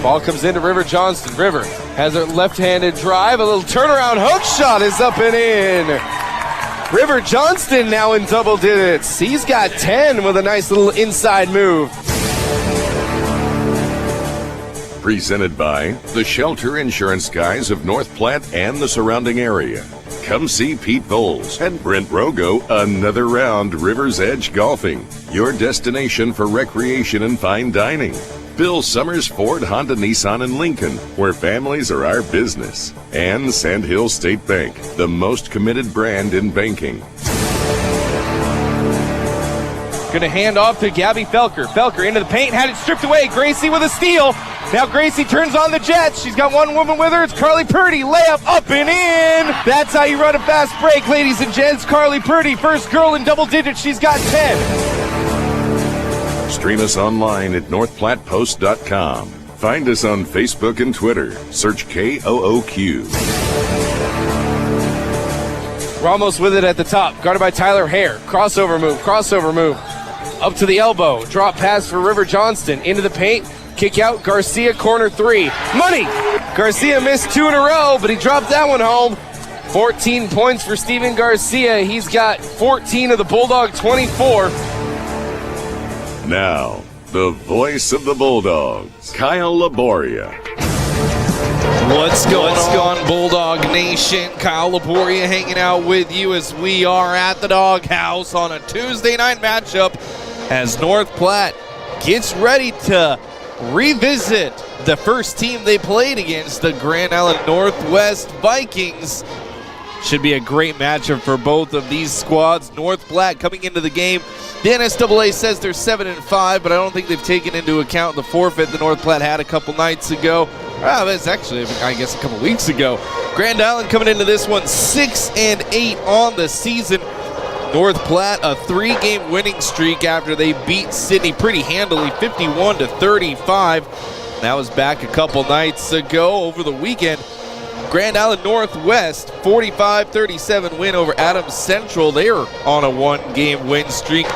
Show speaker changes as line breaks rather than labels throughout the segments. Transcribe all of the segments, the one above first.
Ball comes into River Johnston. River has a left-handed drive. A little turnaround hook shot is up and in. River Johnston now in double digits. He's got 10 with a nice little inside move.
Presented by the Shelter Insurance Guys of North Platte and the surrounding area. Come see Pete Bowles and Brent Rogo another round River's Edge Golfing, your destination for recreation and fine dining. Bill Summers Ford, Honda, Nissan, and Lincoln, where families are our business. And Sandhill State Bank, the most committed brand in banking.
Going to hand off to Gabby Felker. Felker into the paint, had it stripped away. Gracie with a steal. Now Gracie turns on the Jets. She's got one woman with her. It's Carly Purdy. Layup up and in. That's how you run a fast break, ladies and gents. Carly Purdy, first girl in double digits. She's got 10.
Stream us online at northplattpost.com. Find us on Facebook and Twitter. Search KOOQ.
Ramos with it at the top. Guarded by Tyler Hare. Crossover move. Up to the elbow. Drop pass for River Johnston. Into the paint. Kick out. Garcia, corner three. Money! Garcia missed 2 in a row, but he dropped that one home. 14 points for Steven Garcia. He's got 14 of the Bulldog 24.
Now, the voice of the Bulldogs, Kyle Laboria.
What's going on, Bulldog Nation? Kyle Laboria hanging out with you as we are at the Doghouse on a Tuesday night matchup as North Platte gets ready to revisit the first team they played against, the Grand Island Northwest Vikings. Should be a great matchup for both of these squads. North Platte coming into the game, the NSAA says they're 7-5, but I don't think they've taken into account the forfeit the North Platte had a couple nights ago. Well, that's actually, I guess, a couple weeks ago. Grand Island coming into this one 6-8 on the season. North Platte a 3-game winning streak after they beat Sydney pretty handily, 51-35. That was back a couple nights ago over the weekend. Grand Island Northwest 45-37 win over Adams Central. They are on a 1-game win streak.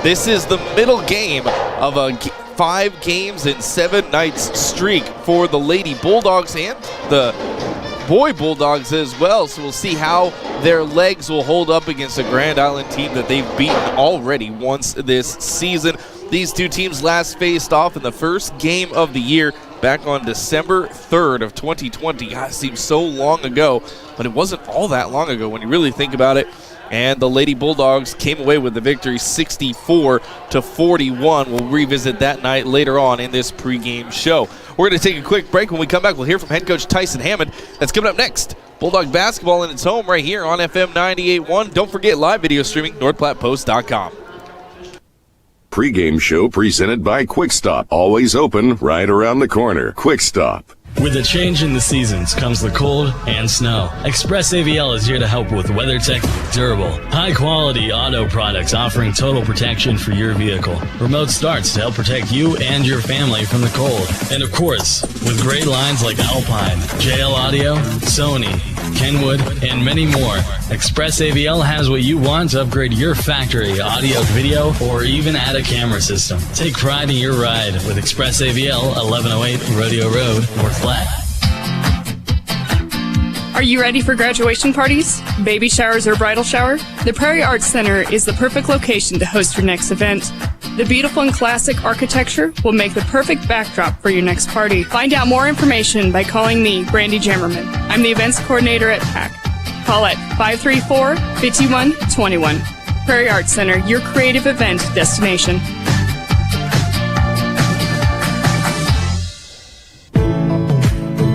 This is the middle game of a 5 games in 7 nights streak for the Lady Bulldogs and the Boy Bulldogs as well. So we'll see how their legs will hold up against a Grand Island team that they've beaten already once this season. These two teams last faced off in the first game of the year back on December 3rd of 2020. God, it seems so long ago, but it wasn't all that long ago when you really think about it. And the Lady Bulldogs came away with the victory 64-41. We'll revisit that night later on in this pregame show. We're going to take a quick break. When we come back, we'll hear from head coach Tyson Hammond. That's coming up next. Bulldog basketball in its home right here on FM 98.1. Don't forget live video streaming, NorthPlattePost.com.
Pre-game show presented by Quick Stop. Always open right around the corner. Quick Stop.
With a change in the seasons comes the cold and snow. Express AVL is here to help with WeatherTech durable, high-quality auto products offering total protection for your vehicle. Remote starts to help protect you and your family from the cold. And of course, with great lines like Alpine, JL Audio, Sony, Kenwood, and many more, Express AVL has what you want to upgrade your factory audio, video, or even add a camera system. Take pride in your ride with Express AVL, 1108 Rodeo Road, North Platte.
Are you ready for graduation parties, baby showers, or bridal shower? The Prairie Arts Center is the perfect location to host your next event. The beautiful and classic architecture will make the perfect backdrop for your next party. Find out more information by calling me, Brandy Jammerman. I'm the events coordinator at PAC. Call at 534-5121. Prairie Arts Center, your creative event destination.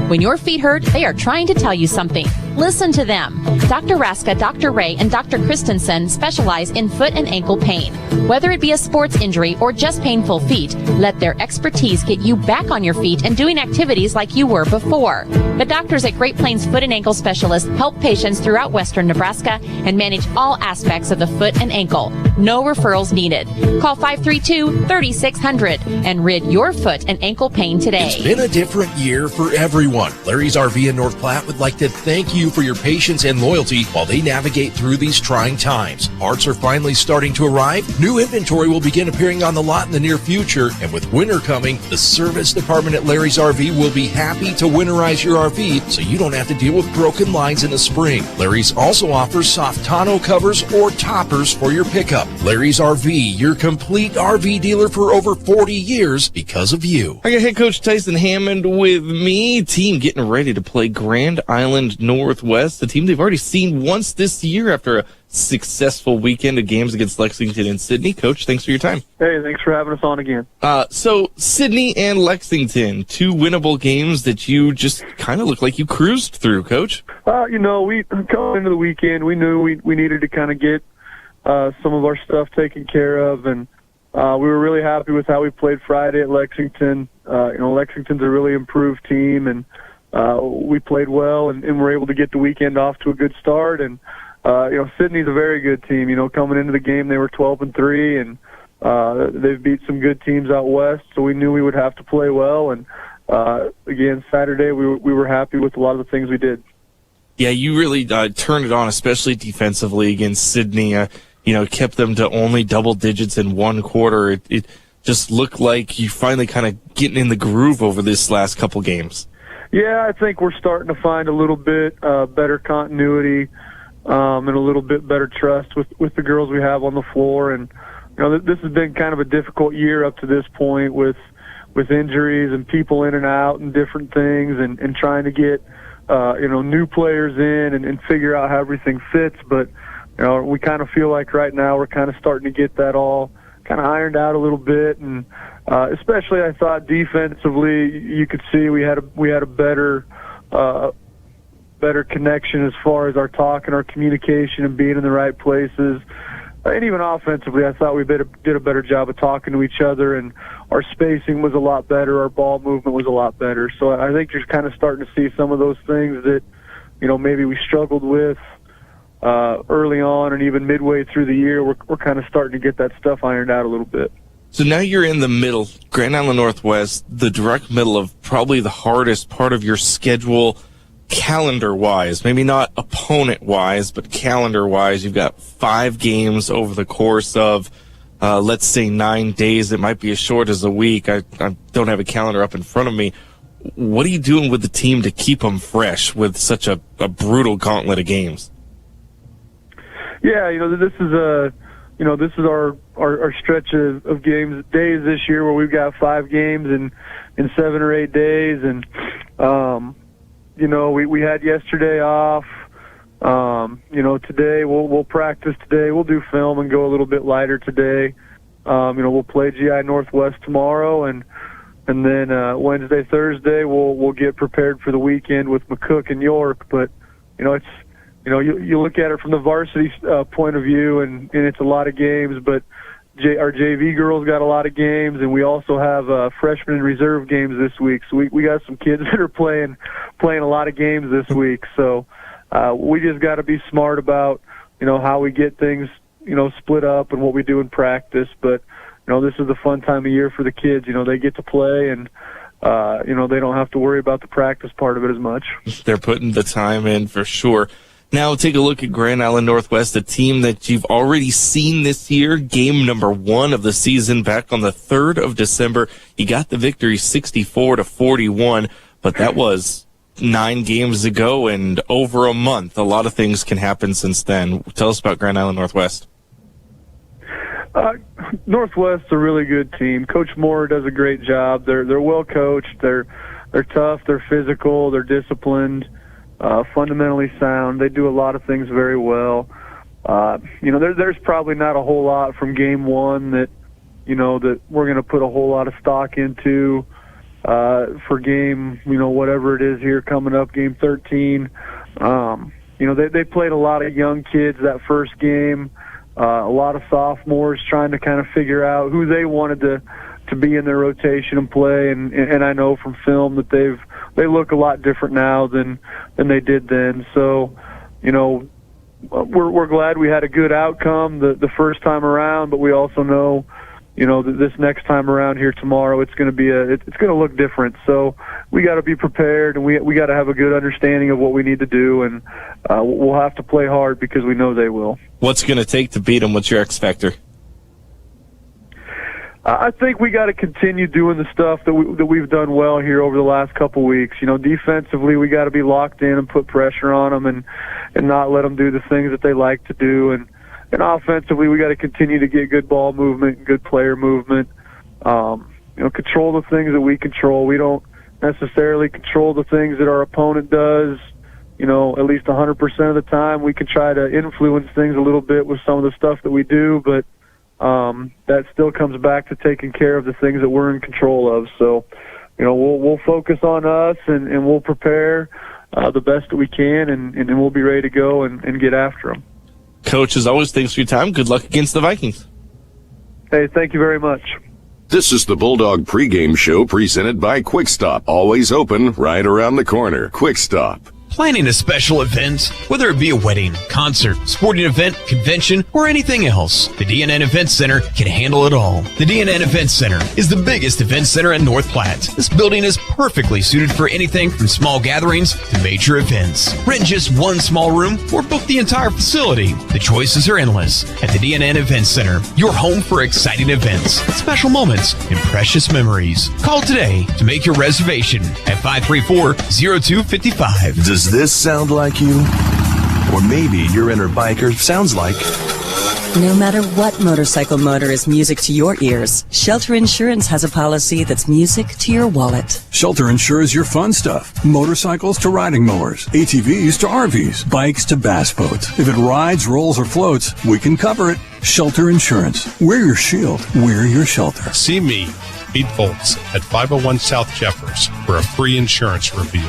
When your feet hurt, they are trying to tell you something. Listen to them. Dr. Raska, Dr. Ray, and Dr. Christensen specialize in foot and ankle pain. Whether it be a sports injury or just painful feet, let their expertise get you back on your feet and doing activities like you were before. The doctors at Great Plains Foot and Ankle Specialists help patients throughout western Nebraska and manage all aspects of the foot and ankle. No referrals needed. Call 532-3600 and rid your foot and ankle pain today.
It's been a different year for everyone. Larry's RV in North Platte would like to thank you you for your patience and loyalty while they navigate through these trying times. Parts are finally starting to arrive. New inventory will begin appearing on the lot in the near future. And with winter coming, the service department at Larry's RV will be happy to winterize your RV so you don't have to deal with broken lines in the spring. Larry's also offers soft tonneau covers or toppers for your pickup. Larry's RV, your complete RV dealer for over 40 years because of you.
I got head coach Tyson Hammond with me. Team getting ready to play Grand Island Northwest, the team they've already seen once this year after a successful weekend of games against Lexington and Sydney. Coach, thanks for your time.
Hey, thanks for having us on again.
So Sydney and Lexington, two winnable games that you just kind of look like you cruised through, Coach.
We coming into the weekend, we knew we needed to kind of get some of our stuff taken care of, and we were really happy with how we played Friday at Lexington. Lexington's a really improved team, and we played well, and were able to get the weekend off to a good start. And Sydney's a very good team. Coming into the game, they were 12-3, and they've beat some good teams out west, so we knew we would have to play well. And again, Saturday, we were happy with a lot of the things we did.
Yeah, you really turned it on, especially defensively against Sydney. Kept them to only double digits in one quarter. It just looked like you finally kind of getting in the groove over this last couple games.
Yeah, I think we're starting to find a little bit better continuity and a little bit better trust with the girls we have on the floor. And this has been kind of a difficult year up to this point with injuries and people in and out and different things, and trying to get new players in and figure out how everything fits. But we kind of feel like right now we're kind of starting to get that all kind of ironed out a little bit, and especially I thought defensively, you could see we had a better connection as far as our talk and our communication and being in the right places. And even offensively, I thought we did a better job of talking to each other, and our spacing was a lot better, our ball movement was a lot better. So I think you're kind of starting to see some of those things that maybe we struggled with early on, and even midway through the year, we're kind of starting to get that stuff ironed out a little bit.
So now you're in the middle, Grand Island Northwest, the direct middle of probably the hardest part of your schedule calendar-wise. Maybe not opponent-wise, but calendar-wise. You've got 5 games over the course of, let's say, 9 days. It might be as short as a week. I don't have a calendar up in front of me. What are you doing with the team to keep them fresh with such a brutal gauntlet of games?
Yeah, this is our stretch of days this year where we've got 5 games in 7 or 8 days, and we had yesterday off. Today we'll practice today. We'll do film and go a little bit lighter today. We'll play GI Northwest tomorrow, and then Wednesday, Thursday we'll get prepared for the weekend with McCook and York. But you look at it from the varsity point of view, and it's a lot of games, but our JV girls got a lot of games, and we also have freshman and reserve games this week. So we got some kids that are playing a lot of games this week. So we just got to be smart about how we get things split up and what we do in practice. But this is the fun time of year for the kids. They get to play, and they don't have to worry about the practice part of it as much.
They're putting the time in for sure. Now take a look at Grand Island Northwest, a team that you've already seen this year. Game number 1 of the season back on the 3rd of December. You got the victory 64-41, but that was 9 games ago and over a month. A lot of things can happen since then. Tell us about Grand Island Northwest.
Northwest's a really good team. Coach Moore does a great job. They're well coached. They're tough. They're physical. They're disciplined. Fundamentally sound. They do a lot of things very well. There's probably not a whole lot from game 1 that we're going to put a whole lot of stock into for game, whatever it is here coming up, game 13. They played a lot of young kids that first game, a lot of sophomores trying to kind of figure out who they wanted to be in their rotation and play. And I know from film that they look a lot different now than they did then. So, we're glad we had a good outcome the first time around, but we also know, this next time around here tomorrow, it's going to be it's going to look different. So we got to be prepared, and we got to have a good understanding of what we need to do, and we'll have to play hard because we know they will.
What's going to take to beat them? What's your X factor?
I think we got to continue doing the stuff that we've done well here over the last couple weeks. Defensively, we got to be locked in and put pressure on them, and not let them do the things that they like to do. And offensively, we got to continue to get good ball movement, good player movement. Control the things that we control. We don't necessarily control the things that our opponent does. At least 100% of the time, we can try to influence things a little bit with some of the stuff that we do, but that still comes back to taking care of the things that we're in control of. So, we'll focus on us, and we'll prepare the best that we can, and then we'll be ready to go and get after them.
Coach, as always, thanks for your time. Good luck against the Vikings.
Hey, thank you very much.
This is the Bulldog pregame show presented by Quick Stop. Always open right around the corner. Quick Stop.
Planning a special event, whether it be a wedding, concert, sporting event, convention, or anything else, the DNN Event Center can handle it all. The DNN Event Center is the biggest event center in North Platte. This building is perfectly suited for anything from small gatherings to major events. Rent just one small room or book the entire facility. The choices are endless at the DNN Event Center, your home for exciting events, special moments, and precious memories. Call today to make your reservation at 534-0255.
Does this sound like you? Or maybe your inner biker sounds like...
No matter what motorcycle motor is music to your ears, Shelter Insurance has a policy that's music to your wallet.
Shelter insures your fun stuff. Motorcycles to riding mowers, ATVs to RVs, bikes to bass boats. If it rides, rolls, or floats, we can cover it. Shelter Insurance. We're your shield. We're your shelter.
See me, Pete Foltz, at 501 South Jeffers for a free insurance review.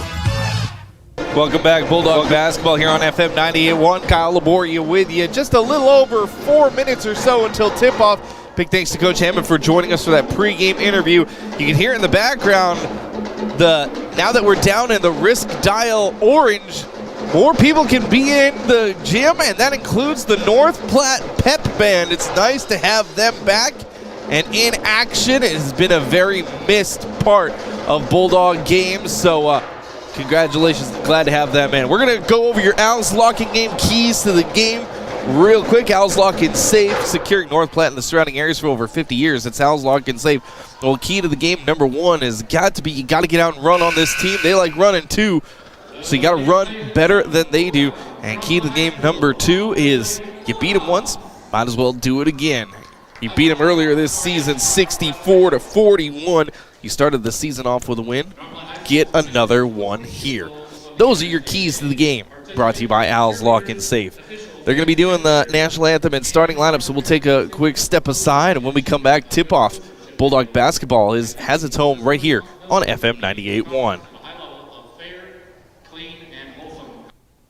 Welcome back, Bulldog basketball here on FM 98.1. Kyle Laboria with you. Just a little over 4 minutes or so until tip-off. Big thanks to Coach Hammond for joining us for that pregame interview. You can hear in the background, now that we're down in the risk dial orange, more people can be in the gym, and that includes the North Platte Pep Band. It's nice to have them back and in action. It has been a very missed part of Bulldog games, so congratulations. Glad to have them in. We're going to go over your Al's Locking Game keys to the game real quick. Al's Lock and Safe, securing North Platte and the surrounding areas for over 50 years. It's Al's Lock and Safe. Well, key to the game number one is you got to get out and run on this team. They like running too, so you got to run better than they do. And key to the game number two is you beat them once, might as well do it again. You beat them earlier this season, 64-41. You started the season off with a win. Get another one here. Those are your keys to the game, brought to you by Al's Lock and Safe. They're going to be doing the national anthem and starting lineup, so we'll take a quick step aside, and when we come back, tip-off. Bulldog basketball has its home right here on FM 98.1.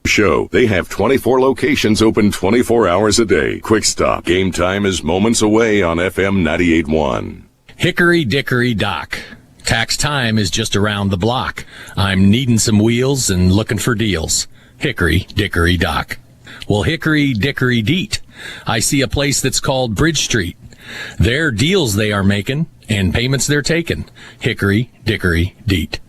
Show. They have 24 locations open 24 hours a day. Quick Stop. Game time is moments away on FM 98.1.
Hickory Dickory Dock. Tax time is just around the block. I'm needing some wheels and looking for deals. Hickory Dickory Dock. Well, Hickory Dickory Deet. I see a place that's called Bridge Street. They're deals they are making and payments they're taking. Hickory Dickory Deet.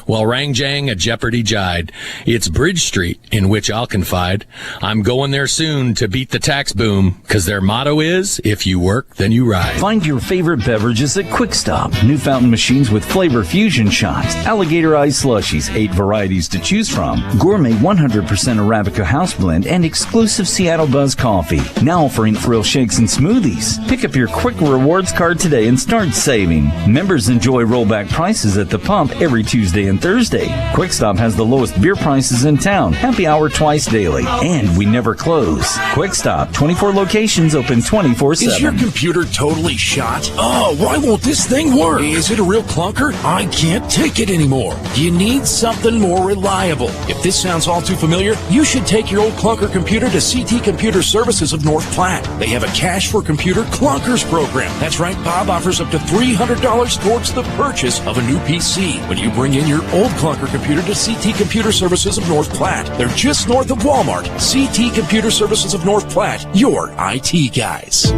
Well, Rangjang, a Jeopardy Jide. It's Bridge Street in which I'll confide. I'm going there soon to beat the tax boom, 'cause their motto is, if you work, then you ride.
Find your favorite beverages at Quick Stop. New fountain machines with flavor fusion shots, alligator ice slushies, 8 varieties to choose from, gourmet 100% Arabica house blend, and exclusive Seattle Buzz coffee. Now offering thrill shakes and smoothies. Pick up your Quick Rewards card today and start saving. Members enjoy rollback prices at the pump every Tuesday and Thursday. Quick Stop has the lowest beer prices in town. Happy hour twice daily. And we never close. Quick Stop, 24 locations open 24/7.
Is your computer totally shot? Oh, why won't this thing work? Is it a real clunker? I can't take it anymore. You need something more reliable. If this sounds all too familiar, you should take your old clunker computer to CT Computer Services of North Platte. They have a Cash for Computer Clunkers program. That's right, Bob offers up to $300 towards the purchase of a new PC when you bring in your old clunker computer to CT Computer Services of North Platte. They're just north of Walmart. CT Computer Services of North Platte, your IT guys.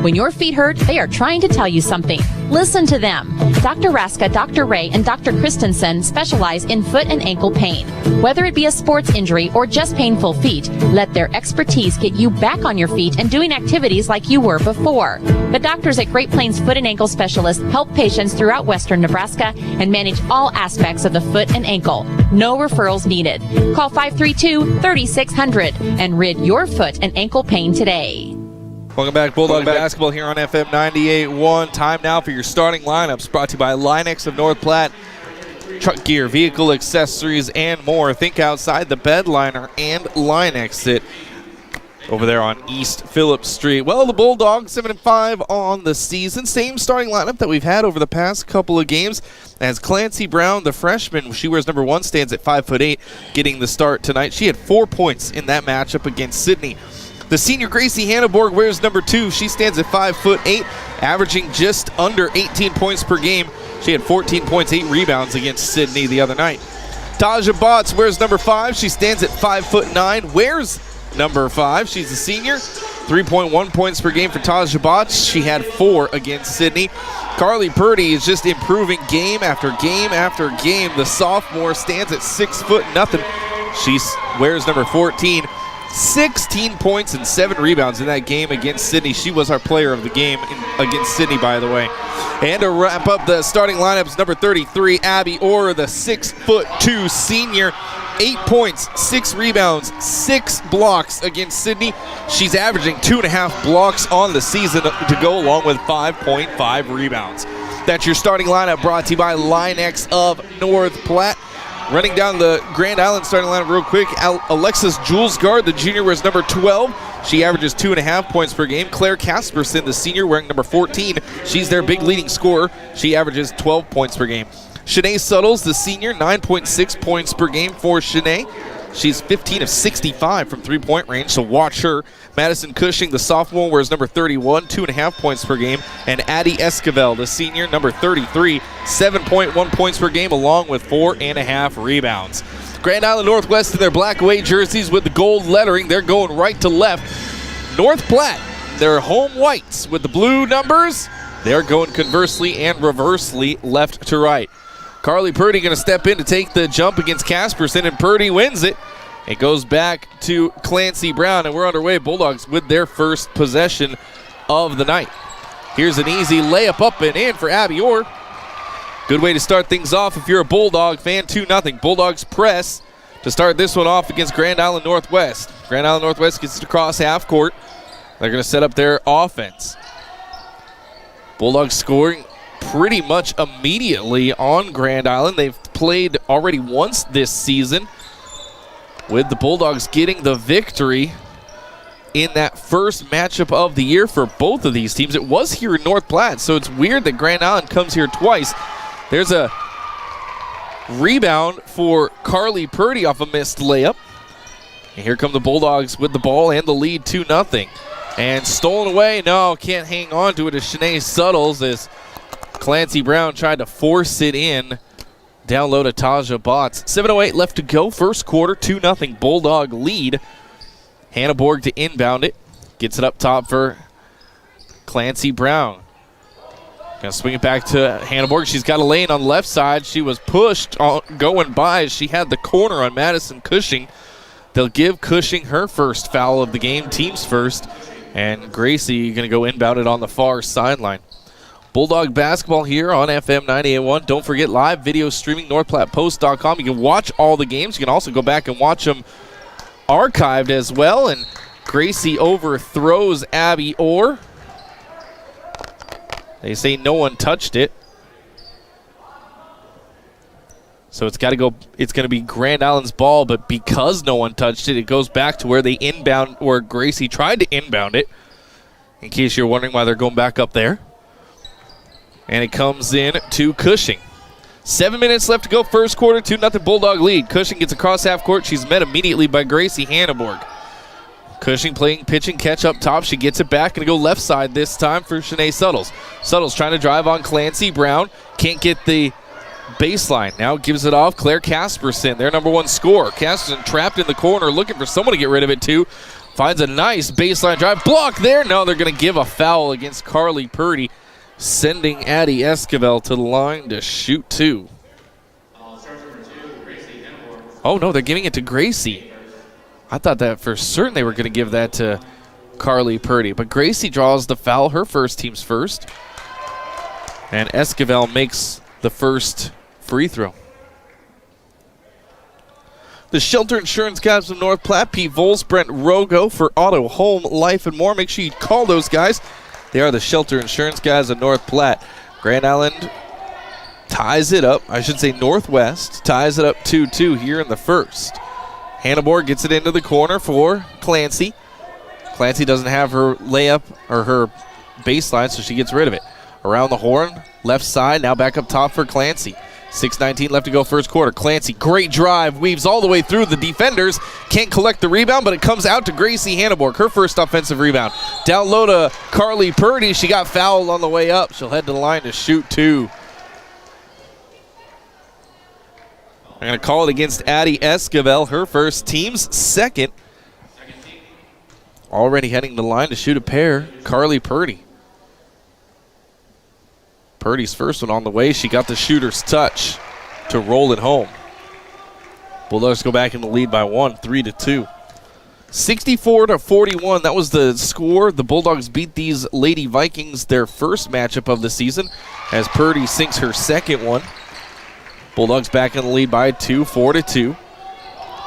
When your feet hurt, they are trying to tell you something. Listen to them. Dr. Raska, Dr. Ray, and Dr. Christensen specialize in foot and ankle pain. Whether it be a sports injury or just painful feet, let their expertise get you back on your feet and doing activities like you were before. The doctors at Great Plains Foot and Ankle Specialists help patients throughout western Nebraska and manage all aspects of the foot and ankle. No referrals needed. Call 532-3600 and rid your foot and ankle pain today.
Welcome back, Bulldog Basketball here on FM 98.1. Time now for your starting lineups, brought to you by Linex of North Platte. Truck gear, vehicle accessories, and more. Think outside the bed liner and Linex it over there on East Phillips Street. Well, the Bulldogs 7-5 on the season. Same starting lineup that we've had over the past couple of games. As Clancy Brown, the freshman, she wears number 1, stands at 5'8", getting the start tonight. She had 4 points in that matchup against Sydney. The senior Gracie Hanneborg wears number 2. She stands at 5'8", averaging just under 18 points per game. She had 14 points, 8 rebounds against Sydney the other night. Taja Botts wears number 5. She stands at 5'9", wears number 5. She's a senior. 3.1 points per game for Taja Botts. She had 4 against Sydney. Carly Purdy is just improving game after game after game. The sophomore stands at 6'0". She wears number 14. 16 points and 7 rebounds in that game against Sydney. She was our player of the game against Sydney, by the way. And to wrap up the starting lineups, number 33, Abby Orr, the 6'2" senior. 8 points, 6 rebounds, 6 blocks against Sydney. She's averaging 2.5 blocks on the season to go along with 5.5 rebounds. That's your starting lineup, brought to you by Linex of North Platte. Running down the Grand Island starting lineup real quick, Alexis Julesgaard, the junior, wears number 12. She averages 2.5 points per game. Claire Casperson, the senior, wearing number 14. She's their big leading scorer. She averages 12 points per game. Shanae Suttles, the senior, 9.6 points per game for Shanae. She's 15 of 65 from three-point range, so watch her. Madison Cushing, the sophomore, wears number 31, 2.5 points per game. And Addie Esquivel, the senior, number 33, 7.1 points per game, along with 4.5 rebounds. Grand Island Northwest in their black away jerseys with the gold lettering. They're going right to left. North Platte, their home whites with the blue numbers. They're going conversely and reversely, left to right. Carly Purdy going to step in to take the jump against Casperson, and Purdy wins it. It goes back to Clancy Brown, and we're underway. Bulldogs with their first possession of the night. Here's an easy layup up and in for Abby Orr. Good way to start things off if you're a Bulldog fan. 2-0. Bulldogs press to start this one off against Grand Island Northwest. Grand Island Northwest gets it across half court. They're going to set up their offense. Bulldogs scoring pretty much immediately on Grand Island. They've played already once this season, with the Bulldogs getting the victory in that first matchup of the year for both of these teams. It was here in North Platte, so it's weird that Grand Island comes here twice. There's a rebound for Carly Purdy off a missed layup. And here come the Bulldogs with the ball and the lead 2-0. And stolen away. No, can't hang on to it as Shanae Suttles, as Clancy Brown tried to force it in. Down low to Taja Botts. 7:08 left to go. First quarter, 2-0 Bulldog lead. Hanneborg to inbound it. Gets it up top for Clancy Brown. Gonna swing it back to Hanneborg. She's got a lane on the left side. She was pushed going by as she had the corner on Madison Cushing. They'll give Cushing her first foul of the game, team's first. And Gracie going to go inbound it on the far sideline. Bulldog basketball here on FM 98.1. Don't forget, live video streaming, NorthPlattePost.com. You can watch all the games. You can also go back and watch them archived as well. And Gracie overthrows Abby Orr. They say no one touched it. So it's got to go. It's going to be Grand Island's ball, but because no one touched it, it goes back to where they inbound, where Gracie tried to inbound it. In case you're wondering why they're going back up there. And it comes in to Cushing. 7 minutes left to go, first quarter, 2-0 Bulldog lead. Cushing gets across half court. She's met immediately by Gracie Hanneborg. Cushing playing pitch and catch up top. She gets it back. Going to go left side this time for Shanae Suttles. Suttles trying to drive on Clancy Brown. Can't get the baseline. Now gives it off Claire Casperson, their number 1 scorer. Casperson trapped in the corner, looking for someone to get rid of it to. Finds a nice baseline drive. Block there. No, they're going to give a foul against Carly Purdy, sending Addie Esquivel to the line to shoot 2. Oh, no, they're giving it to Gracie. I thought that for certain they were going to give that to Carly Purdy. But Gracie draws the foul, her first team's first. And Esquivel makes the first free throw. The Shelter Insurance guys of North Platte, Pete Voles, Brent Rogo for auto, home, life, and more. Make sure you call those guys. They are the Shelter Insurance guys of North Platte. Grand Island ties it up. I should say Northwest ties it up 2-2 here in the first. Hannibal gets it into the corner for Clancy. Clancy doesn't have her layup or her baseline, so she gets rid of it. Around the horn, left side, now back up top for Clancy. 6:19 left to go first quarter. Clancy, great drive, weaves all the way through the defenders. Can't collect the rebound, but it comes out to Gracie Hanneborg, her first offensive rebound. Down low to Carly Purdy. She got fouled on the way up. She'll head to the line to shoot 2. I'm going to call it against Addie Esquivel, her first, team's second. Already heading to the line to shoot a pair, Carly Purdy. Purdy's first one on the way. She got the shooter's touch to roll it home. Bulldogs go back in the lead by 1, 3-2. 64-41, that was the score. The Bulldogs beat these Lady Vikings their first matchup of the season as Purdy sinks her second one. Bulldogs back in the lead by 2, 4-2.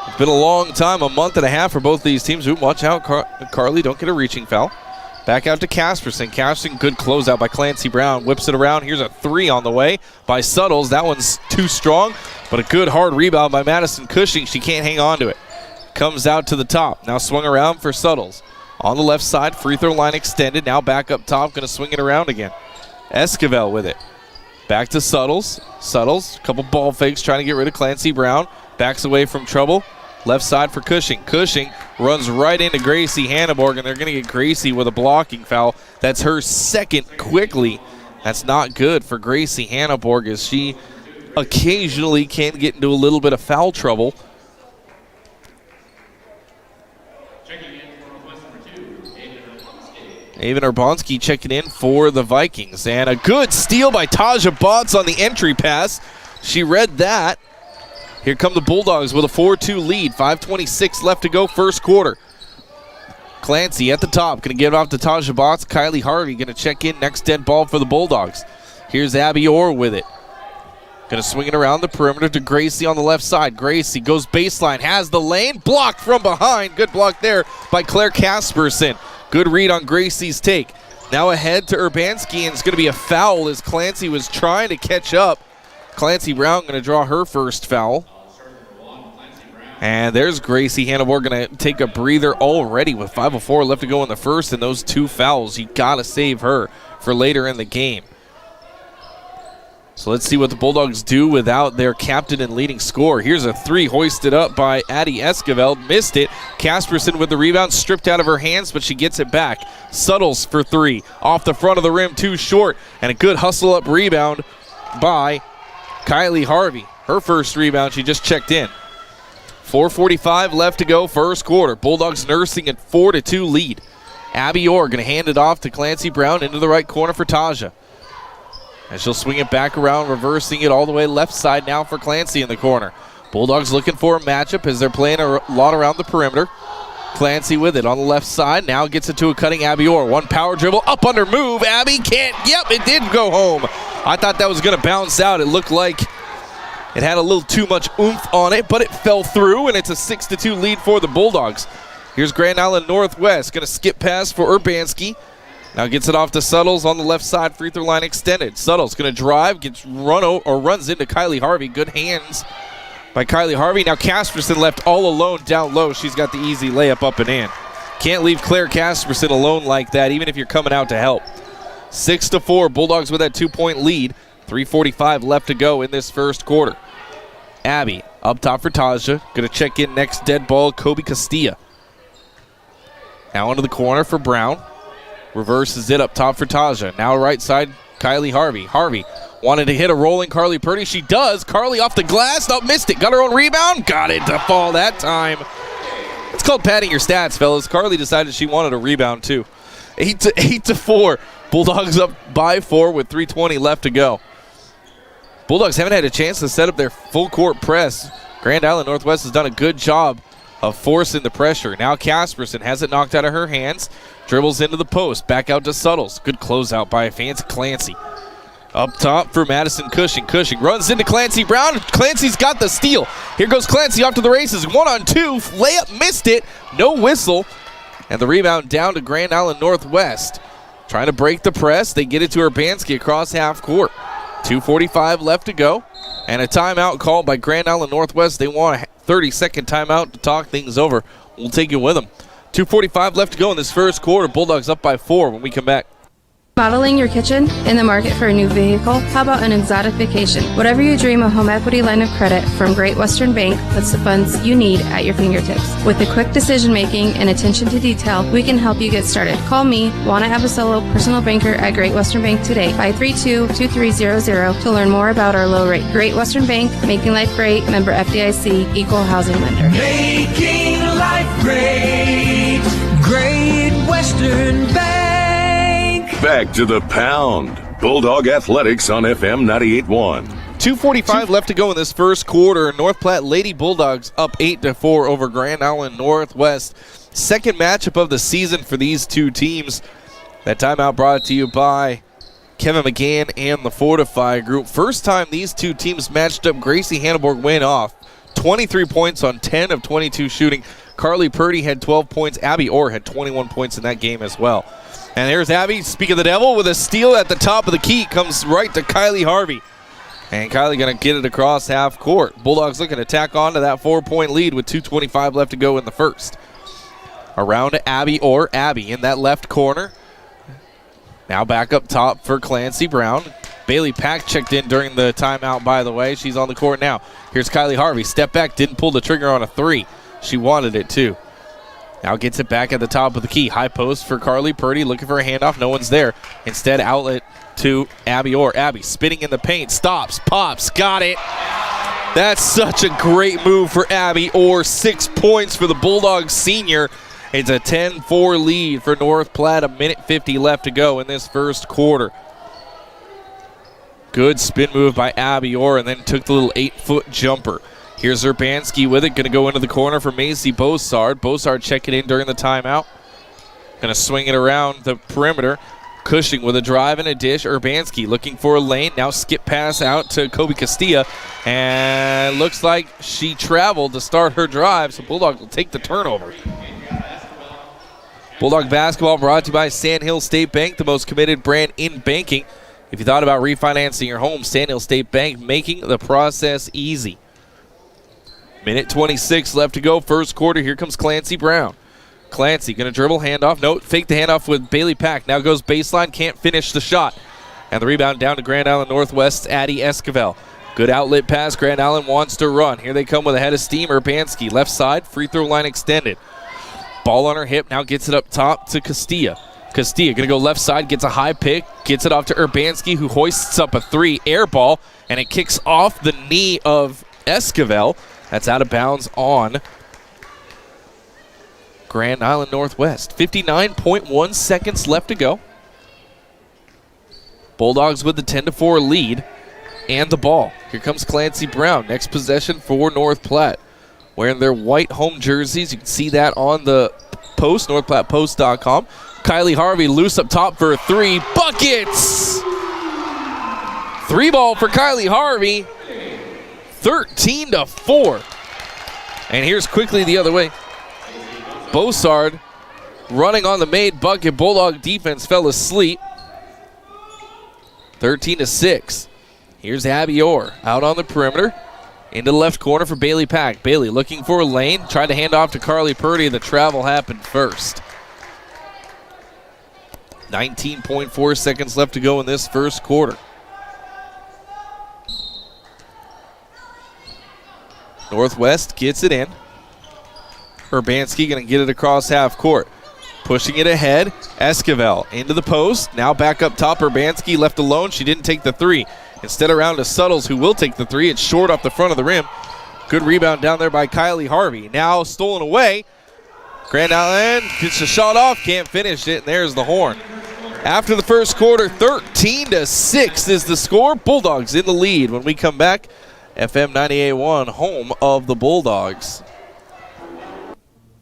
It's been a long time, a month and a half for both these teams. Ooh, watch out, Carly, don't get a reaching foul. Back out to Casperson. Casperson, good closeout by Clancy Brown. Whips it around. Here's a 3 on the way by Suttles. That one's too strong, but a good hard rebound by Madison Cushing. She can't hang on to it. Comes out to the top. Now swung around for Suttles. On the left side, free throw line extended. Now back up top, going to swing it around again. Esquivel with it. Back to Suttles. Suttles, a couple ball fakes trying to get rid of Clancy Brown. Backs away from trouble. Left side for Cushing. Cushing runs right into Gracie Hanneborg, and they're going to get Gracie with a blocking foul. That's her second quickly. That's not good for Gracie Hanneborg, as she occasionally can get into a little bit of foul trouble. Aven Urbonsky checking in for the Vikings. And a good steal by Taja Botts on the entry pass. She read that. Here come the Bulldogs with a 4-2 lead. 5:26 left to go first quarter. Clancy at the top. Going to give it off to Taja Botts. Kylie Harvey going to check in. Next dead ball for the Bulldogs. Here's Abby Orr with it. Going to swing it around the perimeter to Gracie on the left side. Gracie goes baseline. Has the lane. Blocked from behind. Good block there by Claire Casperson. Good read on Gracie's take. Now ahead to Urbanski, and it's going to be a foul as Clancy was trying to catch up. Clancy Brown going to draw her first foul. And there's Gracie Hanneborg going to take a breather already with 5:04 left to go in the first, and those 2 fouls. You got to save her for later in the game. So let's see what the Bulldogs do without their captain and leading scorer. Here's a 3 hoisted up by Addie Esquivel. Missed it. Casperson with the rebound, stripped out of her hands, but she gets it back. Suttles for 3. Off the front of the rim, too short. And a good hustle-up rebound by Kylie Harvey. Her first rebound, she just checked in. 4:45 left to go first quarter. Bulldogs nursing a 4-2 lead. Abby Orr going to hand it off to Clancy Brown into the right corner for Taja. And she'll swing it back around, reversing it all the way left side now for Clancy in the corner. Bulldogs looking for a matchup as they're playing a lot around the perimeter. Clancy with it on the left side. Now gets it to a cutting Abby Orr. One power dribble, up under move. Abby can't. Yep, it did go home. I thought that was going to bounce out. It looked like it had a little too much oomph on it, but it fell through, and it's a 6-2 lead for the Bulldogs. Here's Grand Island Northwest. Going to skip pass for Urbanski. Now gets it off to Suttles on the left side, free throw line extended. Suttles going to drive, runs into Kylie Harvey. Good hands by Kylie Harvey. Now Casperson left all alone down low. She's got the easy layup up and in. Can't leave Claire Casperson alone like that, even if you're coming out to help. 6-4, Bulldogs with that 2-point lead. 3:45 left to go in this first quarter. Abby up top for Taja. Going to check in next dead ball, Kobe Castilla. Now into the corner for Brown. Reverses it up top for Taja. Now right side, Kylie Harvey. Harvey wanted to hit a rolling Carly Purdy. She does. Carly off the glass. Oh, missed it. Got her own rebound. Got it to fall that time. It's called padding your stats, fellas. Carly decided she wanted a rebound, too. 8-4. Bulldogs up by 4 with 3:20 left to go. Bulldogs haven't had a chance to set up their full court press. Grand Island Northwest has done a good job of forcing the pressure. Now Casperson has it knocked out of her hands. Dribbles into the post. Back out to Suttles. Good closeout by Fancy Clancy. Up top for Madison Cushing. Cushing runs into Clancy Brown. Clancy's got the steal. Here goes Clancy off to the races. 1-on-2. Layup missed it. No whistle. And the rebound down to Grand Island Northwest. Trying to break the press. They get it to Urbanski across half court. 2:45 left to go. And a timeout called by Grand Island Northwest. They want a 30-second timeout to talk things over. We'll take it with them. 2:45 left to go in this first quarter. Bulldogs up by 4 when we come back.
Modeling your kitchen? In the market for a new vehicle? How about an exotic vacation? Whatever you dream, a home equity line of credit from Great Western Bank puts the funds you need at your fingertips. With the quick decision making and attention to detail, we can help you get started. Call me, Juana Abasolo, personal banker at Great Western Bank today, 532-2300 to learn more about our low rate. Great Western Bank, making life great, member FDIC, equal housing lender.
Making life great, Great Western Bank.
Back to the pound. Bulldog Athletics on FM 98.1.
2:45 left to go in this first quarter. North Platte Lady Bulldogs up 8-4 over Grand Island Northwest. Second matchup of the season for these two teams. That timeout brought to you by Kevin McGann and the Fortify Group. First time these two teams matched up, Gracie Hanneborg went off. 23 points on 10 of 22 shooting. Carly Purdy had 12 points. Abby Orr had 21 points in that game as well. And there's Abby, speak of the devil, with a steal at the top of the key. Comes right to Kylie Harvey. And Kylie going to get it across half court. Bulldogs looking to tack on to that 4-point lead with 2:25 left to go in the first. Around to Abby Orr. Abby in that left corner. Now back up top for Clancy Brown. Bailey Pack checked in during the timeout, by the way. She's on the court now. Here's Kylie Harvey. Step back, didn't pull the trigger on a three. She wanted it too. Now gets it back at the top of the key. High post for Carly Purdy, looking for a handoff. No one's there. Instead, outlet to Abby Orr. Abby spinning in the paint. Stops, pops, got it. That's such a great move for Abby Orr. 6 points for the Bulldogs senior. It's a 10-4 lead for North Platte. 1:50 left to go in this first quarter. Good spin move by Abby Orr, and then took the little 8-foot jumper. Here's Urbanski with it. Going to go into the corner for Macy Bossard. Bossard checking in during the timeout. Going to swing it around the perimeter. Cushing with a drive and a dish. Urbanski looking for a lane. Now skip pass out to Kobe Castilla. And looks like she traveled to start her drive, so Bulldog will take the turnover. Bulldog basketball brought to you by Sandhill State Bank, the most committed brand in banking. If you thought about refinancing your home, Sandhill State Bank, making the process easy. Minute 26 left to go, first quarter. Here comes Clancy Brown. Clancy going to dribble, handoff. No, fake the handoff with Bailey Pack. Now goes baseline, can't finish the shot. And the rebound down to Grand Island Northwest's Addie Esquivel. Good outlet pass. Grand Island wants to run. Here they come with a head of steam. Urbanski, left side, free throw line extended. Ball on her hip, now gets it up top to Castilla. Castilla going to go left side, gets a high pick, gets it off to Urbanski, who hoists up a three, air ball, and it kicks off the knee of Esquivel. That's out of bounds on Grand Island Northwest. 59.1 seconds left to go. Bulldogs with the 10-4 lead and the ball. Here comes Clancy Brown. Next possession for North Platte. Wearing their white home jerseys. You can see that on the post, northplattepost.com. Kylie Harvey loose up top for a three. Buckets! Three ball for Kylie Harvey. 13-4. And here's quickly the other way. Bossard running on the made bucket. Bulldog defense fell asleep. 13-6. Here's Abby Orr out on the perimeter. Into the left corner for Bailey Pack. Bailey looking for a lane. Tried to hand off to Carly Purdy. The travel happened first. 19.4 seconds left to go in this first quarter. Northwest gets it in. Urbanski going to get it across half court. Pushing it ahead. Esquivel into the post. Now back up top. Urbanski left alone. She didn't take the three. Instead around to Suttles, who will take the three. It's short off the front of the rim. Good rebound down there by Kylie Harvey. Now stolen away Grand Island gets a shot off, can't finish it, and there's the horn. After the first quarter, 13-6 is the score. Bulldogs in the lead. When we come back, FM 98.1, home of the Bulldogs.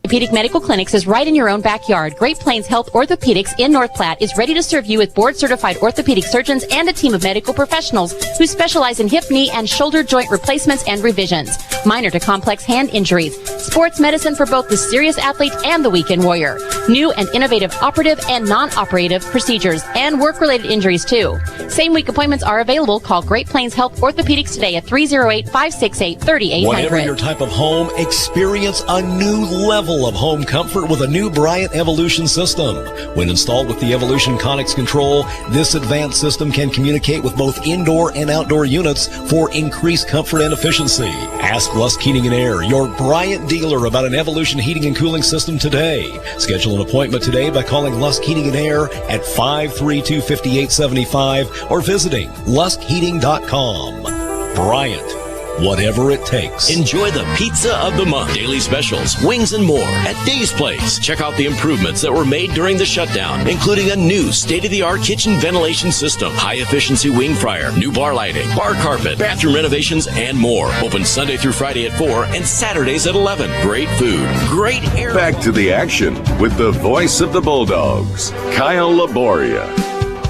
Orthopedic Medical Clinics is right in your own backyard. Great Plains Health Orthopedics in North Platte is ready to serve you with board-certified orthopedic surgeons and a team of medical professionals who specialize in hip, knee, and shoulder joint replacements and revisions, minor to complex hand injuries, sports medicine for both the serious athlete and the weekend warrior, new and innovative operative and non-operative procedures, and work-related injuries too. Same-week appointments are available. Call Great Plains Health Orthopedics today at 308-568-3800.
Whatever your type of home, experience a new level of home comfort with a new Bryant Evolution system. When installed with the Evolution Connect control, this advanced system can communicate with both indoor and outdoor units for increased comfort and efficiency. Ask Lusk Heating and Air, your Bryant dealer, about an Evolution heating and cooling system today. Schedule an appointment today by calling Lusk Heating and Air at 532-5875 or visiting luskheating.com. Bryant. Whatever it takes.
Enjoy the pizza of the month. Daily specials, wings, and more at Dave's Place. Check out the improvements that were made during the shutdown, including a new state-of-the-art kitchen ventilation system, high-efficiency wing fryer, new bar lighting, bar carpet, bathroom renovations, and more. Open Sunday through Friday at 4 and Saturdays at 11. Great food, great air.
Back to the action with the voice of the Bulldogs, Kyle Laboria.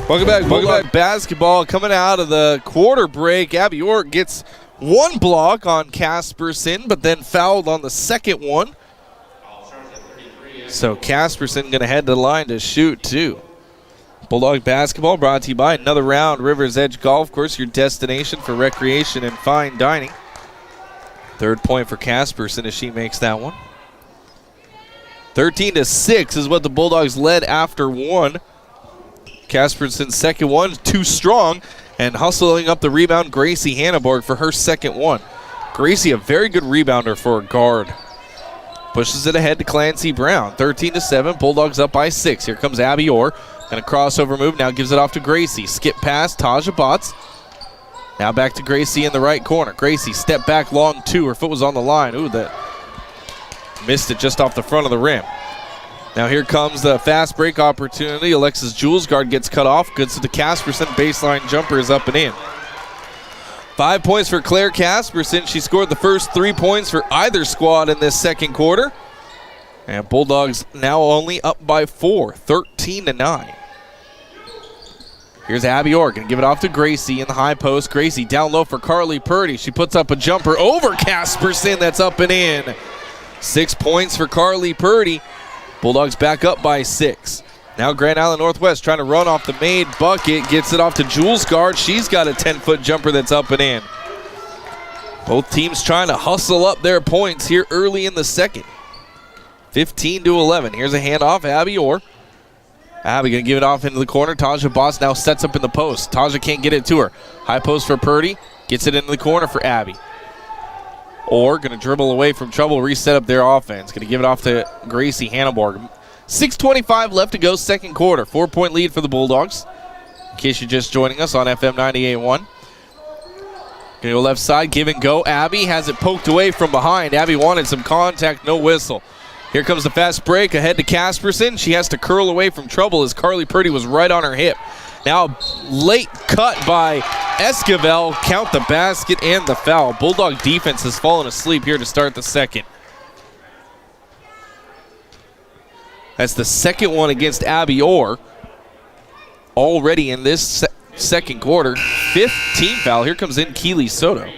Welcome back. Bulldog basketball coming out of the quarter break. Abby York gets one block on Casperson, but then fouled on the second one. So Casperson going to head to the line to shoot two. Bulldog basketball brought to you by Another Round Rivers Edge Golf Course, your destination for recreation and fine dining. Third point for Casperson as she makes that one. 13-6 is what the Bulldogs led after one. Casperson's second one, too strong. And hustling up the rebound, Gracie Hanneborg for her second one. Gracie, a very good rebounder for a guard. Pushes it ahead to Clancy Brown. 13-7, Bulldogs up by 6. Here comes Abby Orr. And a crossover move, now gives it off to Gracie. Skip pass, Taja Botts. Now back to Gracie in the right corner. Gracie, step back, long two. Her foot was on the line. Ooh, that missed it just off the front of the rim. Now here comes the fast break opportunity. Alexis Julesgaard gets cut off. Goods to the Casperson. Baseline jumper is up and in. 5 points for Claire Casperson. She scored the first 3 points for either squad in this second quarter. And Bulldogs now only up by 4, 13-9. Here's Abby Orr, going to give it off to Gracie in the high post. Gracie down low for Carly Purdy. She puts up a jumper over Casperson. That's up and in. 6 points for Carly Purdy. Bulldogs back up by 6. Now Grand Island Northwest trying to run off the made bucket. Gets it off to Julesgaard. She's got a 10-foot jumper that's up and in. Both teams trying to hustle up their points here early in the second. 15-11. Here's a handoff, Abby Orr. Abby going to give it off into the corner. Taja Boss now sets up in the post. Taja can't get it to her. High post for Purdy. Gets it into the corner for Abby. Orr going to dribble away from trouble, reset up their offense. Going to give it off to Gracie Hanneborg. 6:25 left to go, second quarter. 4-point lead for the Bulldogs. In case you're just joining us on FM 98.1. Going to go left side, give and go. Abby has it poked away from behind. Abby wanted some contact, no whistle. Here comes the fast break ahead to Casperson. She has to curl away from trouble as Carly Purdy was right on her hip. Now late cut by Esquivel. Count the basket and the foul. Bulldog defense has fallen asleep here to start the second. That's the second one against Abby Orr. Already in this second quarter. 5th team foul. Here comes in Keely Soto.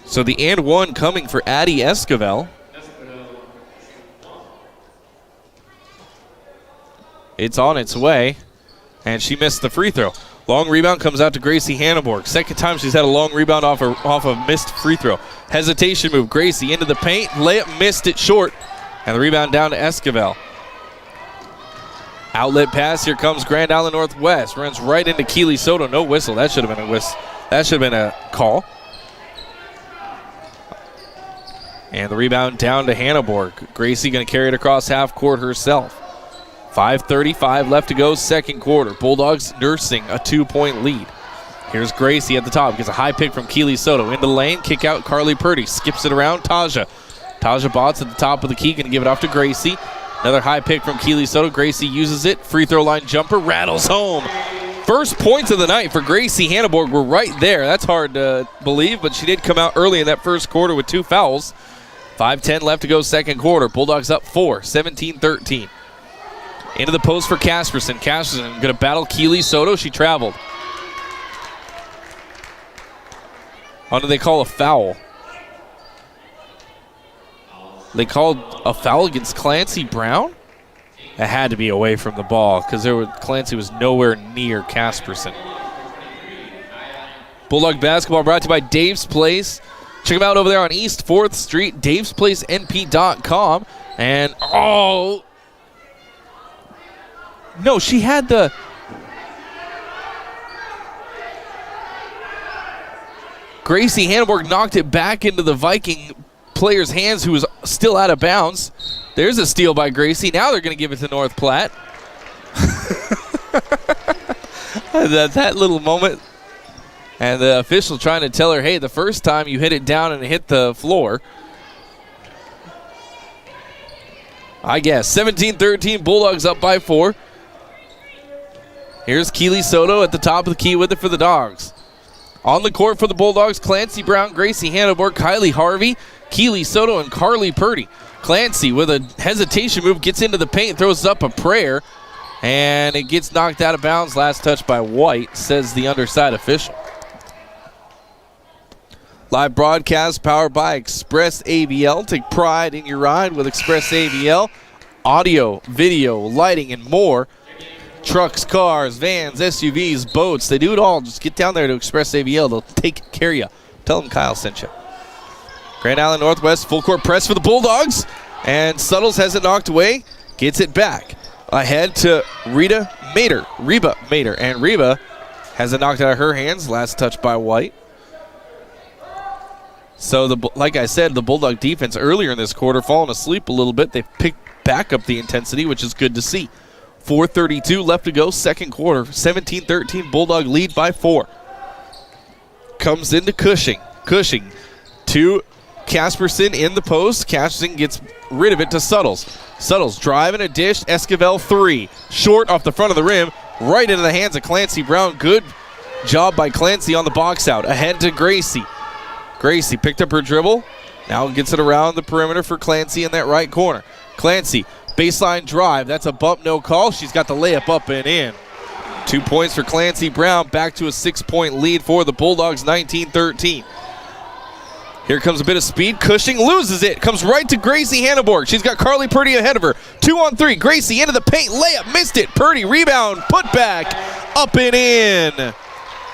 So the and one coming for Addie Esquivel. It's on its way, and she missed the free throw. Long rebound comes out to Gracie Hanneborg. Second time she's had a long rebound off a missed free throw. Hesitation move. Gracie into the paint. Layup missed it short, and the rebound down to Esquivel. Outlet pass. Here comes Grand Island Northwest. Runs right into Keely Soto. No whistle. That should have been a whistle. That should have been a call. And the rebound down to Hanneborg. Gracie going to carry it across half court herself. 5:35 left to go, second quarter. Bulldogs nursing a 2-point lead. Here's Gracie at the top. Gets a high pick from Keely Soto. Into the lane, kick out Carly Purdy. Skips it around Taja. Taja Botts at the top of the key. Going to give it off to Gracie. Another high pick from Keely Soto. Gracie uses it. Free throw line jumper. Rattles home. First points of the night for Gracie Hanneborg were right there. That's hard to believe, but she did come out early in that first quarter with 2 fouls. 5:10 left to go second quarter. Bulldogs up 4, 17-13. Into the post for Casperson. Casperson going to battle Keely Soto. She traveled. What do they call a foul? They called a foul against Clancy Brown? It had to be away from the ball because Clancy was nowhere near Casperson. Bulldog basketball brought to you by Dave's Place. Check them out over there on East 4th Street, davesplacenp.com. And, no, she had the... Gracie Hanneborg knocked it back into the Viking player's hands who was still out of bounds. There's a steal by Gracie. Now they're going to give it to North Platte. that little moment. And the official trying to tell her, hey, the first time you hit it down and it hit the floor. I guess. 17-13, Bulldogs up by 4. Here's Keely Soto at the top of the key with it for the Dogs. On the court for the Bulldogs, Clancy Brown, Gracie Hanneborg, Kylie Harvey, Keely Soto, and Carly Purdy. Clancy with a hesitation move gets into the paint, throws up a prayer, and it gets knocked out of bounds. Last touch by White, says the underside official. Live broadcast powered by Express AVL. Take pride in your ride with Express AVL. Audio, video, lighting, and more. Trucks, cars, vans, SUVs, boats, they do it all. Just get down there to Express AVL. They'll take care of you. Tell them Kyle sent you. Grand Island Northwest, full court press for the Bulldogs. And Suttles has it knocked away. Gets it back. Ahead to Reba Mater. And Reba has it knocked out of her hands. Last touch by White. So, like I said, the Bulldog defense earlier in this quarter falling asleep a little bit. They've picked back up the intensity, which is good to see. 4:32 left to go, second quarter. 17-13, Bulldog lead by 4. Comes into Cushing. Cushing to Casperson in the post. Casperson gets rid of it to Suttles. Suttles driving a dish. Esquivel 3. Short off the front of the rim. Right into the hands of Clancy Brown. Good job by Clancy on the box out. Ahead to Gracie. Gracie picked up her dribble. Now gets it around the perimeter for Clancy in that right corner. Clancy. Baseline drive. That's a bump, no call. She's got the layup up and in. 2 points for Clancy Brown. Back to a 6-point lead for the Bulldogs, 19-13. Here comes a bit of speed. Cushing loses it. Comes right to Gracie Hanneborg. She's got Carly Purdy ahead of her. 2-on-3. Gracie into the paint. Layup. Missed it. Purdy rebound. Put back. Up and in.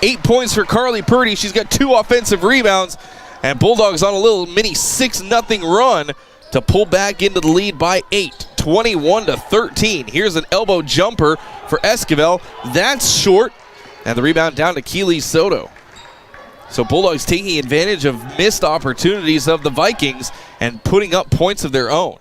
8 points for Carly Purdy. She's got 2 offensive rebounds. And Bulldogs on a little mini 6-0 run to pull back into the lead by 8. 21-13. Here's an elbow jumper for Esquivel. That's short. And the rebound down to Keely Soto. So Bulldogs taking advantage of missed opportunities of the Vikings and putting up points of their own.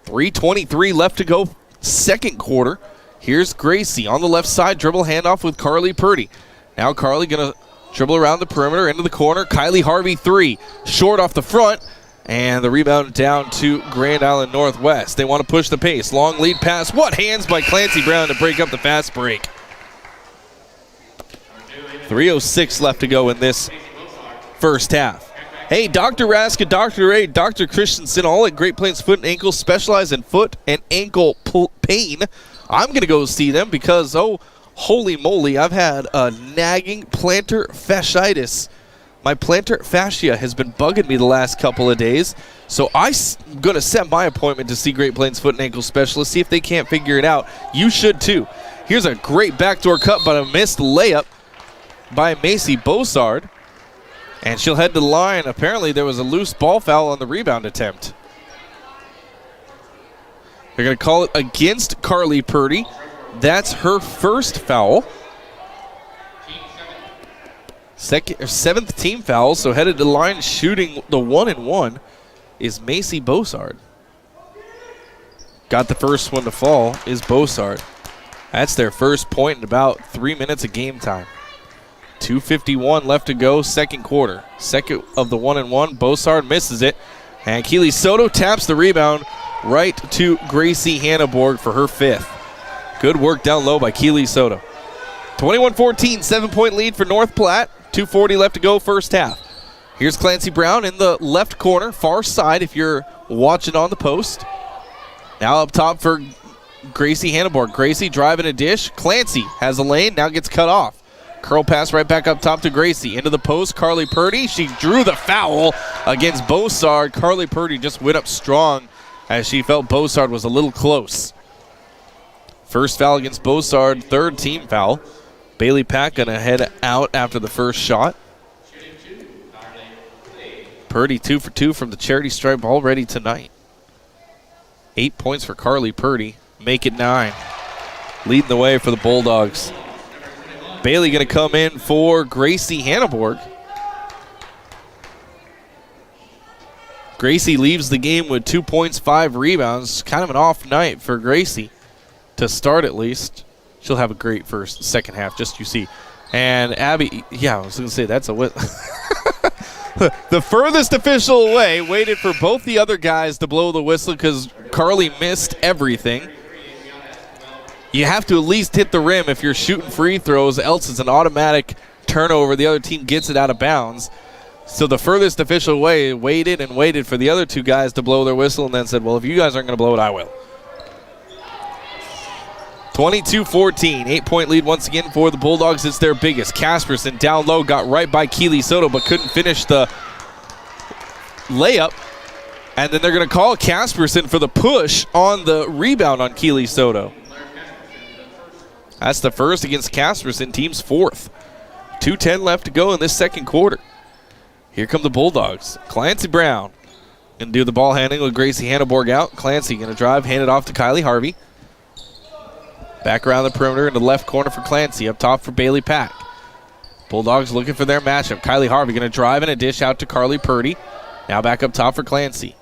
3:23 left to go, second quarter. Here's Gracie on the left side. Dribble handoff with Carly Purdy. Now Carly going to dribble around the perimeter into the corner. Kylie Harvey 3. Short off the front. And the rebound down to Grand Island Northwest. They want to push the pace. Long lead pass. What hands by Clancy Brown to break up the fast break. 3:06 left to go in this first half. Hey, Dr. Raska, Dr. Ray, Dr. Christensen, all at Great Plains Foot and Ankle, specialize in foot and ankle pain. I'm going to go see them because, oh, holy moly, I've had a nagging plantar fasciitis. My plantar fascia has been bugging me the last couple of days, so I'm going to set my appointment to see Great Plains Foot and Ankle Specialist, see if they can't figure it out. You should too. Here's a great backdoor cut, but a missed layup by Macy Bossard, and she'll head to the line. Apparently there was a loose ball foul on the rebound attempt. They're going to call it against Carly Purdy. That's her first foul. Seventh team foul, so headed to the line shooting the 1-and-1 is Macy Bossard. Got the first one to fall is Bossard. That's their first point in about 3 minutes of game time. 2:51 left to go, second quarter. Second of the 1-and-1. Bossard misses it. And Keely Soto taps the rebound right to Gracie Hanneborg for her 5th. Good work down low by Keely Soto. 21-14, 7-point lead for North Platte. 2:40 left to go, first half. Here's Clancy Brown in the left corner, far side if you're watching on the post. Now up top for Gracie Hanneborg. Gracie driving a dish. Clancy has a lane, now gets cut off. Curl pass right back up top to Gracie. Into the post, Carly Purdy. She drew the foul against Bossard. Carly Purdy just went up strong as she felt Bossard was a little close. First foul against Bossard, 3rd team foul. Bailey Pack gonna head out after the first shot. Purdy 2 for 2 from the charity stripe already tonight. 8 points for Carly Purdy. Make it 9. Leading the way for the Bulldogs. Bailey going to come in for Gracie Hanneborg. Gracie leaves the game with 2 points, 5 rebounds. Kind of an off night for Gracie to start at least. She'll have a great second half, just you see. And Abby, yeah, I was going to say that's a the furthest official away waited for both the other guys to blow the whistle because Carly missed everything. You have to at least hit the rim if you're shooting free throws, else it's an automatic turnover. The other team gets it out of bounds. So the furthest official away waited and waited for the other 2 guys to blow their whistle and then said, well, if you guys aren't going to blow it, I will. 22-14, 8-point lead once again for the Bulldogs. It's their biggest. Casperson down low, got right by Keely Soto, but couldn't finish the layup. And then they're going to call Casperson for the push on the rebound on Keely Soto. That's the first against Casperson, team's 4th. 2:10 left to go in this second quarter. Here come the Bulldogs. Clancy Brown going to do the ball handling with Gracie Hanneborg out. Clancy going to drive, hand it off to Kylie Harvey. Back around the perimeter in the left corner for Clancy. Up top for Bailey Pack. Bulldogs looking for their matchup. Kylie Harvey going to drive and a dish out to Carly Purdy. Now back up top for Clancy.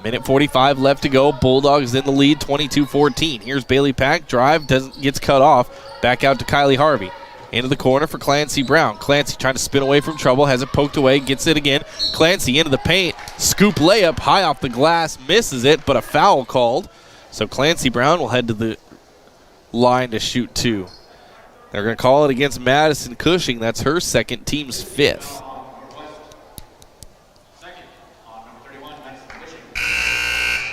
Minute 45 left to go. Bulldogs in the lead, 22-14. Here's Bailey Pack. Drive, gets cut off. Back out to Kylie Harvey. Into the corner for Clancy Brown. Clancy trying to spin away from trouble. Has it poked away. Gets it again. Clancy into the paint. Scoop layup high off the glass. Misses it, but a foul called. So Clancy Brown will head to the line to shoot 2. They're going to call it against Madison Cushing. That's her second, team's 5th.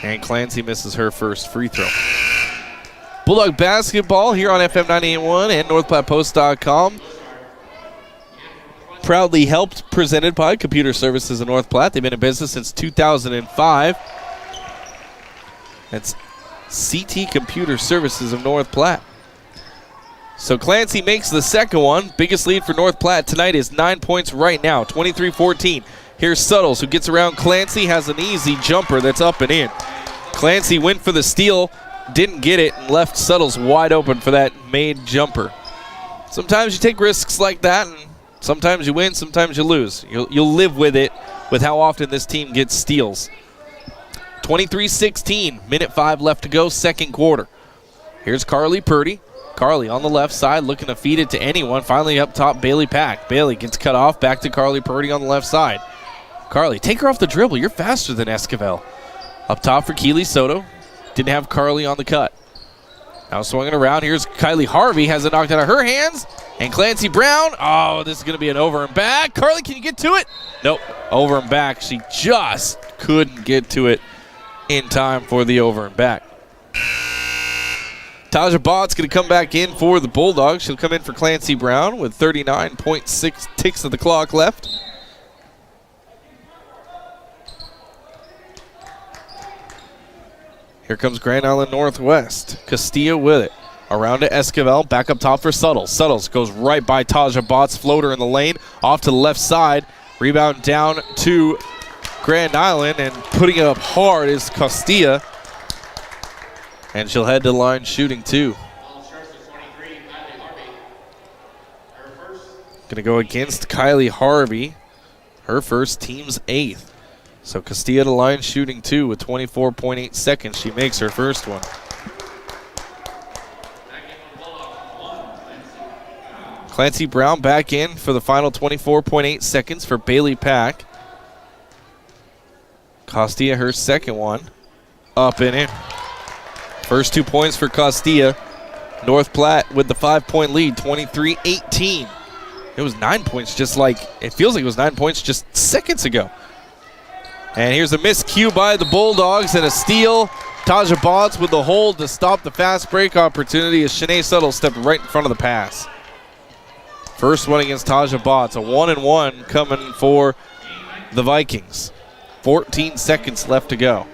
And Clancy misses her first free throw. Bulldog basketball here on FM 98.1 and NorthPlattePost.com. Proudly helped, presented by Computer Services of North Platte. They've been in business since 2005. That's CT Computer Services of North Platte. So Clancy makes the second one. Biggest lead for North Platte tonight is 9 points right now, 23-14. Here's Suttles, who gets around Clancy, has an easy jumper that's up and in. Clancy went for the steal, didn't get it, and left Suttles wide open for that made jumper. Sometimes you take risks like that, and sometimes you win, sometimes you lose. You'll live with it, with how often this team gets steals. 23-16, minute 5 left to go, second quarter. Here's Carly Purdy. Carly on the left side looking to feed it to anyone. Finally up top, Bailey Pack. Bailey gets cut off, back to Carly Purdy on the left side. Carly, take her off the dribble. You're faster than Esquivel. Up top for Keely Soto. Didn't have Carly on the cut. Now swinging around. Here's Kylie Harvey. Has it knocked out of her hands. And Clancy Brown. Oh, this is going to be an over and back. Carly, can you get to it? Nope. Over and back. She just couldn't get to it in time for the over and back. Taja Bott's going to come back in for the Bulldogs. She'll come in for Clancy Brown with 39.6 ticks of the clock left. Here comes Grand Island Northwest. Castilla with it. Around to Esquivel. Back up top for Suttles. Suttles goes right by Taja Bott's floater in the lane. Off to the left side. Rebound down to Grand Island. And putting it up hard is Castilla. And she'll head to the line shooting 2. Going to go against Kylie Harvey. Her first, team's 8th. So Castilla to line shooting 2 with 24.8 seconds. She makes her first one. Clancy Brown back in for the final 24.8 seconds for Bailey Pack. Costilla, her second one. Up and in. First 2 points for Costilla. North Platte with the 5-point lead, 23-18. It was 9 points it feels like it was 9 points just seconds ago. And here's a missed cue by the Bulldogs and a steal. Taja Botts with the hold to stop the fast break opportunity as Shanae Suttle stepped right in front of the pass. First one against Taja Botts, a 1-and-1 coming for the Vikings. 14 seconds left to go.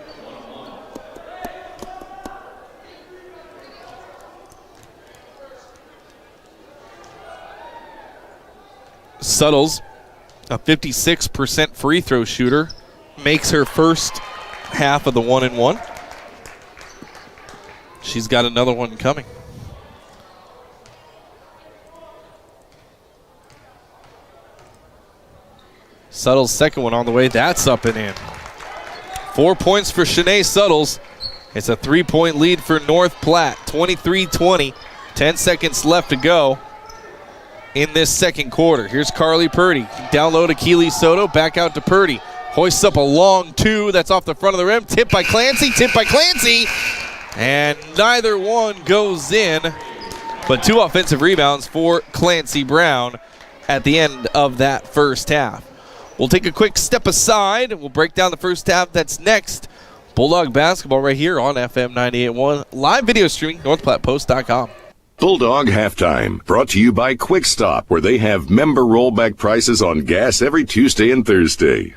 Suttles, a 56% free throw shooter, makes her first half of the 1-and-1. She's got another one coming. Suttles' second one on the way. That's up and in. 4 points for Shanae Suttles. It's a 3-point lead for North Platte, 23-20. 10 seconds left to go in this second quarter. Here's Carly Purdy. Down low to Keely Soto. Back out to Purdy. Hoists up a long two. That's off the front of the rim. Tipped by Clancy. And neither one goes in. But 2 offensive rebounds for Clancy Brown at the end of that first half. We'll take a quick step aside. We'll break down the first half. That's next. Bulldog basketball right here on FM 98.1. Live video streaming, NorthPlattePost.com.
Bulldog Halftime, brought to you by Quick Stop, where they have member rollback prices on gas every Tuesday and Thursday.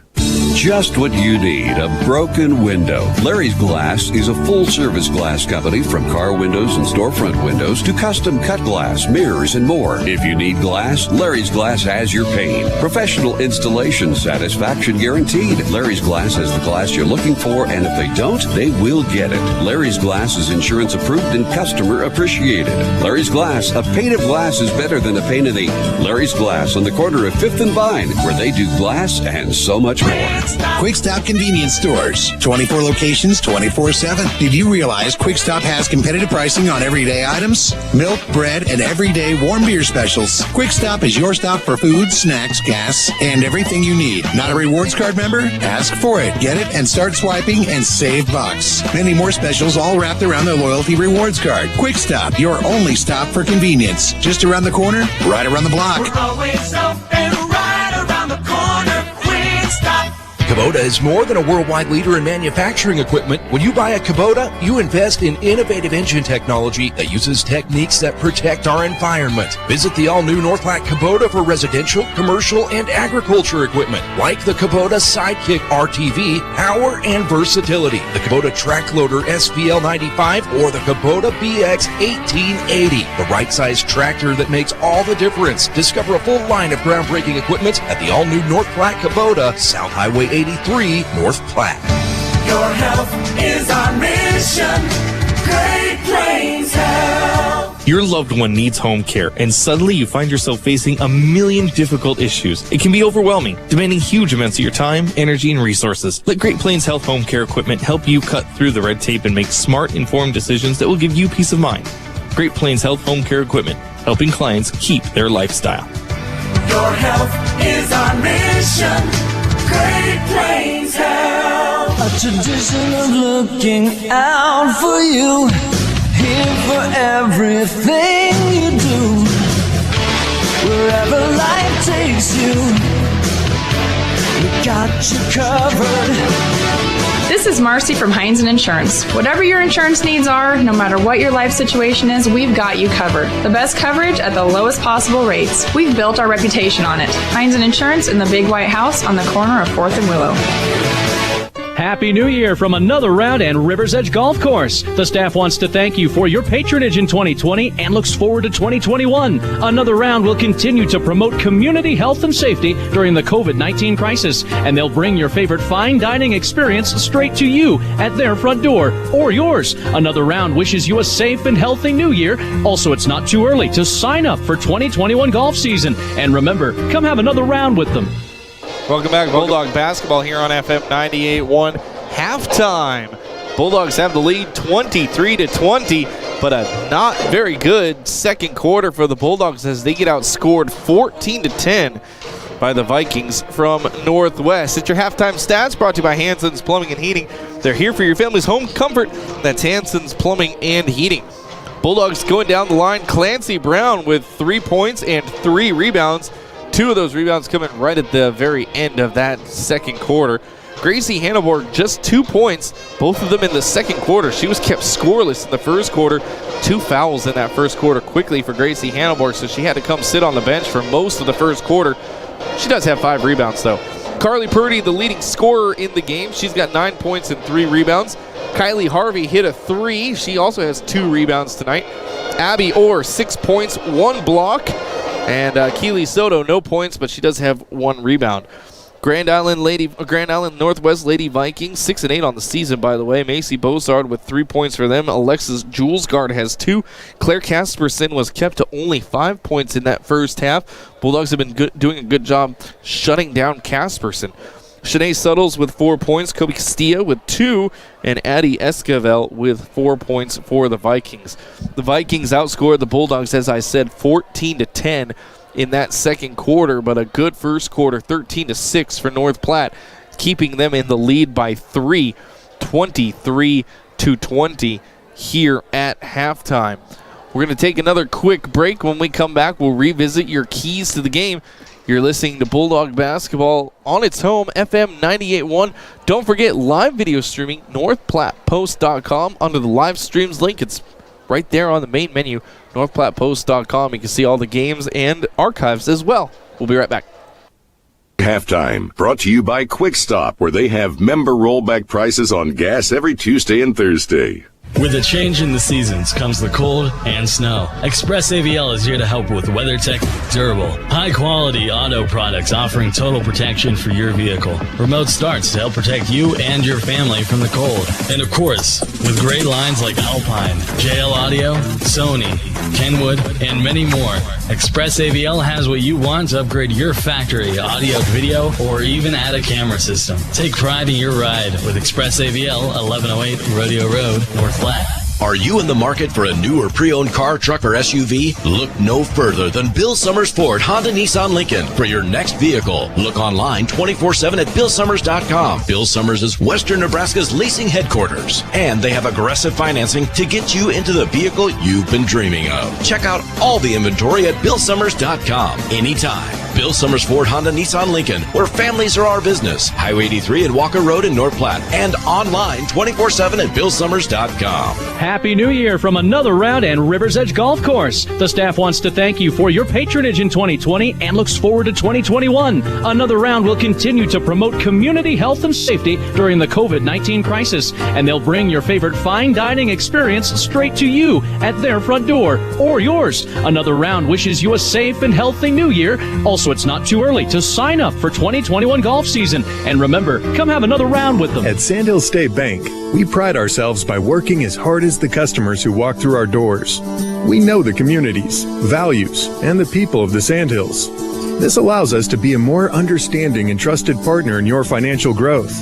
Just what you need, a broken window. Larry's Glass is a full-service glass company, from car windows and storefront windows to custom cut glass, mirrors, and more. If you need glass, Larry's Glass has your pain. Professional installation, satisfaction guaranteed. Larry's Glass has the glass you're looking for, and if they don't, they will get it. Larry's Glass is insurance approved and customer appreciated. Larry's Glass, a pane of glass is better than a pane of ink. Larry's Glass on the corner of 5th and Vine, where they do glass and so much more.
Quick Stop convenience stores. 24 locations, 24/7. Did you realize Quick Stop has competitive pricing on everyday items? Milk, bread, and everyday warm beer specials. Quick Stop is your stop for food, snacks, gas, and everything you need. Not a rewards card member? Ask for it. Get it and start swiping and save bucks. Many more specials all wrapped around the loyalty rewards card. Quick Stop, your only stop for convenience. Just around the corner, right around the block.
We're always open right around the corner. Quick Stop.
Kubota is more than a worldwide leader in manufacturing equipment. When you buy a Kubota, you invest in innovative engine technology that uses techniques that protect our environment. Visit the all-new North Platte Kubota for residential, commercial, and agriculture equipment, like the Kubota Sidekick RTV, power and versatility, the Kubota Track Loader SVL 95, or the Kubota BX 1880, the right-size tractor that makes all the difference. Discover a full line of groundbreaking equipment at the all-new North Platte Kubota, South Highway 83, North Platte.
Your health is our mission. Great Plains Health.
Your loved one needs home care, and suddenly you find yourself facing a million difficult issues. It can be overwhelming, demanding huge amounts of your time, energy, and resources. Let Great Plains Health Home Care Equipment help you cut through the red tape and make smart, informed decisions that will give you peace of mind. Great Plains Health Home Care Equipment, helping clients keep their lifestyle.
Your health is our mission. Great Plains Health.
A tradition of looking out for you, here for everything you do. Wherever life takes you, we got you covered.
This is Marcy from Heinz & Insurance. Whatever your insurance needs are, no matter what your life situation is, we've got you covered. The best coverage at the lowest possible rates. We've built our reputation on it. Heinz & Insurance in the Big White House on the corner of 4th and Willow.
Happy New Year from Another Round and River's Edge Golf Course. The staff wants to thank you for your patronage in 2020 and looks forward to 2021. Another Round will continue to promote community health and safety during the COVID-19 crisis, and they'll bring your favorite fine dining experience straight to you at their front door or yours. Another Round wishes you a safe and healthy New Year. Also, it's not too early to sign up for 2021 golf season. And remember, come have another round with them.
Welcome back, Bulldog basketball here on FM 98.1. Halftime. Bulldogs have the lead 23-20. but a not very good second quarter for the Bulldogs as they get outscored 14-10 by the Vikings from Northwest. It's your halftime stats brought to you by Hanson's Plumbing and Heating. They're here for your family's home comfort. That's Hanson's Plumbing and Heating. Bulldogs going down the line. Clancy Brown with 3 points and 3 rebounds. 2 of those rebounds coming right at the very end of that second quarter. Gracie Hanneborg just 2 points, both of them in the second quarter. She was kept scoreless in the first quarter. 2 fouls in that first quarter quickly for Gracie Hanneborg, so she had to come sit on the bench for most of the first quarter. She does have 5 rebounds, though. Carly Purdy, the leading scorer in the game. She's got 9 points and 3 rebounds. Kylie Harvey hit a 3. She also has 2 rebounds tonight. Abby Orr, 6 points, 1 block. And Keely Soto, no points, but she does have 1 rebound. Grand Island Northwest Lady Vikings, 6-8 on the season, by the way. Macy Bozard with 3 points for them. Alexis Julesgaard has 2. Claire Casperson was kept to only 5 points in that first half. Bulldogs have been doing a good job shutting down Casperson. Shanae Suttles with 4 points. Kobe Castilla with 2. And Addie Esquivel with 4 points for the Vikings. The Vikings outscored the Bulldogs, as I said, 14-10. In that second quarter, but a good first quarter, 13-6 for North Platte, keeping them in the lead by 3, 23-20 here at halftime. We're going to take another quick break. When we come back, we'll revisit your keys to the game. You're listening to Bulldog Basketball on its home, FM 98.1. Don't forget live video streaming, northplattepost.com under the live streams link. It's right there on the main menu, northplattepost.com. You can see all the games and archives as well. We'll be right back.
Halftime, brought to you by Quick Stop, where they have member rollback prices on gas every Tuesday and Thursday.
With a change in the seasons comes the cold and snow. Express AVL is here to help with WeatherTech durable, high-quality auto products offering total protection for your vehicle. Remote starts to help protect you and your family from the cold. And of course, with great lines like Alpine, JL Audio, Sony, Kenwood, and many more, Express AVL has what you want to upgrade your factory audio, video, or even add a camera system. Take pride in your ride with Express AVL, 1108 Rodeo Road, North Platte.
Are you in the market for a new or pre-owned car, truck, or SUV? Look no further than Bill Summers Ford, Honda, Nissan, Lincoln for your next vehicle. Look online 24/7 at BillSummers.com. Bill Summers is Western Nebraska's leasing headquarters, and they have aggressive financing to get you into the vehicle you've been dreaming of. Check out all the inventory at BillSummers.com anytime. Bill Summers Ford, Honda, Nissan, Lincoln, where families are our business. Highway 83 and Walker Road in North Platte, and online 24/7 at BillSummers.com.
Happy New Year from another round and River's Edge Golf Course. The staff wants to thank you for your patronage in 2020 and looks forward to 2021. Another round will continue to promote community health and safety during the COVID-19 crisis, and they'll bring your favorite fine dining experience straight to you at their front door or yours. Another round wishes you a safe and healthy new year. Also, it's not too early to sign up for 2021 golf season. And remember, come have another round with them.
At Sandhill State Bank, we pride ourselves by working as hard as the customers who walk through our doors. We know the communities, values, and the people of the Sandhills. This allows us to be a more understanding and trusted partner in your financial growth.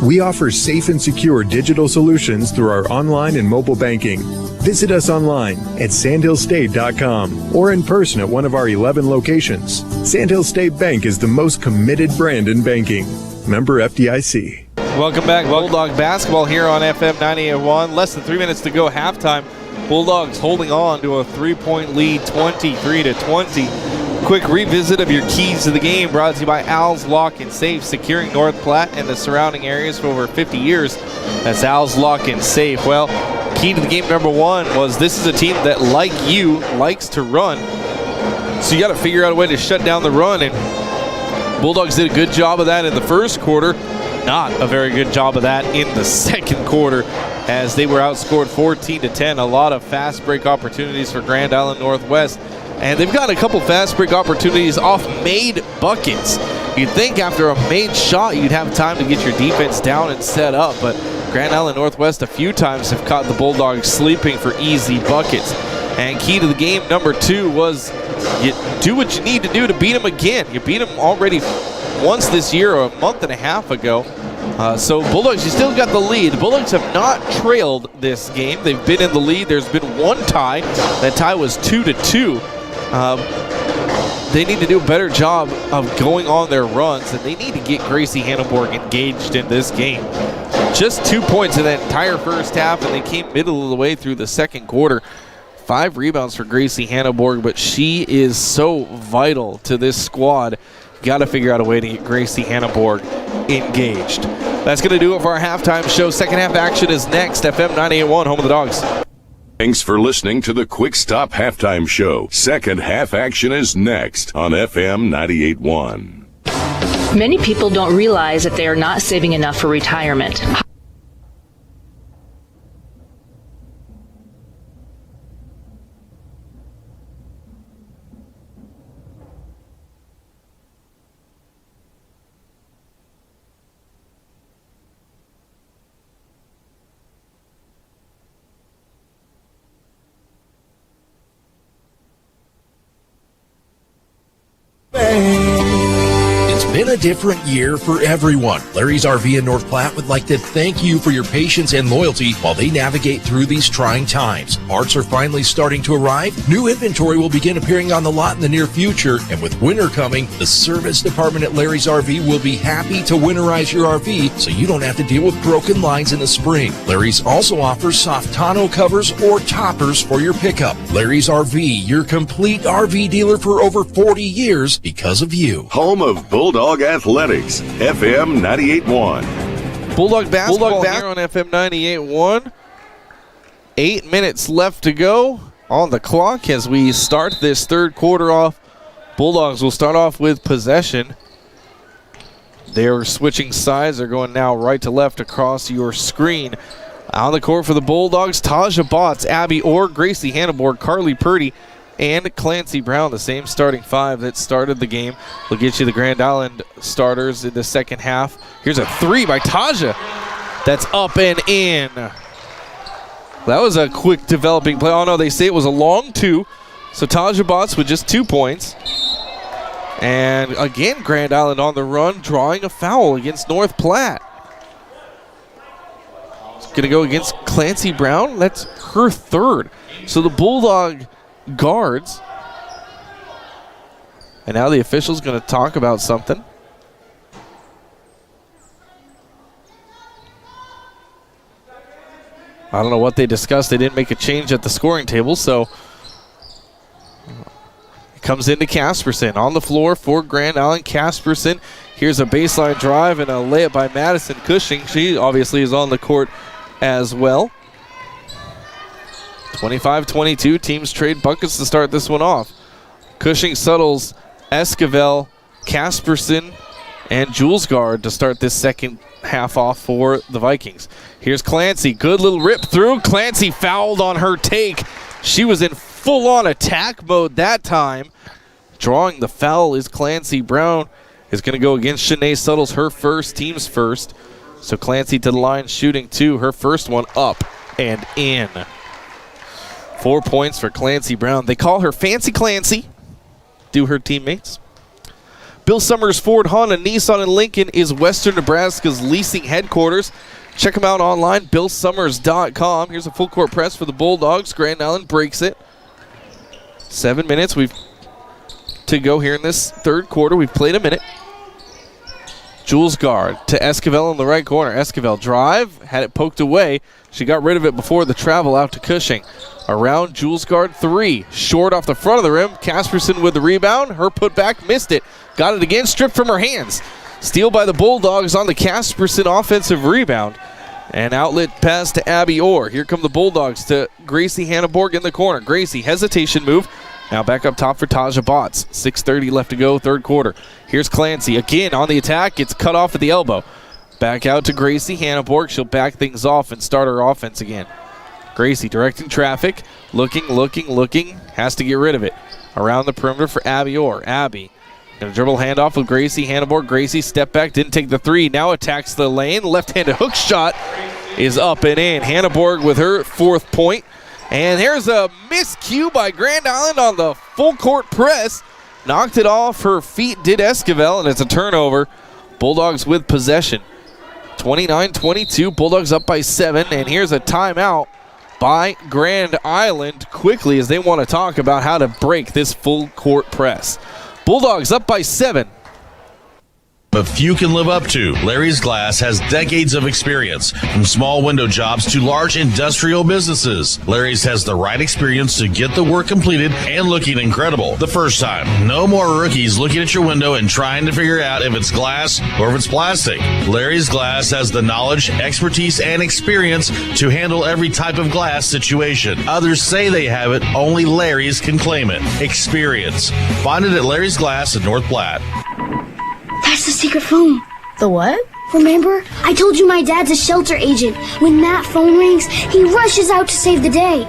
We offer safe and secure digital solutions through our online and mobile banking. Visit us online at sandhillstate.com or in person at one of our 11 locations. Sandhill State Bank is the most committed brand in banking. Member FDIC.
Welcome back, Bulldog Basketball here on FM 98.1. Less than 3 minutes to go halftime. Bulldogs holding on to a 3-point lead, 23-20. Quick revisit of your keys to the game brought to you by Al's Lock and Safe, securing North Platte and the surrounding areas for over 50 years. That's Al's Lock and Safe. Well, key to the game number 1 was this is a team that, like you, likes to run. So you got to figure out a way to shut down the run, and Bulldogs did a good job of that in the first quarter. Not a very good job of that in the second quarter, as they were outscored 14-10. A lot of fast break opportunities for Grand Island Northwest, and they've got a couple fast break opportunities off made buckets. You'd think after a made shot you'd have time to get your defense down and set up, but Grand Island Northwest a few times have caught the Bulldogs sleeping for easy buckets. And key to the game number 2 was you do what you need to do to beat them again. You beat them already once this year, or a month and a half ago. So Bulldogs, you still got the lead. The Bulldogs have not trailed this game. They've been in the lead. There's been one tie. That tie was 2-2. They need to do a better job of going on their runs, and they need to get Gracie Hannenborg engaged in this game. Just 2 points in that entire first half, and they came middle of the way through the second quarter. 5 rebounds for Gracie Hannenborg, but she is so vital to this squad. Got to figure out a way to get Gracie Hannenborg engaged. That's going to do it for our halftime show. Second half action is next. FM 98.1, home of the Dogs.
Thanks for listening to the Quick Stop Halftime Show. Second half action is next on FM 98.1.
Many people don't realize that they are not saving enough for retirement.
It's been a different year for everyone. Larry's RV in North Platte would like to thank you for your patience and loyalty while they navigate through these trying times. Parts are finally starting to arrive. New inventory will begin appearing on the lot in the near future. And with winter coming, the service department at Larry's RV will be happy to winterize your RV so you don't have to deal with broken lines in the spring. Larry's also offers soft tonneau covers or toppers for your pickup. Larry's RV, your complete RV dealer for over 40 years because of you.
Home of Bulldog Athletics, FM 98.1.
Bulldog basketball here on FM 98.1. 8 minutes left to go on the clock as we start this third quarter off. Bulldogs will start off with possession. They're switching sides. They're going now right to left across your screen. On the court for the Bulldogs, Taja Botts, Abby Orr, Gracie Hannenborg, Carly Purdy, and Clancy Brown, the same starting 5 that started the game. We'll get you the Grand Island starters in the second half. Here's a 3 by Taja. That's up and in. That was a quick developing play. Oh, no, they say it was a long 2. So Taja Botts with just 2 points. And again, Grand Island on the run, drawing a foul against North Platte. It's going to go against Clancy Brown. That's her 3rd. So the Bulldog guards. And now the official's going to talk about something. I don't know what they discussed. They didn't make a change at the scoring table, so it comes into Casperson on the floor for Grand Island. Casperson, here's a baseline drive and a layup by Madison Cushing. She obviously is on the court as well. 25-22, teams trade buckets to start this one off. Cushing, Suttles, Esquivel, Casperson, and Julesgaard to start this second half off for the Vikings. Here's Clancy, good little rip through. Clancy fouled on her take. She was in full-on attack mode that time. Drawing the foul is Clancy Brown. Is going to go against Shanae Suttles, her first, team's first. So Clancy to the line, shooting 2, her first one up and in. 4 points for Clancy Brown. They call her Fancy Clancy, do her teammates. Bill Summers Ford Honda Nissan and Lincoln is Western Nebraska's leasing headquarters. Check them out online, billsummers.com. Here's a full court press for the Bulldogs. Grand Island breaks it. 7 minutes to go here in this third quarter. We've played a minute. Julesgaard to Esquivel in the right corner. Esquivel drive, had it poked away. She got rid of it before the travel out to Cushing. Around Julesgaard, 3. Short off the front of the rim. Casperson with the rebound. Her putback, missed it. Got it again, stripped from her hands. Steal by the Bulldogs on the Casperson offensive rebound. And outlet pass to Abby Orr. Here come the Bulldogs to Gracie Hannenborg in the corner. Gracie, hesitation move. Now back up top for Taja Botts. 6:30 left to go, third quarter. Here's Clancy again on the attack. Gets cut off at the elbow. Back out to Gracie Hannenborg. She'll back things off and start her offense again. Gracie directing traffic. Looking. Has to get rid of it. Around the perimeter for Abby Orr. Abby gonna dribble handoff with Gracie Hannenborg. Gracie step back, didn't take the 3. Now attacks the lane. Left-handed hook shot is up and in. Hannenborg with her 4th point. And there's a miscue by Grand Island on the full court press. Knocked it off her feet, did Esquivel, and it's a turnover. Bulldogs with possession. 29-22, Bulldogs up by 7, and here's a timeout by Grand Island quickly as they want to talk about how to break this full court press. Bulldogs up by 7.
A few can live up to. Larry's Glass has decades of experience, from small window jobs to large industrial businesses. Larry's has the right experience to get the work completed and looking incredible the first time. No more rookies looking at your window and trying to figure out if it's glass or if it's plastic. Larry's Glass has the knowledge, expertise, and experience to handle every type of glass situation. Others say they have it, only Larry's can claim it. Experience. Find it at Larry's Glass in North Platte.
That's the secret phone. The what? Remember? I told you my dad's a shelter agent. When that phone rings, he rushes out to save the day.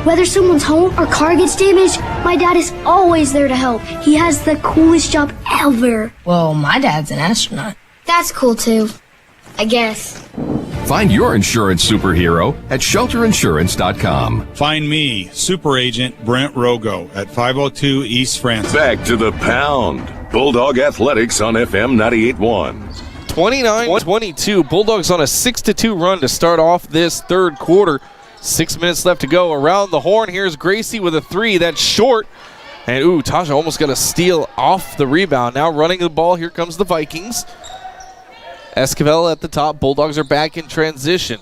Whether someone's home or car gets damaged, my dad is always there to help. He has the coolest job ever.
Well, my dad's an astronaut.
That's cool too, I guess.
Find your insurance superhero at shelterinsurance.com.
Find me, Super Agent Brent Rogo, at 502 East Francis.
Back to the pound. Bulldog Athletics on FM 98.1.
29-22, Bulldogs on a 6-2 run to start off this third quarter. 6 minutes left to go. Around the horn, here's Gracie with a 3. That's short. And, Taja almost got a steal off the rebound. Now running the ball, here comes the Vikings. Esquivel at the top. Bulldogs are back in transition.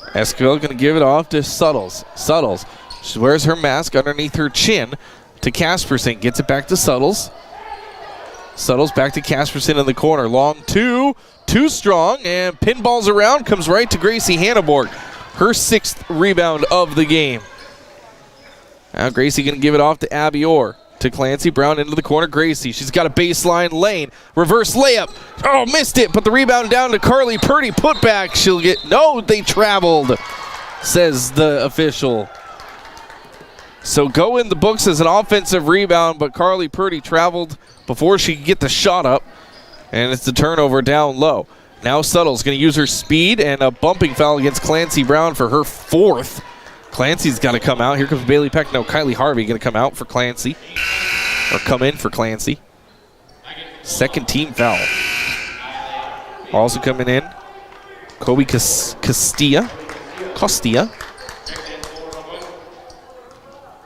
Esquivel going to give it off to Suttles. Suttles, she wears her mask underneath her chin to Casperson. Gets it back to Suttles. Suttles back to Casperson in the corner. Long two. Too strong. And pinballs around. Comes right to Gracie Hanneborg. Her 6th rebound of the game. Now Gracie going to give it off to Abby Orr. To Clancy Brown into the corner. Gracie. She's got a baseline lane. Reverse layup. Oh, missed it. But the rebound down to Carly Purdy. Put back. She'll get. No, they traveled, says the official. So go in the books as an offensive rebound, but Carly Purdy traveled before she could get the shot up. And it's the turnover down low. Now Suttle's going to use her speed and a bumping foul against Clancy Brown for her 4th. Clancy's got to come out. Here comes Bailey Peck. No, Kylie Harvey going to come out for Clancy. Or come in for Clancy. 2nd team foul. Also coming in, Kobe Costilla.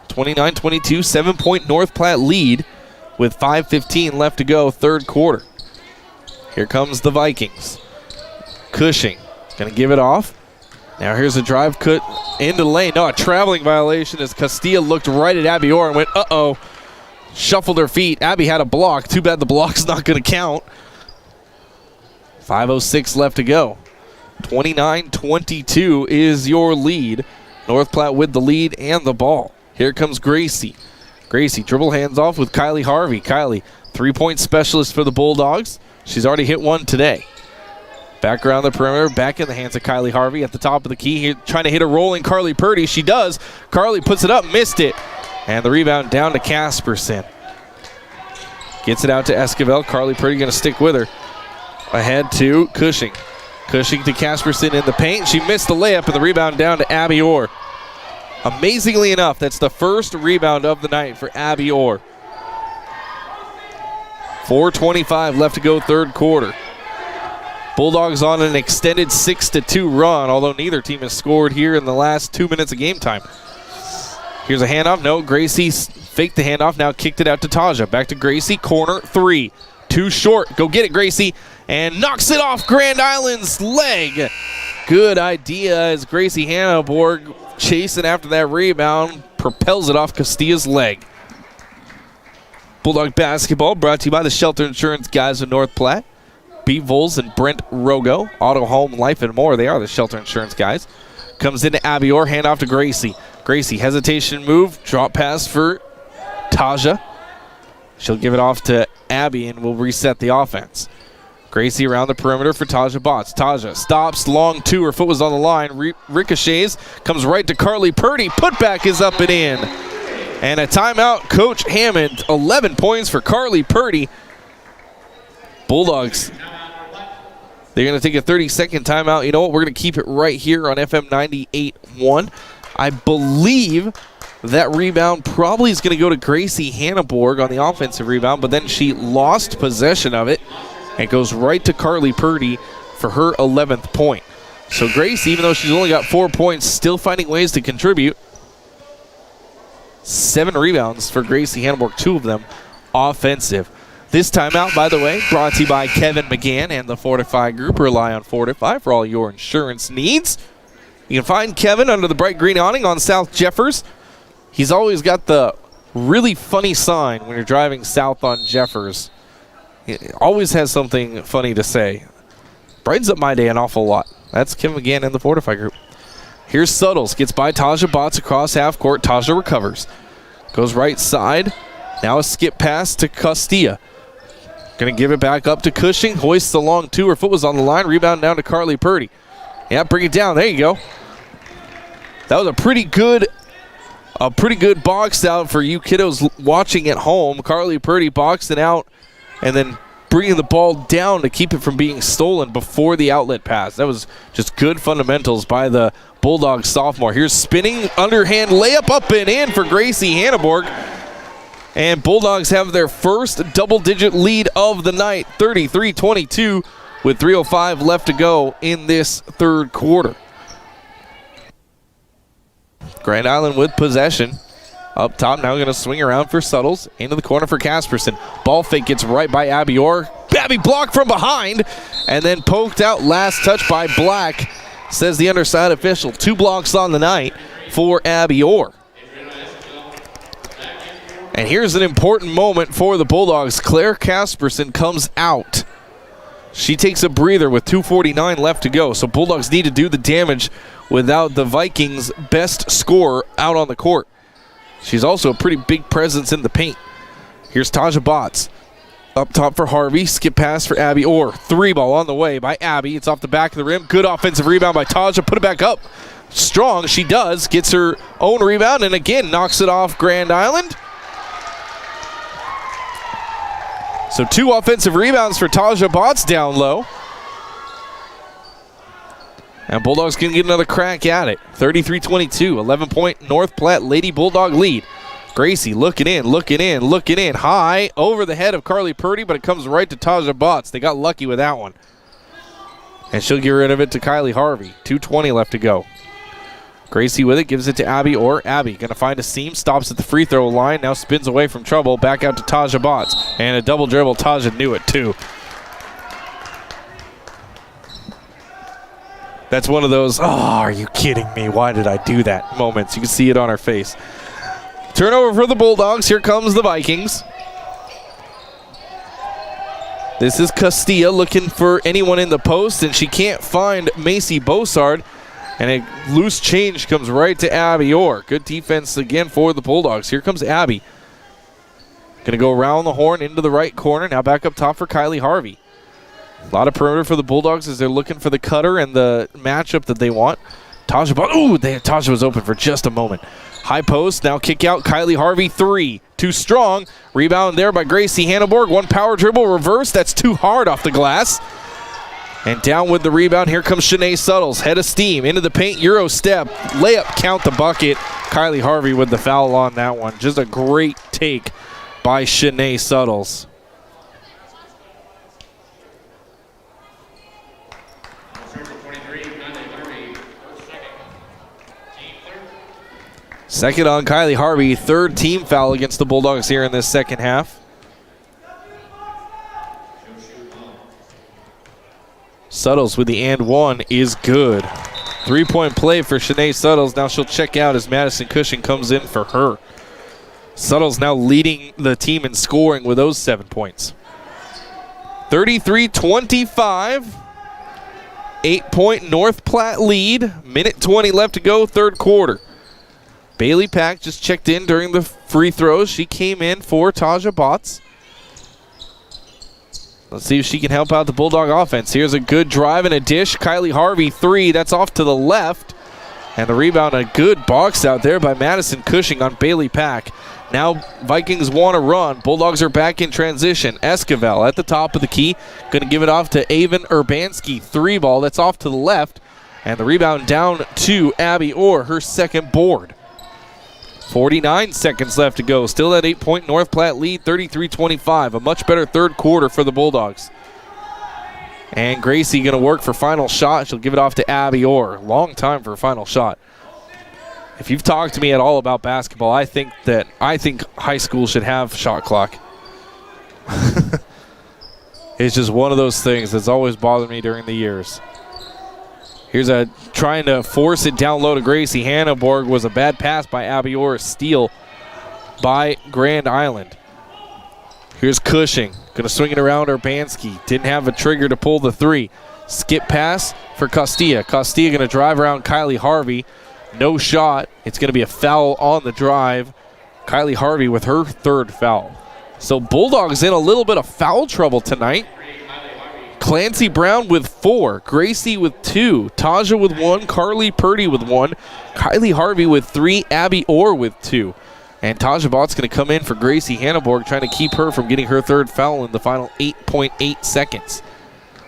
29-22, 7-point North Platte lead with 5:15 left to go, third quarter. Here comes the Vikings. Cushing going to give it off. Now here's a drive cut into the lane. No, a traveling violation as Castilla looked right at Abby Orr and went, uh-oh. Shuffled her feet. Abby had a block. Too bad the block's not going to count. 5:06 left to go. 29-22 is your lead. North Platte with the lead and the ball. Here comes Gracie. Gracie dribble hands off with Kylie Harvey. Kylie, 3-point specialist for the Bulldogs. She's already hit one today. Back around the perimeter, back in the hands of Kylie Harvey at the top of the key. Here, trying to hit a rolling Carly Purdy. She does. Carly puts it up, missed it. And the rebound down to Casperson. Gets it out to Esquivel. Carly Purdy going to stick with her. Ahead to Cushing. Cushing to Casperson in the paint. She missed the layup, and the rebound down to Abby Orr. Amazingly enough, that's the first rebound of the night for Abby Orr. 4:25 left to go, third quarter. Bulldogs on an extended 6-2 run, although neither team has scored here in the last 2 minutes of game time. Here's a handoff. No, Gracie faked the handoff, now kicked it out to Taja. Back to Gracie, corner 3. Too short. Go get it, Gracie. And knocks it off Grand Island's leg. Good idea as Gracie Hanneborg chasing after that rebound, propels it off Castilla's leg. Bulldog basketball brought to you by the Shelter Insurance guys of North Platte. Pete Voles and Brent Rogo, Auto, Home, Life, and more. They are the Shelter Insurance guys. Comes into Abby Orr, handoff to Gracie. Gracie, hesitation move, drop pass for Taja. She'll give it off to Abby and will reset the offense. Gracie around the perimeter for Taja Botts. Taja stops, long 2, her foot was on the line, ricochets, comes right to Carly Purdy. Putback is up and in. And a timeout, Coach Hammond, 11 points for Carly Purdy. Bulldogs, they're going to take a 30-second timeout. You know what? We're going to keep it right here on FM 98.1. I believe that rebound probably is going to go to Gracie Hanneborg on the offensive rebound, but then she lost possession of it. And goes right to Carly Purdy for her 11th point. So Grace, even though she's only got 4 points, still finding ways to contribute. 7 rebounds for Gracie Hannibal, 2 of them offensive. This timeout, by the way, brought to you by Kevin McGann and the Fortify Group. Rely on Fortify for all your insurance needs. You can find Kevin under the bright green awning on South Jeffers. He's always got the really funny sign when you're driving south on Jeffers. He always has something funny to say. Brightens up my day an awful lot. That's Kevin McGann and the Fortify Group. Here's Suttles. Gets by Taja Botts across half court. Taja recovers. Goes right side. Now a skip pass to Castilla. Going to give it back up to Cushing. Hoists the long 2. Her foot was on the line. Rebound down to Carly Purdy. Yeah, bring it down. There you go. That was a pretty good box out for you kiddos watching at home. Carly Purdy boxing out and then bringing the ball down to keep it from being stolen before the outlet pass. That was just good fundamentals by the Bulldog sophomore. Here's spinning underhand layup up and in for Gracie Hanneborg. And Bulldogs have their first double-digit lead of the night, 33-22, with 3:05 left to go in this third quarter. Grand Island with possession. Up top, now going to swing around for Suttles. Into the corner for Casperson. Ball fake gets right by Abby Orr. Abby blocked from behind and then poked out. Last touch by Black, says the underside official. 2 blocks on the night for Abby Orr. And here's an important moment for the Bulldogs. Claire Casperson comes out. She takes a breather with 2:49 left to go. So Bulldogs need to do the damage without the Vikings' best scorer out on the court. She's also a pretty big presence in the paint. Here's Taja Botts. Up top for Harvey. Skip pass for Abby Orr. 3 ball on the way by Abby. It's off the back of the rim. Good offensive rebound by Taja. Put it back up. Strong. She does. Gets her own rebound and again knocks it off Grand Island. So 2 offensive rebounds for Taja Botts down low. And Bulldogs can get another crack at it. 33-22, 11-point North Platte Lady Bulldog lead. Gracie looking in. High over the head of Carly Purdy, but it comes right to Taja Botts. They got lucky with that one. And she'll get rid of it to Kylie Harvey. 2:20 left to go. Gracie with it, gives it to Abby Orr. Abby going to find a seam, stops at the free throw line, now spins away from trouble, back out to Taja Botts. And a double dribble, Taja knew it too. That's one of those, oh, are you kidding me? Why did I do that moments. You can see it on her face. Turnover for the Bulldogs. Here comes the Vikings. This is Castilla looking for anyone in the post, and she can't find Macy Bossard. And a loose change comes right to Abby Orr. Good defense again for the Bulldogs. Here comes Abby. Going to go around the horn into the right corner. Now back up top for Kylie Harvey. A lot of perimeter for the Bulldogs as they're looking for the cutter and the matchup that they want. Taja was open for just a moment. High post, now kick out, Kylie Harvey, 3. Too strong. Rebound there by Gracie Hanneborg. 1 power dribble, reverse. That's too hard off the glass. And down with the rebound, here comes Shanae Suttles. Head of steam, into the paint, Euro step. Layup, count the bucket. Kylie Harvey with the foul on that one. Just a great take by Shanae Suttles. Second on Kylie Harvey, 3rd team foul against the Bulldogs here in this second half. Suttles with the and 1 is good. 3-point play for Shanae Suttles. Now she'll check out as Madison Cushing comes in for her. Suttles now leading the team in scoring with those 7 points. 33-25. 8-point North Platte lead. Minute 20 left to go, third quarter. Bailey Pack just checked in during the free throws. She came in for Taja Botts. Let's see if she can help out the Bulldog offense. Here's a good drive and a dish. Kylie Harvey, 3. That's off to the left. And the rebound, a good box out there by Madison Cushing on Bailey Pack. Now Vikings want to run. Bulldogs are back in transition. Esquivel at the top of the key. Going to give it off to Avon Urbanski. 3 ball. That's off to the left. And the rebound down to Abby Orr, her second board. 49 seconds left to go. Still that 8-point North Platte lead, 33-25. A much better third quarter for the Bulldogs. And Gracie going to work for final shot. She'll give it off to Abby Orr. Long time for a final shot. If you've talked to me at all about basketball, I think high school should have shot clock. It's just one of those things that's always bothered me during the years. Here's trying to force it down low to Gracie Hanneborg. Was a bad pass by Abby Orr. Steal by Grand Island. Here's Cushing. Going to swing it around Urbanski. Didn't have a trigger to pull the three. Skip pass for Castilla. Castilla going to drive around Kylie Harvey. No shot. It's going to be a foul on the drive. Kylie Harvey with her third foul. So Bulldogs in a little bit of foul trouble tonight. Clancy Brown with 4. Gracie with 2. Taja with 1. Carly Purdy with 1. Kylie Harvey with 3. Abby Orr with 2. And Taja Bott's going to come in for Gracie Hanneborg, trying to keep her from getting her third foul in the final 8.8 seconds.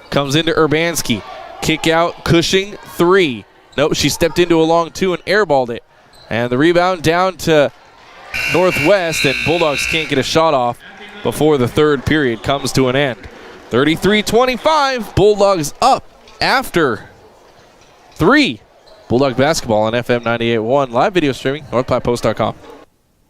Comes into Urbanski. Kick out, Cushing, 3. Nope, she stepped into a long 2 and airballed it. And the rebound down to Northwest, and Bulldogs can't get a shot off before the third period comes to an end. 33-25, Bulldogs up after 3. Bulldog basketball on FM 98.1. Live video streaming, NorthPlattePost.com.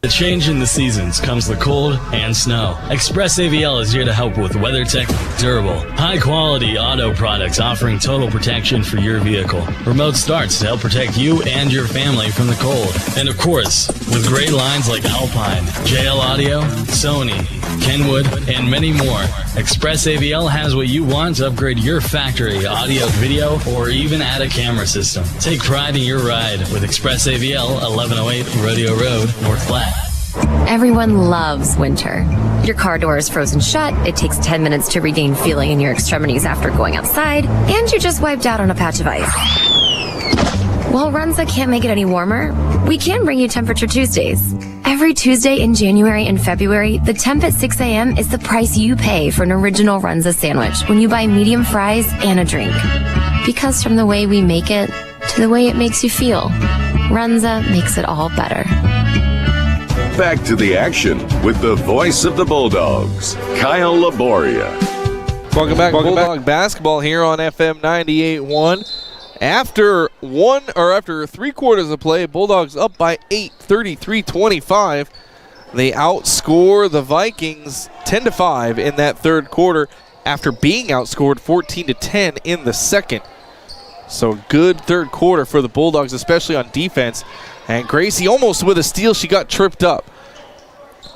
The change in the seasons comes the cold and snow. Express AVL is here to help with WeatherTech durable, high-quality auto products offering total protection for your vehicle. Remote starts to help protect you and your family from the cold. And of course, with great lines like Alpine, JL Audio, Sony, Kenwood, and many more, Express AVL has what you want to upgrade your factory audio, video, or even add a camera system. Take pride in your ride with Express AVL, 1108 Rodeo Road, North Platte.
Everyone loves winter. Your car door is frozen shut, it takes 10 minutes to regain feeling in your extremities after going outside, and you just wiped out on a patch of ice. While Runza can't make it any warmer, we can bring you Temperature Tuesdays. Every Tuesday in January and February, the temp at 6 a.m. is the price you pay for an original Runza sandwich when you buy medium fries and a drink. Because from the way we make it to the way it makes you feel, Runza makes it all better.
Back to the action with the voice of the Bulldogs, Kyle Laboria.
Welcome back, Bulldog basketball here on FM 98.1. After 3 quarters of play, Bulldogs up by 8, 33-25. They outscore the Vikings 10-5 in that third quarter after being outscored 14-10 in the second. So good third quarter for the Bulldogs, especially on defense. And Gracie almost with a steal. She got tripped up.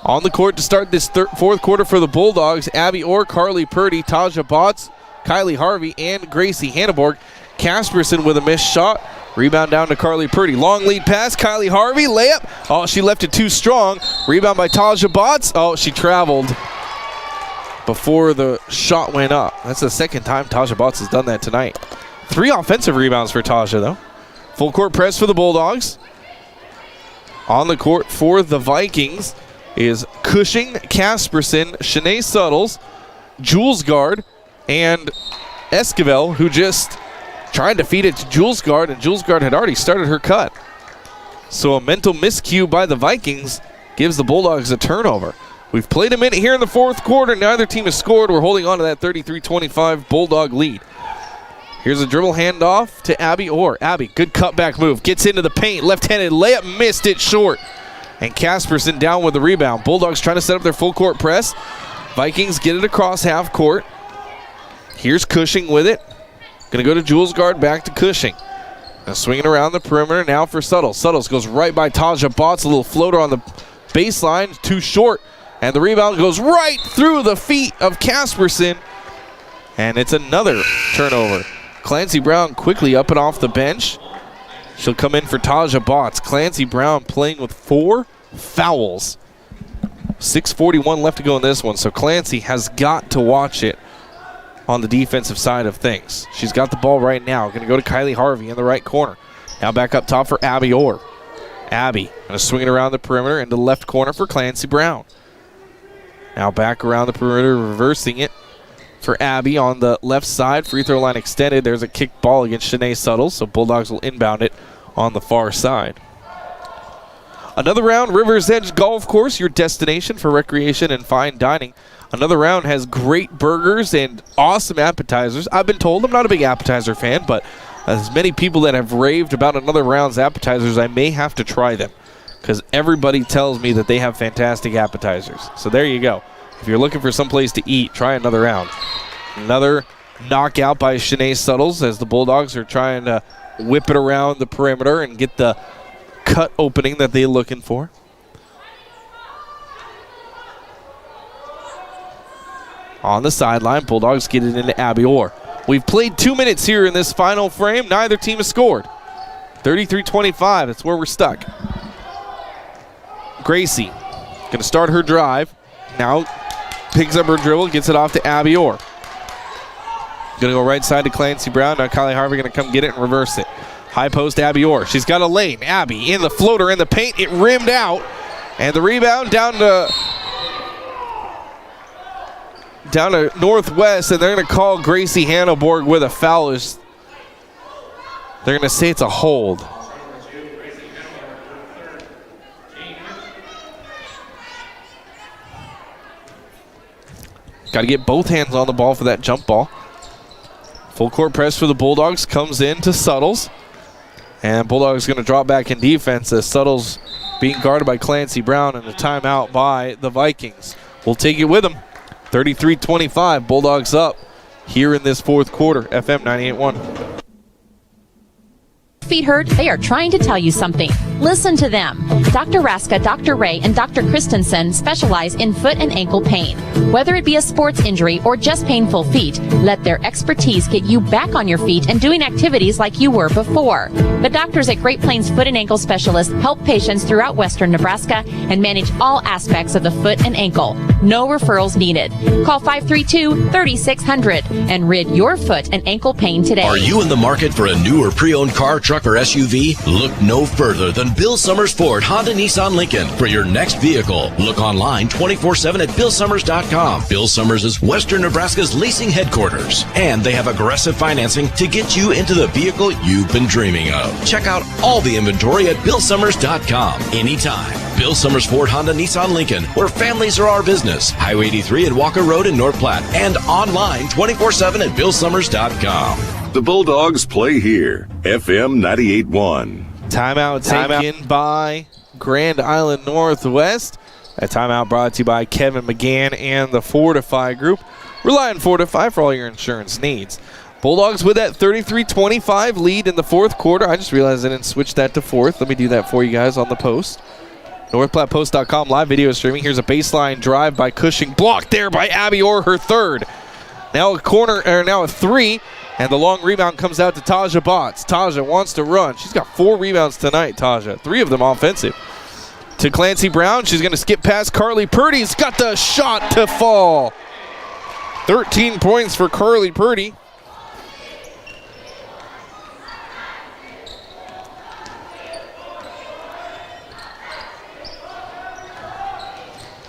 On the court to start this fourth quarter for the Bulldogs, Abby Orr, Carly Purdy, Taja Botts, Kylie Harvey, and Gracie Hanneborg. Casperson with a missed shot. Rebound down to Carly Purdy. Long lead pass, Kylie Harvey, layup. Oh, she left it too strong. Rebound by Taja Botts. Oh, she traveled before the shot went up. That's the second time Taja Botts has done that tonight. 3 offensive rebounds for Taja, though. Full court press for the Bulldogs. On the court for the Vikings is Cushing, Casperson, Shanae Suttles, Jules Guard, and Esquivel, who just tried to feed it to Jules Guard, and Jules Guard had already started her cut. So a mental miscue by the Vikings gives the Bulldogs a turnover. We've played a minute here in the fourth quarter. Neither team has scored. We're holding on to that 33-25 Bulldog lead. Here's a dribble handoff to Abby Orr. Abby, good cutback move. Gets into the paint. Left-handed layup, missed it short. And Casperson down with the rebound. Bulldogs trying to set up their full court press. Vikings get it across half court. Here's Cushing with it. Going to go to Jules Guard, back to Cushing. Now swinging around the perimeter now for Suttles. Suttles goes right by Taja Botts. A little floater on the baseline. Too short. And the rebound goes right through the feet of Casperson. And it's another turnover. Clancy Brown quickly up and off the bench. She'll come in for Taja Botts. Clancy Brown playing with 4 fouls. 6:41 left to go in this one, so Clancy has got to watch it on the defensive side of things. She's got the ball right now. Going to go to Kylie Harvey in the right corner. Now back up top for Abby Orr. Abby going to swing it around the perimeter into the left corner for Clancy Brown. Now back around the perimeter, reversing it for Abby on the left side. Free throw line extended. There's a kick ball against Shanae Suttles, so Bulldogs will inbound it on the far side. Another round, River's Edge Golf Course, your destination for recreation and fine dining. Another round has great burgers and awesome appetizers. I've been told, I'm not a big appetizer fan, but as many people that have raved about Another Round's appetizers, I may have to try them because everybody tells me that they have fantastic appetizers. So there you go. If you're looking for someplace to eat, try Another Round. Another knockout by Shanae Suttles as the Bulldogs are trying to whip it around the perimeter and get the cut opening that they're looking for. On the sideline, Bulldogs get it into Abby Orr. We've played 2 minutes here in this final frame. Neither team has scored. 33-25, that's where we're stuck. Gracie going to start her drive. Now picks up her dribble, gets it off to Abby Orr. Going to go right side to Clancy Brown. Now Kylie Harvey going to come get it and reverse it. High post, Abby Orr. She's got a lane. Abby in the floater in the paint. It rimmed out. And the rebound down to Northwest, and they're going to call Gracie Hanneborg with a foul. They're going to say it's a hold. Got to get both hands on the ball for that jump ball. Full court press for the Bulldogs comes in to Suttles. And Bulldogs going to drop back in defense as Suttles being guarded by Clancy Brown, and a timeout by the Vikings. We'll take it with them. 33-25, Bulldogs up here in this fourth quarter. FM 98.1.
Feet hurt, they are trying to tell you something. Listen to them. Dr. Raska, Dr. Ray, and Dr. Christensen specialize in foot and ankle pain. Whether it be a sports injury or just painful feet, let their expertise get you back on your feet and doing activities like you were before. The doctors at Great Plains Foot and Ankle Specialists help patients throughout western Nebraska and manage all aspects of the foot and ankle. No referrals needed. Call 532-3600 and rid your foot and ankle pain today.
Are you in the market for a new or pre-owned car, truck, or SUV? Look no further than Bill Summers Ford, Honda, Nissan, Lincoln for your next vehicle. Look online 24/7 at BillSummers.com. Bill Summers is Western Nebraska's leasing headquarters, and they have aggressive financing to get you into the vehicle you've been dreaming of. Check out all the inventory at BillSummers.com anytime. Bill Summers Ford, Honda, Nissan, Lincoln, where families are our business. Highway 83 at Walker Road in North Platte, and online 24/7 at BillSummers.com.
The Bulldogs play here. FM 98.1.
Timeout taken by Grand Island Northwest. That timeout brought to you by Kevin McGann and the Fortify Group. Rely on Fortify for all your insurance needs. Bulldogs with that 33-25 lead in the fourth quarter. I just realized I didn't switch that to fourth. Let me do that for you guys on the post. NorthPlattePost.com live video streaming. Here's a baseline drive by Cushing. Blocked there by Abby Orr, her third. Now a three. And the long rebound comes out to Taja Botts. Taja wants to run. She's got 4 rebounds tonight, Taja. 3 of them offensive. To Clancy Brown. She's going to skip past Carly Purdy's got the shot to fall. 13 points for Carly Purdy.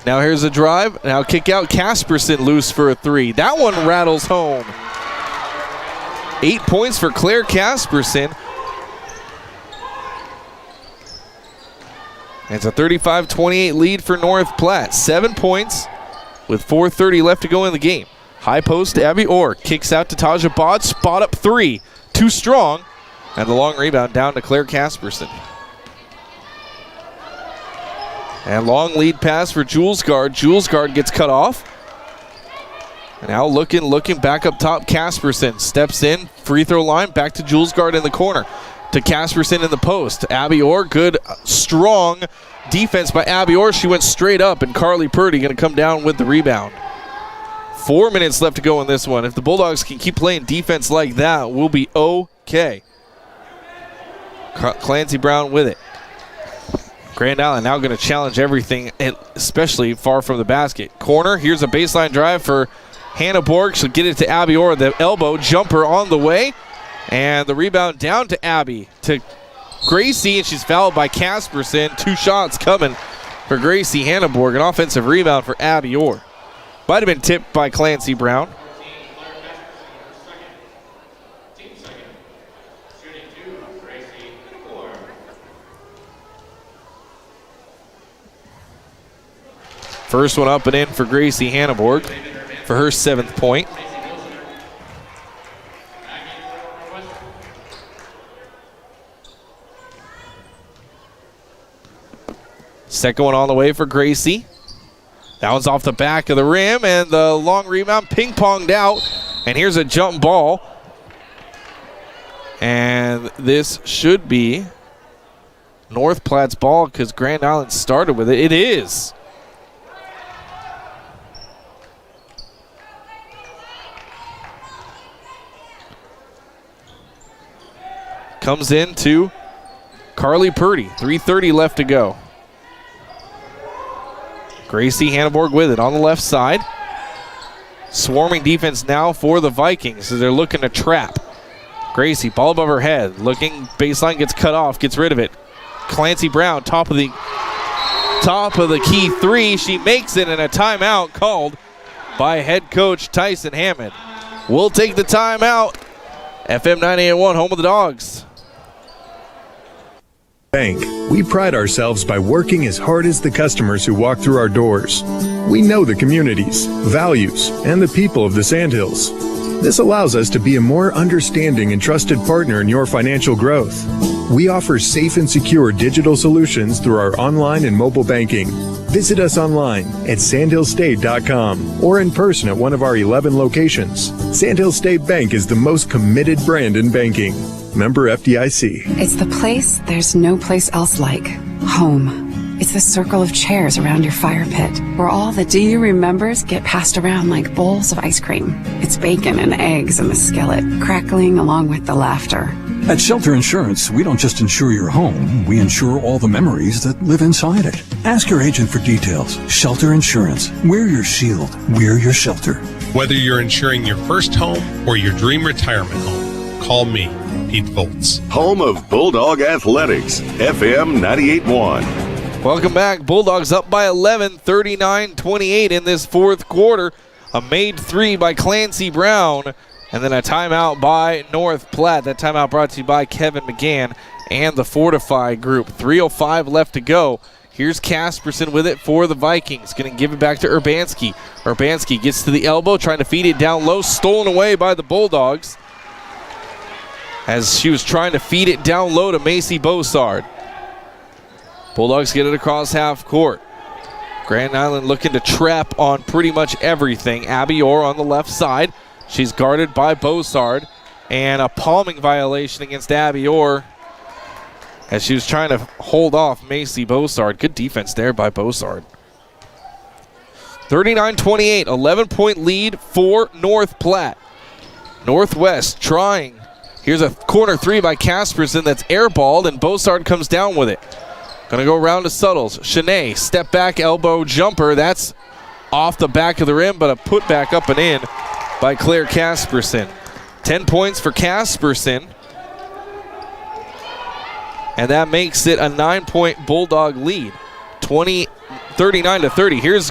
Now here's a drive. Now kick out. Casperson loose for a 3. That one rattles home. 8 points for Claire Casperson. It's a 35-28 lead for North Platte. 7 points with 4:30 left to go in the game. High post to Abby Orr. Kicks out to Taja Bod. Spot up 3. Too strong. And the long rebound down to Claire Casperson. And long lead pass for Jules Guard. Jules Guard gets cut off. Now looking back up top, Casperson steps in, free throw line, back to Jules Guard in the corner. To Casperson in the post. Abby Orr, good, strong defense by Abby Orr. She went straight up, and Carly Purdy going to come down with the rebound. 4 minutes left to go in this one. If the Bulldogs can keep playing defense like that, we'll be okay. Clancy Brown with it. Grand Island now going to challenge everything, especially far from the basket. Corner, here's a baseline drive for Hanneborg. She'll get it to Abby Orr. The elbow jumper on the way. And the rebound down to Abby. To Gracie, and she's fouled by Casperson. 2 shots coming for Gracie Hanneborg. An offensive rebound for Abby Orr. Might have been tipped by Clancy Brown. First one up and in for Gracie Hanneborg for her 7th point. Second one on the way for Gracie. That one's off the back of the rim, and the long rebound ping-ponged out. And here's a jump ball. And this should be North Platte's ball because Grand Island started with it. It is. Comes in to Carly Purdy. 3:30 left to go. Gracie Hanneborg with it on the left side. Swarming defense now for the Vikings as they're looking to trap. Gracie, ball above her head. Looking, baseline gets cut off, gets rid of it. Clancy Brown, top of the key three. She makes it, and a timeout called by head coach Tyson Hammond. We'll take the timeout. FM 98.1, home of the Dogs.
Bank. We pride ourselves by working as hard as the customers who walk through our doors. We know the communities, values, and the people of the Sandhills. This allows us to be a more understanding and trusted partner in your financial growth. We offer safe and secure digital solutions through our online and mobile banking. Visit us online at sandhillstate.com or in person at one of our 11 locations. Sandhill State Bank is the most committed brand in banking. Member FDIC.
It's the place there's no place else like. Home. It's the circle of chairs around your fire pit, where all the do you remembers get passed around like bowls of ice cream. It's bacon and eggs in the skillet, crackling along with the laughter.
At Shelter Insurance, we don't just insure your home, we insure all the memories that live inside it. Ask your agent for details. Shelter Insurance. We're your shield. We're your shelter.
Whether you're insuring your first home or your dream retirement home, call me, Pete Volts.
Home of Bulldog Athletics, FM 98.1.
Welcome back. Bulldogs up by 11, 39-28 in this fourth quarter. A made three by Clancy Brown, and then a timeout by North Platte. That timeout brought to you by Kevin McGann and the Fortify Group. 3:05 left to go. Here's Casperson with it for the Vikings. Going to give it back to Urbanski. Urbanski gets to the elbow, trying to feed it down low. Stolen away by the Bulldogs as she was trying to feed it down low to Macy Bossard. Bulldogs get it across half court. Grand Island looking to trap on pretty much everything. Abby Orr on the left side. She's guarded by Bossard. And a palming violation against Abby Orr as she was trying to hold off Macy Bossard. Good defense there by Bossard. 39-28, 11-point lead for North Platte. Northwest trying. Here's a corner three by Casperson that's airballed, and Bossard comes down with it. Gonna go around to Suttles. Shanae, step back elbow jumper. That's off the back of the rim, but a put back up and in by Claire Casperson. 10 points for Casperson. And that makes it a 9-point Bulldog lead. 39-30. Here's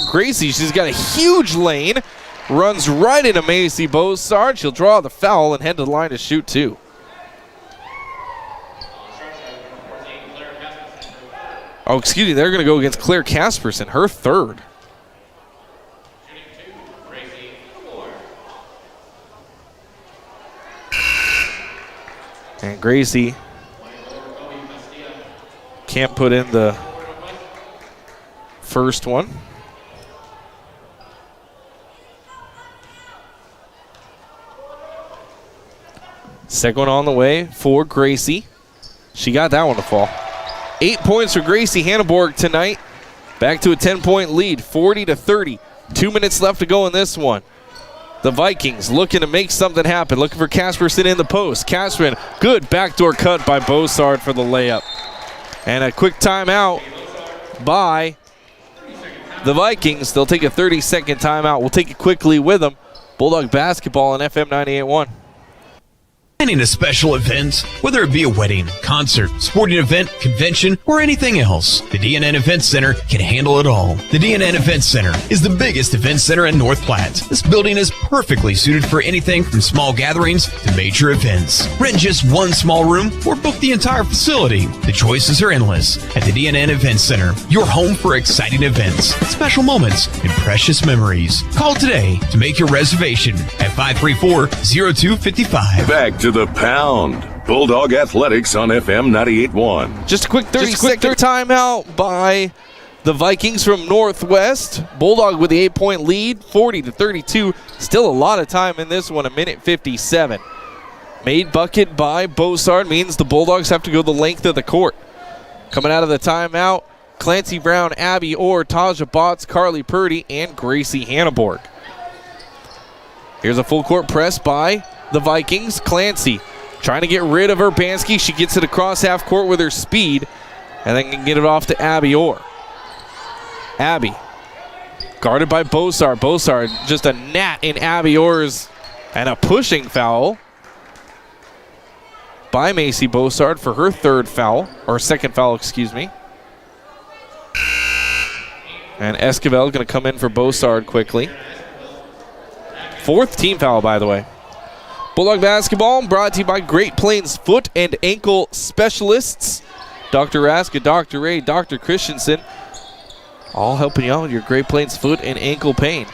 Gracie. She's got a huge lane. Runs right into Macy Bossard. She'll draw the foul and head to the line to shoot two. Oh, excuse me. They're going to go against Claire Casperson, her third. And Gracie can't put in the first one. Second one on the way for Gracie. She got that one to fall. 8 points for Gracie Hanneborg tonight. Back to a 10-point lead, 40-30. 2 minutes left to go in this one. The Vikings looking to make something happen. Looking for Casperson in the post. Casperson, good backdoor cut by Bossard for the layup. And a quick timeout by the Vikings. They'll take a 30-second timeout. We'll take it quickly with them. Bulldog basketball on FM 98.1.
Planning a special event, whether it be a wedding, concert, sporting event, convention, or anything else, the DNN Event Center can handle it all. The DNN Event Center is the biggest event center in North Platte. This building is perfectly suited for anything from small gatherings to major events. Rent just one small room or book the entire facility. The choices are endless at the DNN Event Center, your home for exciting events, special moments, and precious memories. Call today to make your reservation at 534-0255.
Back to the pound. Bulldog Athletics on FM 98.1.
Just a quick 30-second timeout by the Vikings from Northwest. Bulldog with the 8-point lead, 40-32. Still a lot of time in this one, 1:57. Made bucket by Bosard means the Bulldogs have to go the length of the court. Coming out of the timeout, Clancy Brown, Abby Orr, Taja Botts, Carly Purdy, and Gracie Hanneborg. Here's a full court press by the Vikings. Clancy trying to get rid of Urbanski. She gets it across half court with her speed and then can get it off to Abby Orr. Abby guarded by Bosard. Bosard just a gnat in Abby Orr's, and a pushing foul by Macy Bosard for her second foul, excuse me. And Esquivel going to come in for Bosard quickly. Fourth team foul, by the way. Bulldog basketball brought to you by Great Plains Foot and Ankle Specialists. Dr. Raska, Dr. Ray, Dr. Christensen, all helping you out with your Great Plains foot and ankle pain.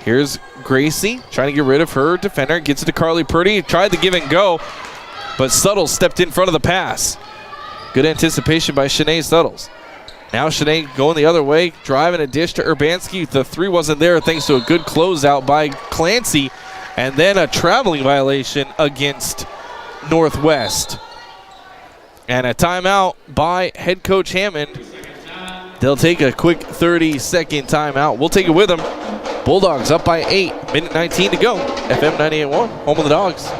Here's Gracie trying to get rid of her defender. Gets it to Carly Purdy. Tried to give and go, but Suttles stepped in front of the pass. Good anticipation by Shanae Suttles. Now Shanae going the other way, driving a dish to Urbanski. The three wasn't there thanks to a good closeout by Clancy, and then a traveling violation against Northwest. And a timeout by head coach Hammond. They'll take a quick 30-second timeout. We'll take it with them. Bulldogs up by 8, 1:19 to go. FM 98.1, home of the Dogs.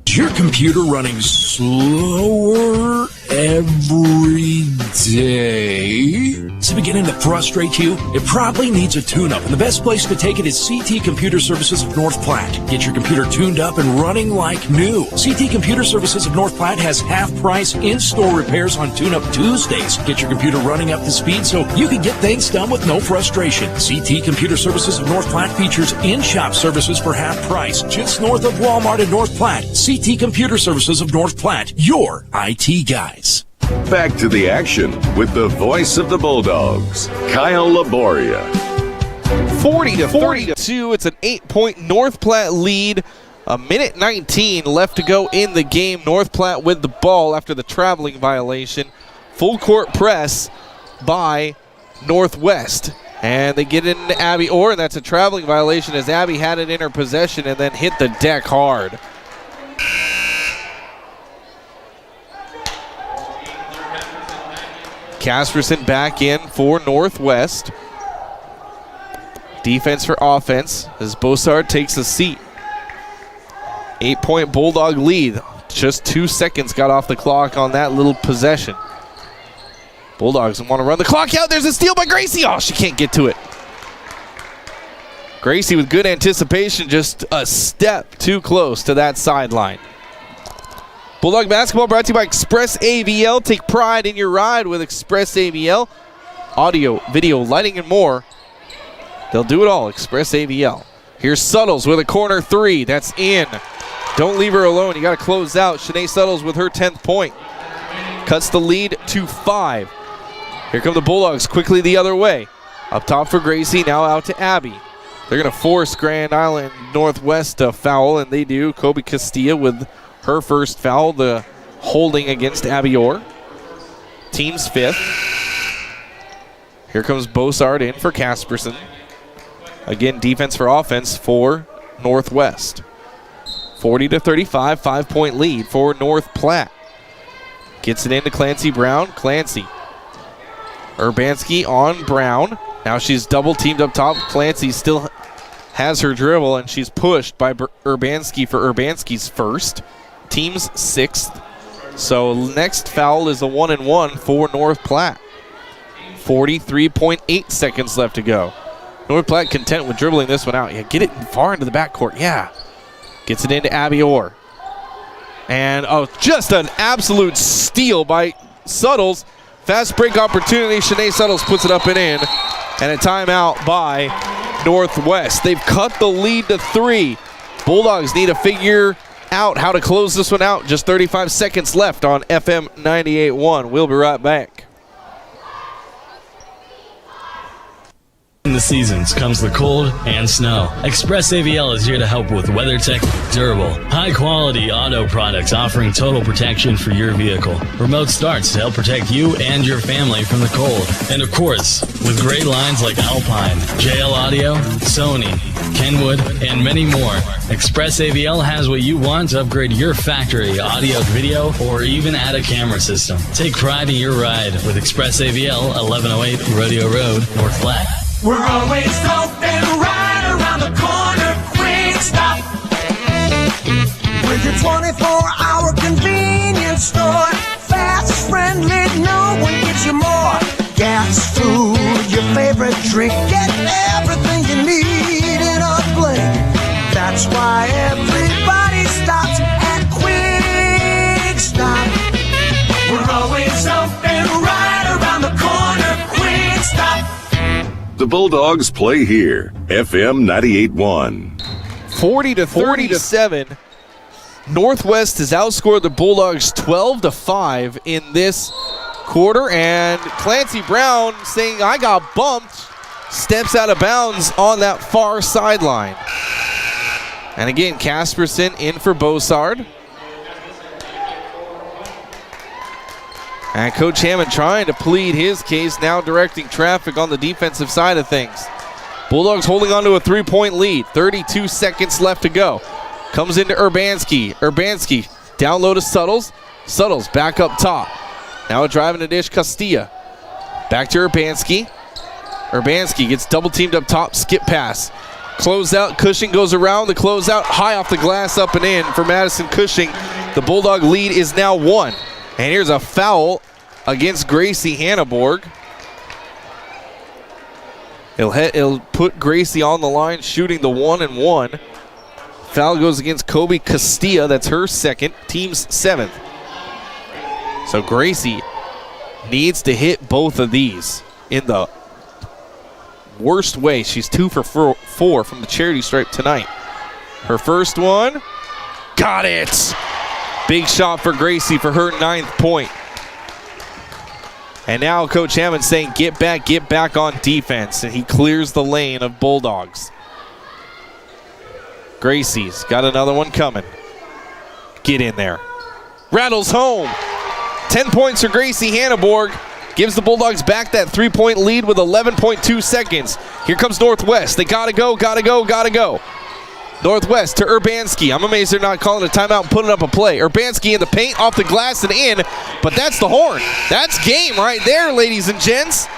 Is your computer running slower every day? Is it beginning to frustrate you? It probably needs a tune-up, and the best place to take it is CT Computer Services of North Platte. Get your computer tuned up and running like new. CT Computer Services of North Platte has half-price in-store repairs on Tune-Up Tuesdays. Get your computer running up to speed so you can get things done with no frustration. CT Computer Services of North Platte features in-shop services for half price, just north of Walmart in North Platte. CT Computer Services of North Platte, your IT guys.
Back to the action with the voice of the Bulldogs, Kyle Laboria.
40-42. It's an 8-point North Platte lead. 1:19 left to go in the game. North Platte with the ball after the traveling violation. Full court press by Northwest. And they get it into Abby Orr, and that's a traveling violation as Abby had it in her possession and then hit the deck hard. Casperson back in for Northwest. Defense for offense as Bosard takes a seat. 8-point Bulldog lead. Just 2 seconds got off the clock on that little possession. Bulldogs want to run the clock out. There's a steal by Gracie. Oh, she can't get to it. Gracie with good anticipation, just a step too close to that sideline. Bulldog basketball brought to you by Express AVL. Take pride in your ride with Express AVL. Audio, video, lighting, and more. They'll do it all, Express AVL. Here's Suttles with a corner three. That's in. Don't leave her alone. You got to close out. Shanae Suttles with her 10th point. Cuts the lead to 5. Here come the Bulldogs quickly the other way. Up top for Gracie, now out to Abby. They're going to force Grand Island Northwest to foul, and they do. Kobe Castilla with her first foul, the holding against Abby Orr. Team's 5th. Here comes Bosard in for Casperson. Again, defense for offense for Northwest. 40-35, 5-point lead for North Platte. Gets it into Clancy Brown. Clancy. Urbanski on Brown. Now she's double teamed up top. Clancy still has her dribble, and she's pushed by Urbanski for Urbanski's first. Team's 6th. So next foul is a 1-and-1 for North Platte. 43.8 seconds left to go. North Platte content with dribbling this one out. Yeah, get it far into the backcourt. Yeah. Gets it into Abby Orr. And just an absolute steal by Suttles. Fast break opportunity. Shanae Suttles puts it up and in. And a timeout by Northwest. They've cut the lead to 3. Bulldogs need to figure out how to close this one out. Just 35 seconds left on FM 98.1. We'll be right back.
In the seasons comes the cold and snow. Express AVL is here to help with WeatherTech durable, high-quality auto products offering total protection for your vehicle. Remote starts to help protect you and your family from the cold. And of course, with great lines like Alpine, JL Audio, Sony, Kenwood, and many more, Express AVL has what you want to upgrade your factory audio, video, or even add a camera system. Take pride in your ride with Express AVL, 1108 Rodeo Road, North Platte.
We're always open right around the corner. Quick Stop. With your 24-hour convenience store. Fast, friendly, no one gets you more. Gas, food, your favorite drink. Get everything you need in a blink. That's why everybody stops at Quick Stop. We're always open right around the corner. Quick Stop.
The Bulldogs play here. FM 98.1.
40-37. Northwest has outscored the Bulldogs 12-5 in this quarter. And Clancy Brown, saying, I got bumped, steps out of bounds on that far sideline. And again, Casperson in for Bosard. And Coach Hammond trying to plead his case, now directing traffic on the defensive side of things. Bulldogs holding on to a 3-point lead. 32 seconds left to go. Comes into Urbanski. Urbanski down low to Suttles. Suttles back up top. Now driving to dish Castilla. Back to Urbanski. Urbanski gets double teamed up top. Skip pass. Close out. Cushing goes around the closeout. High off the glass, up and in for Madison Cushing. The Bulldog lead is now 1. And here's a foul against Gracie Hanneborg. It'll put Gracie on the line, shooting the 1-and-1. Foul goes against Kobe Castilla. That's her second, team's 7th. So Gracie needs to hit both of these in the worst way. She's 2 for 4 from the charity stripe tonight. Her first one, got it! Big shot for Gracie for her 9th point. And now Coach Hammond saying, get back on defense. And he clears the lane of Bulldogs. Gracie's got another one coming. Get in there. Rattles home. 10 points for Gracie Hanneborg. Gives the Bulldogs back that 3-point lead with 11.2 seconds. Here comes Northwest. They gotta go. Northwest to Urbanski. I'm amazed they're not calling a timeout and putting up a play. Urbanski in the paint, off the glass and in, but that's the horn. That's game right there, ladies and gents.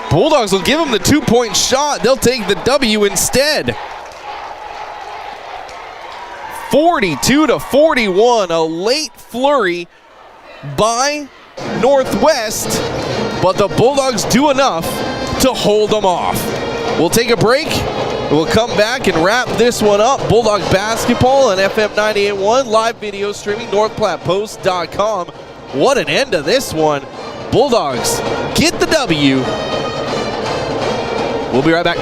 Bulldogs will give them the 2-point shot. They'll take the W instead. 42-41, a late flurry by Northwest, but the Bulldogs do enough to hold them off. We'll take a break. We'll come back and wrap this one up. Bulldog basketball on FM 98.1, live video streaming, NorthPlattePost.com. What an end to this one. Bulldogs get the W. We'll be right back.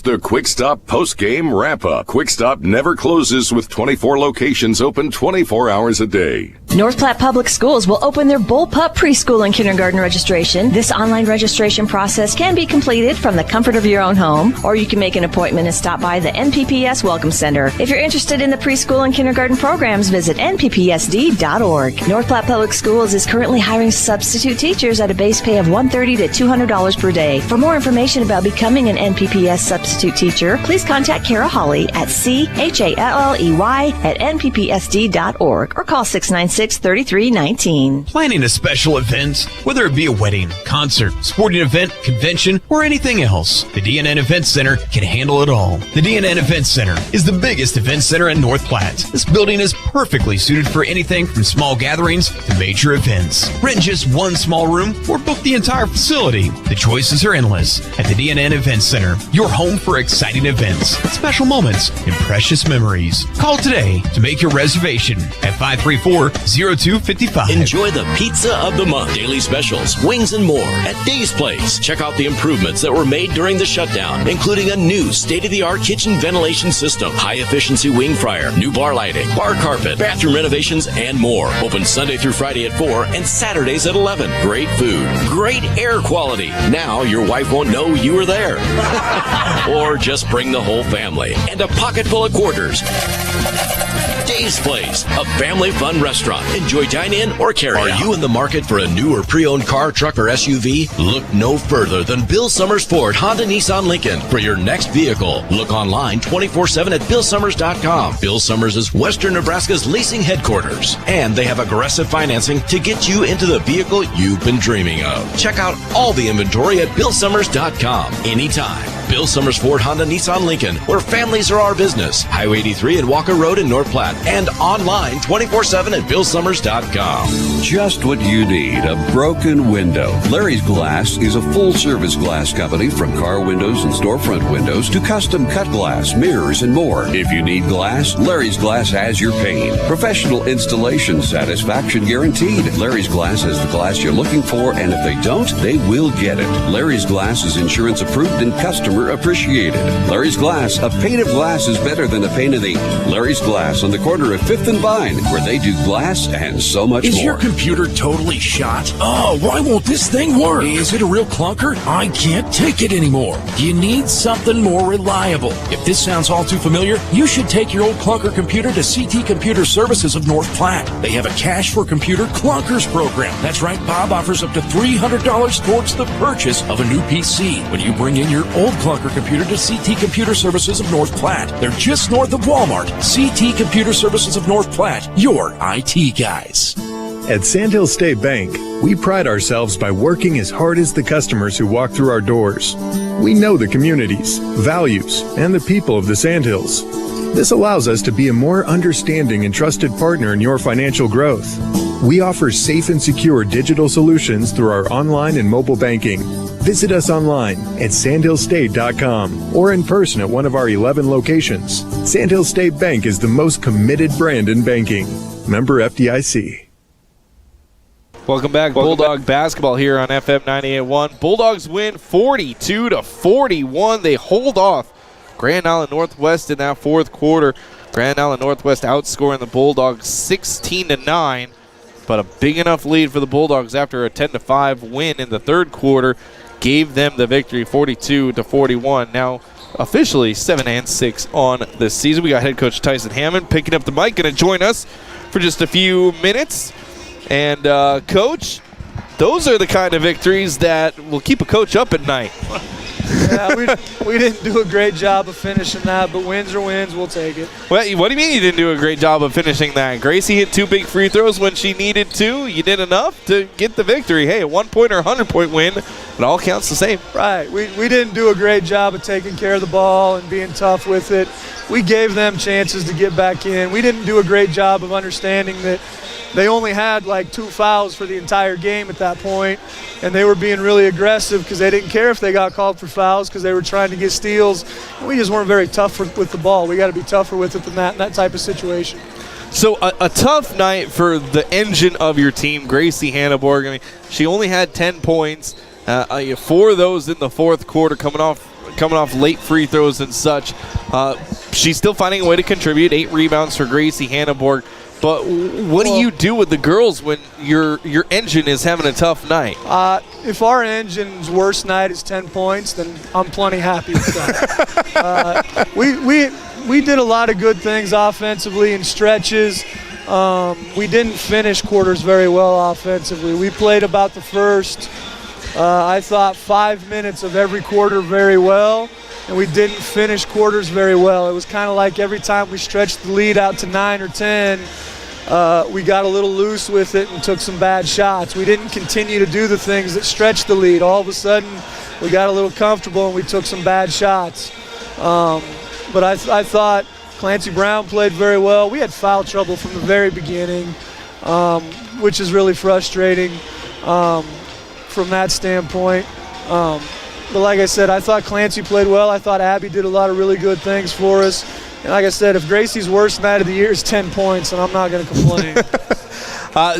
The Quick Stop post-game wrap-up. Quick Stop never closes with 24 locations open 24 hours a day.
North Platte Public Schools will open their Bullpup preschool and kindergarten registration. This online registration process can be completed from the comfort of your own home, or you can make an appointment and stop by the NPPS Welcome Center. If you're interested in the preschool and kindergarten programs, visit nppsd.org. North Platte Public Schools is currently hiring substitute teachers at a base pay of $130 to $200 per day. For more information about becoming an NPPS substitute teacher, please contact Kara Hawley at CHALLEY@nppsd.org or call 696 866-3319.
Planning a special event, whether it be a wedding, concert, sporting event, convention, or anything else, the DNN Event Center can handle it all. The DNN Event Center is the biggest event center in North Platte. This building is perfectly suited for anything from small gatherings to major events. Rent just one small room or book the entire facility. The choices are endless at the DNN Event Center, your home for exciting events, special moments, and precious memories. Call today to make your reservation at 534-0255.
Enjoy the pizza of the month, daily specials, wings, and more at Dave's Place. Check out the improvements that were made during the shutdown, including a new state-of-the-art kitchen ventilation system, high-efficiency wing fryer, new bar lighting, bar carpet, bathroom renovations, and more. Open Sunday through Friday at 4 and Saturdays at 11. Great food, great air quality. Now your wife won't know you were there. Or just bring the whole family and a pocket full of quarters. Dave's Place, a family fun restaurant. Enjoy dine-in or carry-out. Are you in the market for a new or pre-owned car, truck, or SUV? Look no further than Bill Summers Ford, Honda, Nissan, Lincoln for your next vehicle. Look online 24/7 at BillSummers.com. Bill Summers is Western Nebraska's leasing headquarters, and they have aggressive financing to get you into the vehicle you've been dreaming of. Check out all the inventory at BillSummers.com anytime. Bill Summers Ford, Honda, Nissan, Lincoln, where families are our business. Highway 83 and Walker Road in North Platte, and online 24/7 at BillSummers.com.
Just what you need, a broken window. Larry's Glass is a full-service glass company, from car windows and storefront windows to custom cut glass, mirrors, and more. If you need glass, Larry's Glass has your pain. Professional installation, satisfaction guaranteed. Larry's Glass has the glass you're looking for, and if they don't, they will get it. Larry's Glass is insurance approved and customer appreciated. Larry's Glass, a pane of glass is better than a pane of ink. Larry's Glass on the corner of 5th and Vine, where they do glass and so much more.
Is your computer totally shot? Oh, why won't this thing work? Is it a real clunker? I can't take it anymore. You need something more reliable. If this sounds all too familiar, you should take your old clunker computer to CT Computer Services of North Platte. They have a Cash for Computer Clunkers program. That's right, Bob offers up to $300 towards the purchase of a new PC when you bring in your old clunker computer to CT Computer Services of North Platte. They're just north of Walmart. CT Computer Services of North Platte, your IT guys.
At Sandhill State Bank, we pride ourselves by working as hard as the customers who walk through our doors. We know the communities, values, and the people of the Sandhills. This allows us to be a more understanding and trusted partner in your financial growth. We offer safe and secure digital solutions through our online and mobile banking. Visit us online at sandhillstate.com or in person at one of our 11 locations. Sandhill State Bank is the most committed brand in banking. Member FDIC.
Welcome back. Bulldog basketball here on FM 98.1. Bulldogs win 42-41. They hold off Grand Island Northwest in that fourth quarter. Grand Island Northwest outscoring the Bulldogs 16-9, but a big enough lead for the Bulldogs after a 10-5 win in the third quarter gave them the victory 42-41. Now officially 7-6 on the season. We got head coach Tyson Hammond picking up the mic, going to join us for just a few minutes. And coach, those are the kind of victories that will keep a coach up at night.
Yeah, we didn't do a great job of finishing that, but wins are wins. We'll take it.
What do you mean you didn't do a great job of finishing that? Gracie hit 2 big free throws when she needed to. You did enough to get the victory. Hey, a 1-point or 100-point win, it all counts the same.
Right. We didn't do a great job of taking care of the ball and being tough with it. We gave them chances to get back in. We didn't do a great job of understanding that they only had like 2 fouls for the entire game at that point, and they were being really aggressive because they didn't care if they got called for fouls because they were trying to get steals. And we just weren't very tough with the ball. We got to be tougher with it than that in that type of situation.
So a tough night for the engine of your team, Gracie Hanneborg. I mean, she only had 10 points, 4 of those in the fourth quarter, coming off late free throws and such. She's still finding a way to contribute. 8 rebounds for Gracie Hanneborg. But what do you do with the girls when your engine is having a tough night?
If our engine's worst night is 10 points, then I'm plenty happy with that. We did a lot of good things offensively in stretches. We didn't finish quarters very well offensively. We played about the first, I thought, 5 minutes of every quarter very well, and we didn't finish quarters very well. It was kind of like every time we stretched the lead out to 9 or 10, we got a little loose with it and took some bad shots. We didn't continue to do the things that stretched the lead. All of a sudden, we got a little comfortable and we took some bad shots. But I thought Clancy Brown played very well. We had foul trouble from the very beginning, which is really frustrating from that standpoint. But like I said, I thought Clancy played well. I thought Abby did a lot of really good things for us. And like I said, if Gracie's worst night of the year is 10 points, and I'm not going to complain.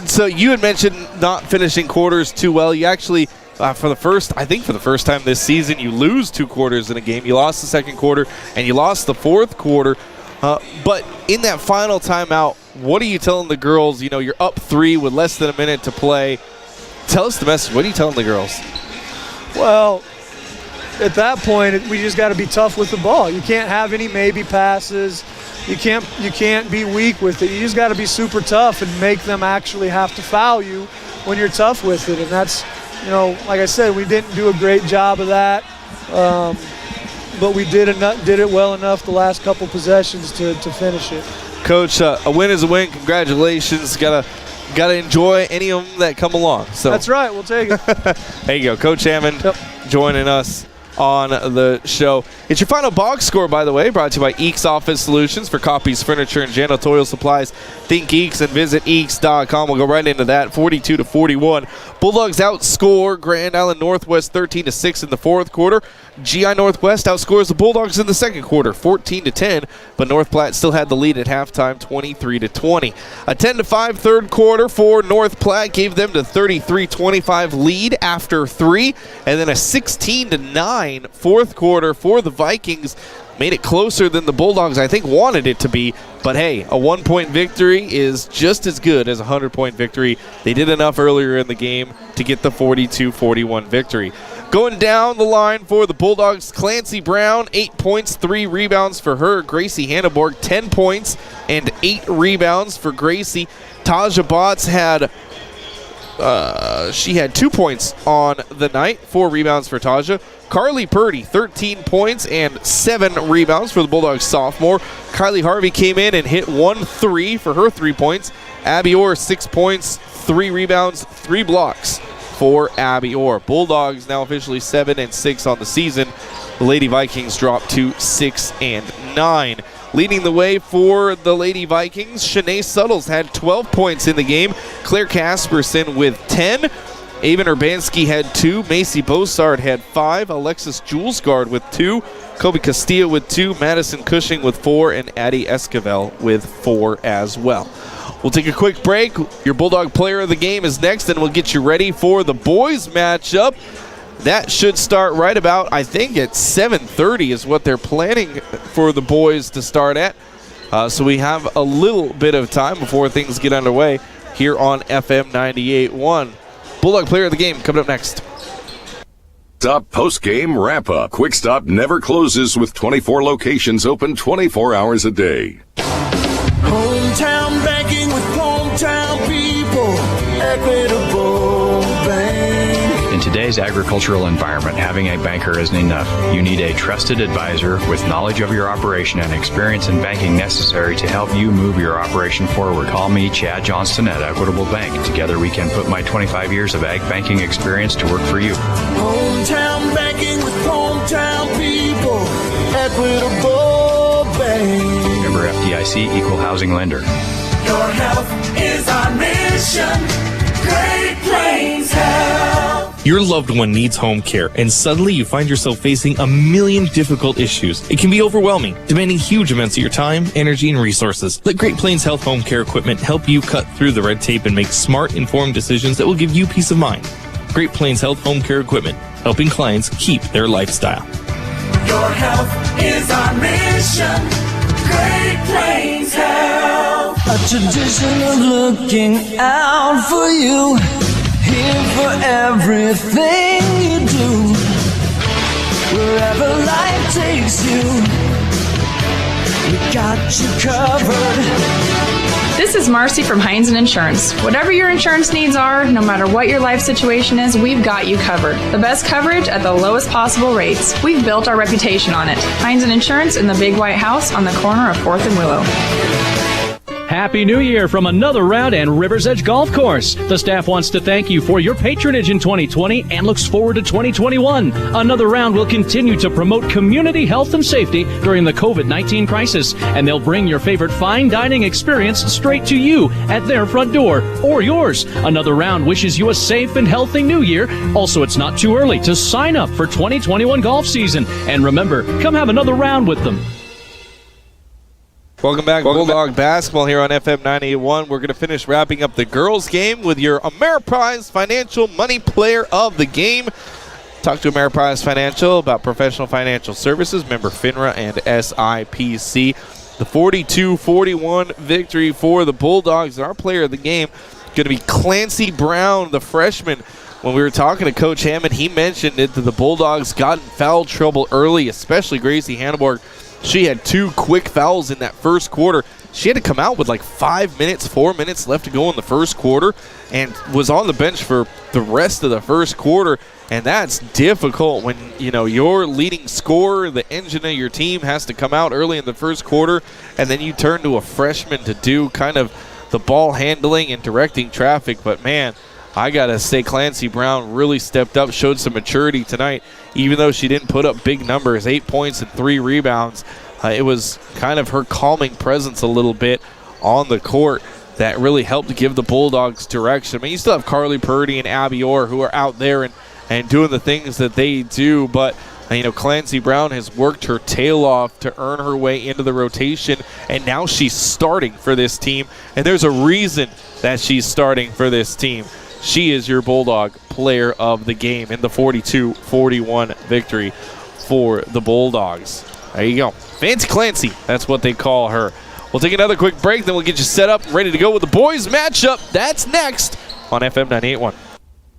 So you had mentioned not finishing quarters too well. You actually, for the first time this season, you lose 2 quarters in a game. You lost the second quarter, and you lost the fourth quarter. But in that final timeout, what are you telling the girls? You know, you're up 3 with less than a minute to play. Tell us the message. What are you telling the girls?
Well, at that point, we just got to be tough with the ball. You can't have any maybe passes. You can't be weak with it. You just got to be super tough and make them actually have to foul you when you're tough with it. And that's, you know, like I said, we didn't do a great job of that, but we did it well enough the last couple possessions to finish it.
Coach, a win is a win. Congratulations. Gotta enjoy any of them that come along. So
that's right. We'll take it.
There you go. Coach Hammond joining us on the show. It's your final box score, by the way, brought to you by Eeks Office Solutions for copies, furniture, and janitorial supplies. Think Eeks and visit Eeks.com. We'll go right into that. 42-41. Bulldogs outscore Grand Island Northwest 13-6 in the fourth quarter. GI Northwest outscores the Bulldogs in the second quarter 14-10, but North Platte still had the lead at halftime 23-20. A 10-5 third quarter for North Platte gave them the 33-25 lead after 3, and then a 16-9 fourth quarter for the Vikings. Made it closer than the Bulldogs, I think, wanted it to be. But, hey, a 1-point victory is just as good as a 100-point victory. They did enough earlier in the game to get the 42-41 victory. Going down the line for the Bulldogs, Clancy Brown, 8 points, 3 rebounds for her. Gracie Hanneborg, 10 points and 8 rebounds for Gracie. Taja Botts had 2 points on the night, 4 rebounds for Taja. Carly Purdy, 13 points and 7 rebounds for the Bulldogs sophomore. Kylie Harvey came in and hit 1 3 for her 3 points. Abby Orr, 6 points, 3 rebounds, 3 blocks for Abby Orr. Bulldogs now officially 7-6 on the season. The Lady Vikings dropped to 6-9. Leading the way for the Lady Vikings, Shanae Suttles had 12 points in the game. Claire Casperson with 10. Avon Urbanski had 2. Macy Bossard had 5. Alexis Julesgard with 2. Kobe Castillo with 2. Madison Cushing with 4. And Addie Esquivel with 4 as well. We'll take a quick break. Your Bulldog Player of the Game is next, and we'll get you ready for the boys matchup. That should start right about, I think, at 7:30 is what they're planning for the boys to start at. So we have a little bit of time before things get underway here on FM 98.1. Bulldog Player of the Game coming up next.
Stop post-game wrap-up. Quick Stop never closes with 24 locations open 24 hours a day.
Hometown banking with hometown people. Equitable Bank.
In today's agricultural environment, having a banker isn't enough. You need a trusted advisor with knowledge of your operation and experience in banking necessary to help you move your operation forward. Call me, Chad Johnston, at Equitable Bank. Together we can put my 25 years of ag banking experience to work for you.
Hometown banking with hometown people. Equitable Bank.
Member FDIC, Equal Housing Lender.
Your health is our mission. Great Plains Health.
Your loved one needs home care, and suddenly you find yourself facing a million difficult issues. It can be overwhelming, demanding huge amounts of your time, energy, and resources. Let Great Plains Health Home Care Equipment help you cut through the red tape and make smart, informed decisions that will give you peace of mind. Great Plains Health Home Care Equipment, helping clients keep their lifestyle.
Your health is our mission. Great Plains Health. A tradition of looking out for you. Here for everything you do. Wherever life takes you, we got you covered.
This is Marcy from Heinz & Insurance. Whatever your insurance needs are, no matter what your life situation is, we've got you covered. The best coverage at the lowest possible rates. We've built our reputation on it. Heinz & Insurance in the Big White House on the corner of 4th and Willow.
Happy New Year from Another Round and River's Edge Golf Course. The staff wants to thank you for your patronage in 2020 and looks forward to 2021. Another Round will continue to promote community health and safety during the COVID-19 crisis, and they'll bring your favorite fine dining experience straight to you at their front door or yours. Another Round wishes you a safe and healthy new year. Also, it's not too early to sign up for 2021 golf season. And remember, come have another round with them.
Welcome back, Bulldog Basketball here on FM 98.1. We're going to finish wrapping up the girls' game with your Ameriprise Financial Money Player of the Game. Talk to Ameriprise Financial about professional financial services, member FINRA and SIPC. The 42-41 victory for the Bulldogs. And our player of the game going to be Clancy Brown, the freshman. When we were talking to Coach Hammond, he mentioned it that the Bulldogs got in foul trouble early, especially Gracie Hanneborg. She had 2 quick fouls in that first quarter. She had to come out with like 4 minutes left to go in the first quarter and was on the bench for the rest of the first quarter. And that's difficult when, your leading scorer, the engine of your team, has to come out early in the first quarter, and then you turn to a freshman to do kind of the ball handling and directing traffic. But, man, I got to say Clancy Brown really stepped up, showed some maturity tonight, even though she didn't put up big numbers, 8 points and 3 rebounds. It was kind of her calming presence a little bit on the court that really helped give the Bulldogs direction. I mean, you still have Carly Purdy and Abby Orr who are out there and doing the things that they do, but Clancy Brown has worked her tail off to earn her way into the rotation, and now she's starting for this team, and there's a reason that she's starting for this team. She is your Bulldog player of the game in the 42-41 victory for the Bulldogs. There you go. Fancy Clancy, that's what they call her. We'll take another quick break, then we'll get you set up and ready to go with the boys matchup. That's next on FM 98.1.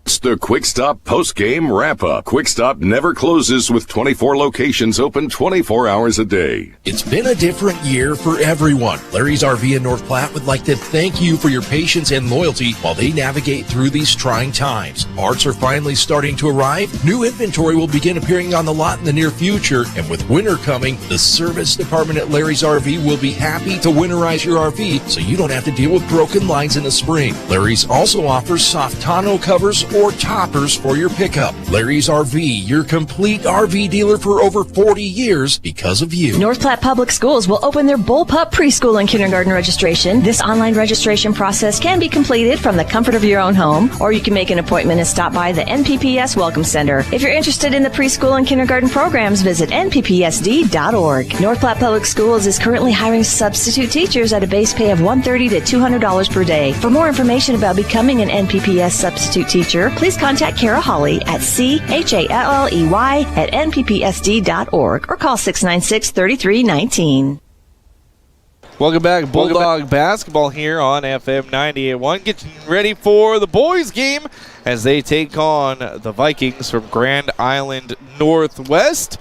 It's the Quick Stop post-game wrap-up. Quick Stop never closes with 24 locations open 24 hours a day.
It's been a different year for everyone. Larry's RV in North Platte would like to thank you for your patience and loyalty while they navigate through these trying times. Parts are finally starting to arrive. New inventory will begin appearing on the lot in the near future. And with winter coming, the service department at Larry's RV will be happy to winterize your RV so you don't have to deal with broken lines in the spring. Larry's also offers soft tonneau covers or toppers for your pickup. Larry's RV, your complete RV dealer for over 40 years because of you.
North Platte Public Schools will open their Bullpup preschool and kindergarten registration. This online registration process can be completed from the comfort of your own home, or you can make an appointment and stop by the NPPS Welcome Center. If you're interested in the preschool and kindergarten programs, visit nppsd.org. North Platte Public Schools is currently hiring substitute teachers at a base pay of $130 to $200 per day. For more information about becoming an NPPS substitute teacher, please contact Kara Hawley at CHALLEY@nppsd.org or call 696-3319.
Welcome back, Bulldog Basketball here on FM 98.1. Getting ready for the boys' game as they take on the Vikings from Grand Island Northwest.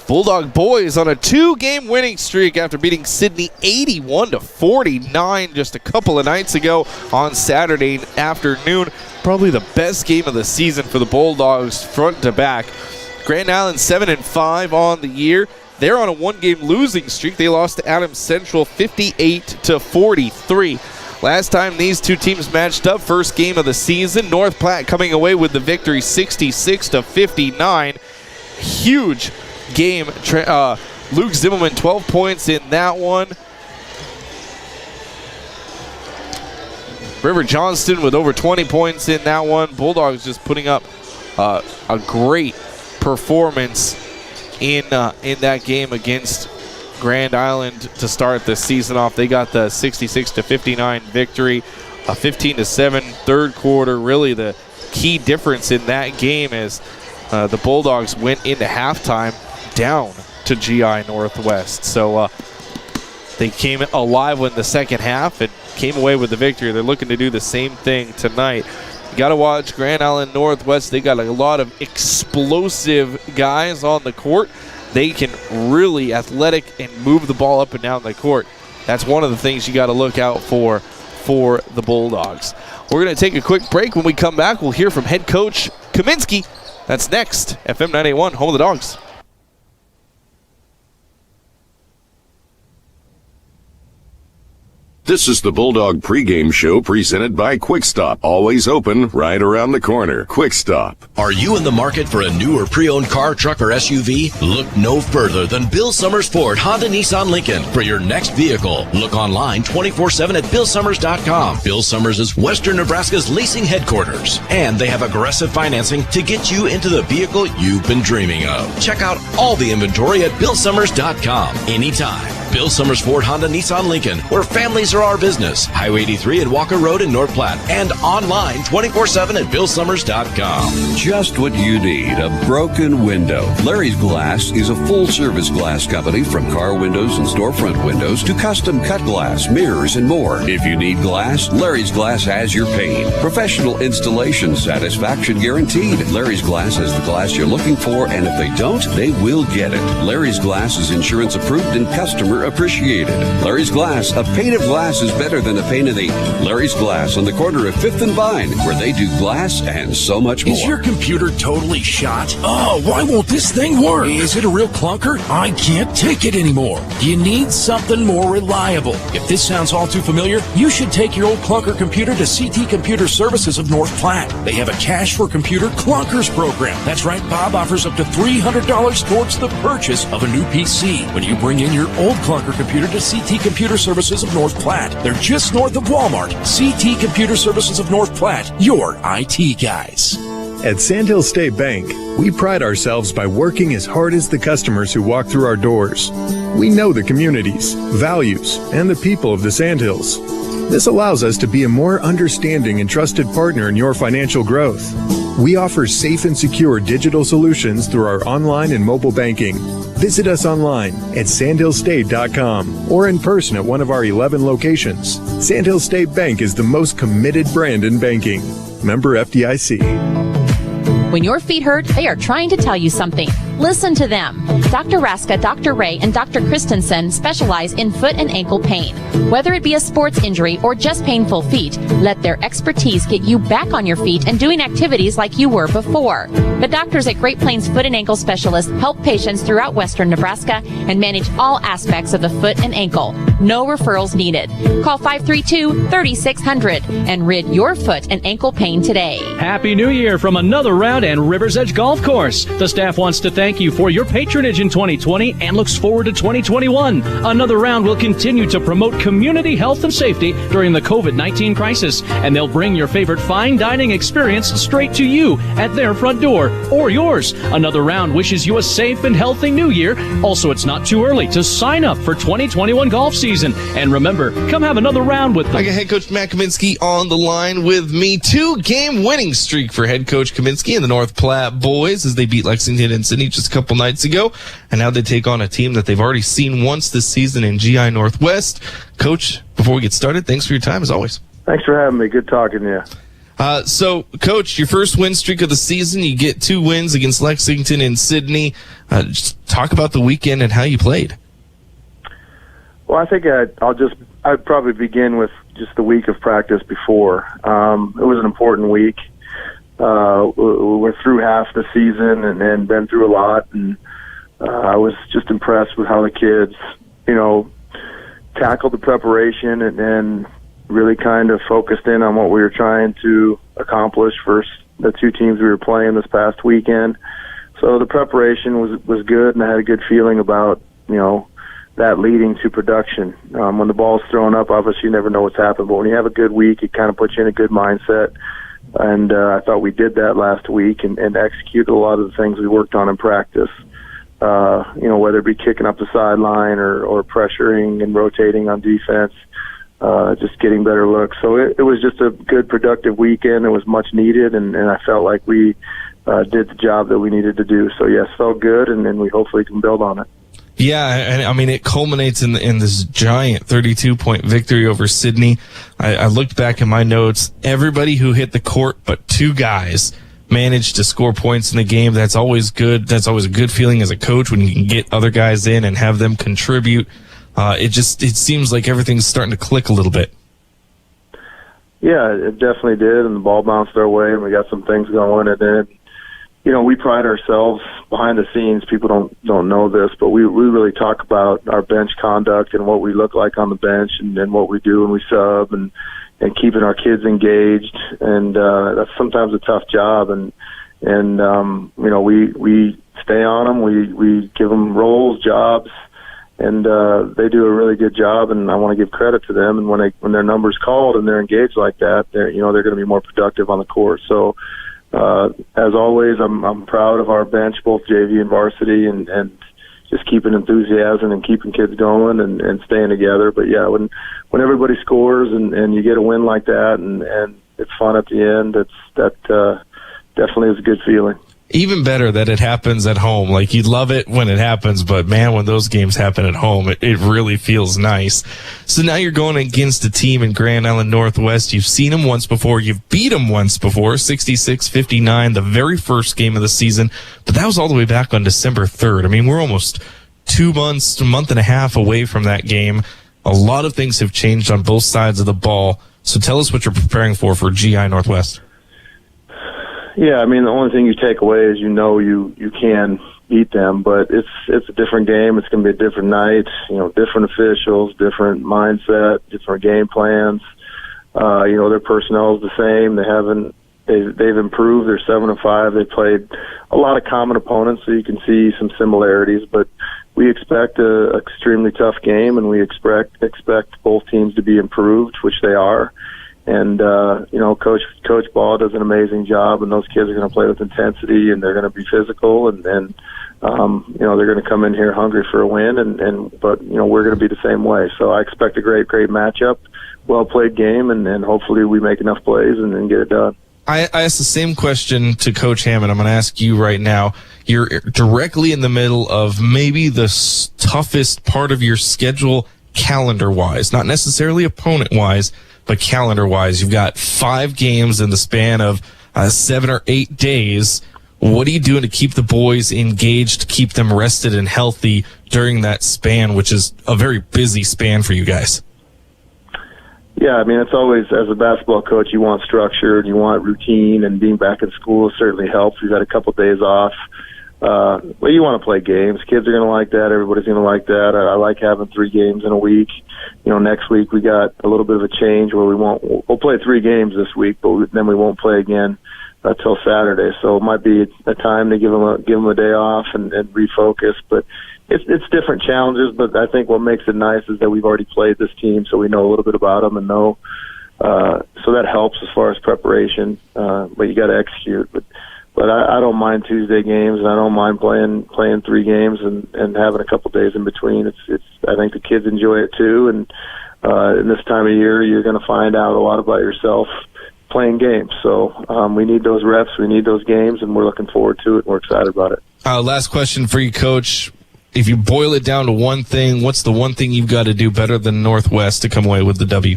Bulldog boys on a 2-game winning streak after beating Sydney 81-49 just a couple of nights ago on Saturday afternoon. Probably the best game of the season for the Bulldogs front to back. Grand Island 7-5 on the year. They're on a 1-game losing streak. They lost to Adams Central 58-43. Last time these two teams matched up, first game of the season, North Platte coming away with the victory 66-59. Huge game. Luke Zimmerman, 12 points in that one. River Johnston with over 20 points in that one. Bulldogs just putting up a great performance in that game against Grand Island to start the season off. They got the 66-59 victory, a 15-7 third quarter. Really the key difference in that game is the Bulldogs went into halftime down to GI Northwest. So they came alive in the second half and came away with the victory. They're looking to do the same thing tonight. You got to watch Grand Island Northwest. They got a lot of explosive guys on the court. They can really athletic and move the ball up and down the court. That's one of the things you got to look out for the Bulldogs. We're going to take a quick break. When we come back, we'll hear from head coach Kaminsky. That's next. FM 98.1, home of the Dogs.
This is the Bulldog pregame show presented by Quick Stop. Always open right around the corner. Quick Stop.
Are you in the market for a new or pre-owned car, truck, or SUV? Look no further than Bill Summers Ford, Honda, Nissan, Lincoln for your next vehicle. Look online 24/7 at BillSummers.com. Bill Summers is Western Nebraska's leasing headquarters, and they have aggressive financing to get you into the vehicle you've been dreaming of. Check out all the inventory at BillSummers.com anytime. Bill Summers Ford, Honda, Nissan, Lincoln, where families are our business. Highway 83 and Walker Road in North Platte, and online 24/7 at BillSummers.com.
Just what you need, a broken window. Larry's Glass is a full-service glass company from car windows and storefront windows to custom cut glass, mirrors, and more. If you need glass, Larry's Glass has your pain. Professional installation, satisfaction guaranteed. Larry's Glass has the glass you're looking for, and if they don't, they will get it. Larry's Glass is insurance approved and customer appreciated. Larry's Glass, a pane of glass is better than a pane of ink. Larry's Glass on the corner of 5th and Vine, where they do glass and so much more.
Is your computer totally shot? Oh, why won't this thing work? Is it a real clunker? I can't take it anymore. You need something more reliable. If this sounds all too familiar, you should take your old clunker computer to CT Computer Services of North Platte. They have a Cash for Computer Clunkers program. That's right, Bob offers up to $300 towards the purchase of a new PC when you bring in your old clunker computer to CT Computer Services of North Platte. They're just north of Walmart. CT Computer Services of North Platte, your IT guys.
At Sandhill State Bank, we pride ourselves by working as hard as the customers who walk through our doors. We know the communities, values, and the people of the Sandhills. This allows us to be a more understanding and trusted partner in your financial growth. We offer safe and secure digital solutions through our online and mobile banking. Visit us online at sandhillstate.com or in person at one of our 11 locations. Sandhill State Bank is the most committed brand in banking. Member FDIC.
When your feet hurt, they are trying to tell you something. Listen to them. Dr. Raska, Dr. Ray, and Dr. Christensen specialize in foot and ankle pain. Whether it be a sports injury or just painful feet, let their expertise get you back on your feet and doing activities like you were before. The doctors at Great Plains Foot and Ankle Specialists help patients throughout western Nebraska and manage all aspects of the foot and ankle. No referrals needed. Call 532-3600 and rid your foot and ankle pain today.
Happy New Year from another round and Rivers Edge Golf Course. The staff wants to thank you for your patronage in 2020 and looks forward to 2021. Another round will continue to promote community health and safety during the COVID-19 crisis, and they'll bring your favorite fine dining experience straight to you at their front door or yours. Another round wishes you a safe and healthy new year. Also, it's not too early to sign up for 2021 golf season. And remember, come have another round with them.
I got head coach Matt Kaminsky on the line with me. 2-game winning streak for head coach Kaminsky and the North Platte boys as they beat Lexington and Sydney just a couple nights ago. And now they take on a team that they've already seen once this season in GI Northwest. Coach, before we get started, thanks for your time as always.
Thanks for having me. Good talking to you.
So, Coach, your first win streak of the season, you get 2 wins against Lexington and Sydney. Just talk about the weekend and how you played.
Well, I think I'd probably begin with just the week of practice before. It was an important week. We're through half the season and been through a lot, and I was just impressed with how the kids, tackled the preparation and really kind of focused in on what we were trying to accomplish versus the 2 teams we were playing this past weekend. So the preparation was good, and I had a good feeling about, that leading to production. When the ball's thrown up, obviously you never know what's happened, but when you have a good week, it kind of puts you in a good mindset. And I thought we did that last week and executed a lot of the things we worked on in practice. Whether it be kicking up the sideline or pressuring and rotating on defense, just getting better looks. So it was just a good, productive weekend. It was much needed, and I felt like we did the job that we needed to do. So, yes, felt good, and we hopefully can build on it.
Yeah, and I mean, it culminates in this giant 32-point victory over Sydney. I looked back at my notes. Everybody who hit the court but 2 guys managed to score points in the game. That's always good. That's always a good feeling as a coach when you can get other guys in and have them contribute. It seems like everything's starting to click a little bit.
Yeah, it definitely did, and the ball bounced our way, and we got some things going, and then we pride ourselves behind the scenes. People don't know this, but we really talk about our bench conduct and what we look like on the bench and what we do when we sub and keeping our kids engaged. And that's sometimes a tough job. And we stay on them. We give them roles, jobs, and they do a really good job. And I want to give credit to them. And when their number's called and they're engaged like that, they're going to be more productive on the court. So. As always, I'm proud of our bench, both JV and varsity, and just keeping enthusiasm and keeping kids going and staying together. But yeah, when everybody scores and you get a win like that and it's fun at the end, that definitely is a good feeling.
Even better that it happens at home. Like, you love it when it happens, but man, when those games happen at home, it really feels nice. So now you're going against a team in Grand Island Northwest. You've seen them once before. You've beat them once before, 66-59, the very first game of the season. But that was all the way back on December 3rd. I mean, we're almost 2 months, a month and a half away from that game. A lot of things have changed on both sides of the ball. So tell us what you're preparing for GI Northwest.
Yeah, I mean, the only thing you take away is you can beat them, but it's a different game. It's going to be a different night, different officials, different mindset, different game plans. Their personnel is the same. They've improved. They're 7-5. They played a lot of common opponents, so you can see some similarities, but we expect a extremely tough game, and we expect both teams to be improved, which they are. And, Coach Ball does an amazing job, and those kids are going to play with intensity, and they're going to be physical, and they're going to come in here hungry for a win, but we're going to be the same way. So I expect a great matchup, well-played game, and hopefully we make enough plays and get it done.
I asked the same question to Coach Hammond. I'm going to ask you right now. You're directly in the middle of maybe the toughest part of your schedule calendar-wise, not necessarily opponent-wise, but calendar-wise. You've got 5 games in the span of 7 or 8 days. What are you doing to keep the boys engaged, to keep them rested and healthy during that span, which is a very busy span for you guys?
Yeah, I mean, it's always, as a basketball coach, you want structure and you want routine, and being back in school certainly helps. We've had a couple days off. Well, you want to play games. Kids are going to like that. Everybody's going to like that. I like having 3 games in a week. Next week we got a little bit of a change where we'll play 3 games this week, but then we won't play again till Saturday. So it might be a time to give them a day off and refocus. But it's different challenges. But I think what makes it nice is that we've already played this team, so we know a little bit about them and know. So that helps as far as preparation. But you got to execute. But I don't mind Tuesday games, and I don't mind playing 3 games and having a couple days in between. I think the kids enjoy it too, and in this time of year, you're going to find out a lot about yourself playing games. So we need those reps, we need those games, and we're looking forward to it, and we're excited about it.
Last question for you, Coach. If you boil it down to one thing, what's the one thing you've got to do better than Northwest to come away with the W?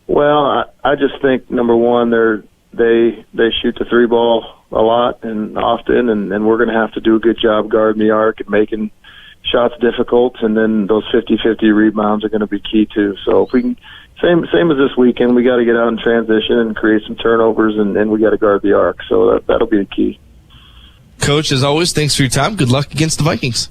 Well, I just think, number one, they shoot the 3 ball a lot and often, and we're going to have to do a good job guarding the arc and making shots difficult, and then those 50-50 rebounds are going to be key too. So if we can, same as this weekend, we got to get out in transition and create some turnovers, and we got to guard the arc. So that'll be the key.
Coach, as always, thanks for your time. Good luck against the Vikings.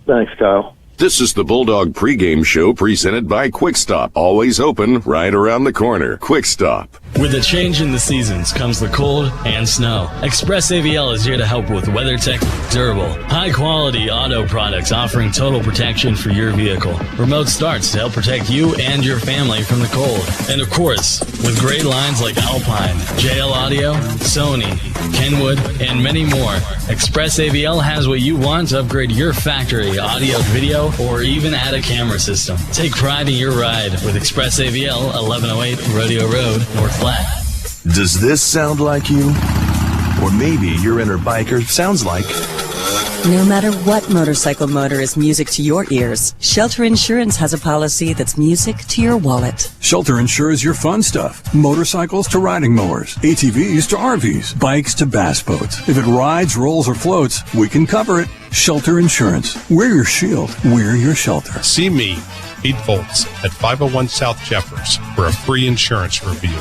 Thanks, Kyle.
This is the Bulldog pregame show presented by Quick Stop. Always open right around the corner. Quick Stop.
With a change in the seasons comes the cold and snow. Express AVL is here to help with WeatherTech durable, high-quality auto products offering total protection for your vehicle. Remote starts to help protect you and your family from the cold. And of course, with great lines like Alpine, JL Audio, Sony, Kenwood, and many more, Express AVL has what you want to upgrade your factory audio, video, or even add a camera system. Take pride in your ride with Express AVL, 1108 Rodeo Road, North Platte.
Does this sound like you? Or maybe your inner biker sounds like...
No matter what motorcycle motor is music to your ears, Shelter Insurance has a policy that's music to your wallet.
Shelter insures your fun stuff. Motorcycles to riding mowers, ATVs to RVs, bikes to bass boats. If it rides, rolls, or floats, we can cover it. Shelter Insurance. We're your shield. We're your shelter.
See me, Pete Volz, at 501 South Jeffers for a free insurance review.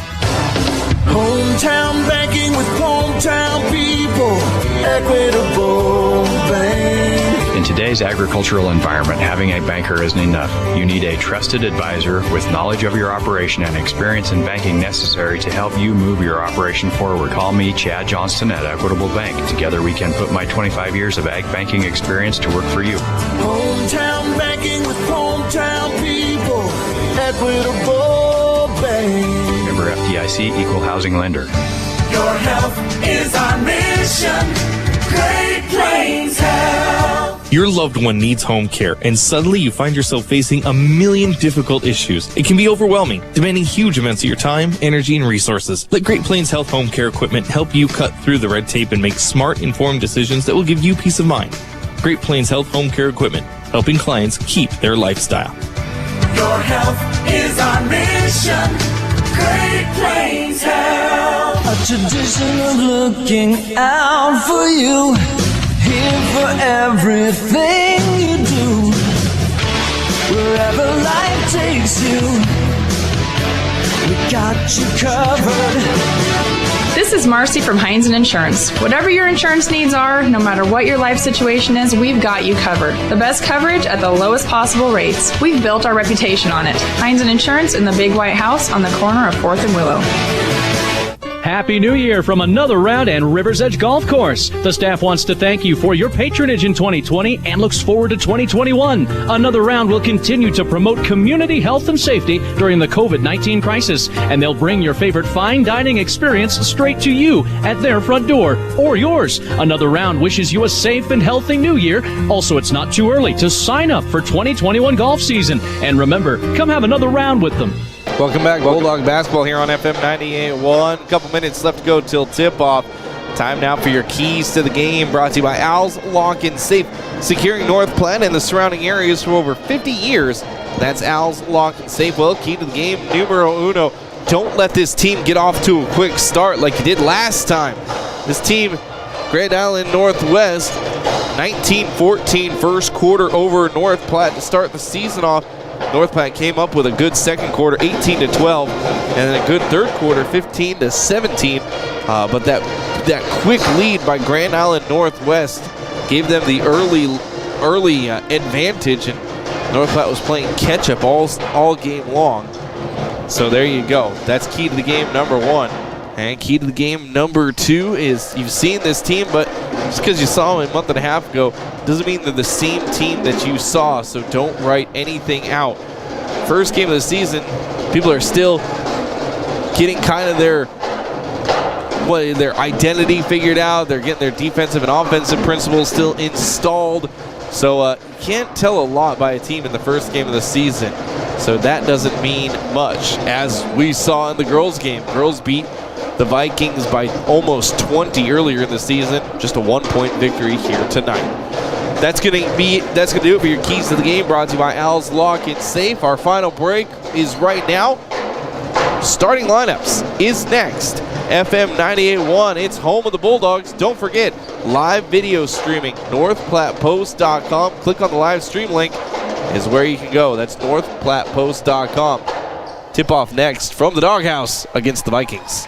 Home Hometown banking with hometown people. Equitable Bank.
In today's agricultural environment, having a banker isn't enough. You need a trusted advisor with knowledge of your operation and experience in banking necessary to help you move your operation forward. Call me, Chad Johnston, at Equitable Bank. Together we can put my 25 years of ag banking experience to work for you.
Hometown banking with hometown people. Equitable Bank.
Member FDIC, Equal Housing Lender.
Your health is our mission. Great Plains Health.
Your loved one needs home care, and suddenly you find yourself facing a million difficult issues. It can be overwhelming, demanding huge amounts of your time, energy, and resources. Let Great Plains Health Home Care Equipment help you cut through the red tape and make smart, informed decisions that will give you peace of mind. Great Plains Health Home Care Equipment, helping clients keep their lifestyle.
Your health is our mission. Great Plains Health. A tradition of looking out for you. Here for everything you do. Wherever life takes you, we got you covered.
This is Marcy from Heinz Insurance. Whatever your insurance needs are, no matter what your life situation is, we've got you covered. The best coverage at the lowest possible rates. We've built our reputation on it. Heinz Insurance in the Big White House on the corner of 4th and Willow.
Happy New Year from Another Round and River's Edge Golf Course. The staff wants to thank you for your patronage in 2020 and looks forward to 2021. Another Round will continue to promote community health and safety during the COVID-19 crisis, and they'll bring your favorite fine dining experience straight to you at their front door or yours. Another Round wishes you a safe and healthy New Year. Also, it's not too early to sign up for 2021 golf season. And remember, come have another round with them.
Welcome back, Bulldog Basketball here on FM 98.1. A couple minutes left to go till tip-off. Time now for your keys to the game, brought to you by Al's Lock and Safe, securing North Platte and the surrounding areas for over 50 years. That's Al's Lock and Safe. Well, key to the game, numero uno. Don't let this team get off to a quick start like you did last time. This team, Grand Island Northwest, 19-14 first quarter over North Platte to start the season off. North Platte came up with a good second quarter, 18-12, and then a good third quarter, 15-17. But that quick lead by Grand Island Northwest gave them the early advantage, and North Platte was playing catch-up all game long. So there you go. That's key to the game number one. And key to the game number two is you've seen this team, but just because you saw them a month and a half ago doesn't mean they're the same team that you saw, so don't write anything out. First game of the season, people are still getting kind of their identity figured out. They're getting their defensive and offensive principles still installed. So you can't tell a lot by a team in the first game of the season. So that doesn't mean much. As we saw in the girls' game, girls beat the Vikings by almost 20 earlier in the season. Just a 1-point victory here tonight. That's gonna do it for your keys to the game, brought to you by Al's Lock and Safe. Our final break is right now. Starting lineups is next. FM 98.1, it's home of the Bulldogs. Don't forget, live video streaming, northplattepost.com. Click on the live stream link is where you can go. That's northplattepost.com. Tip-off next from the Doghouse against the Vikings.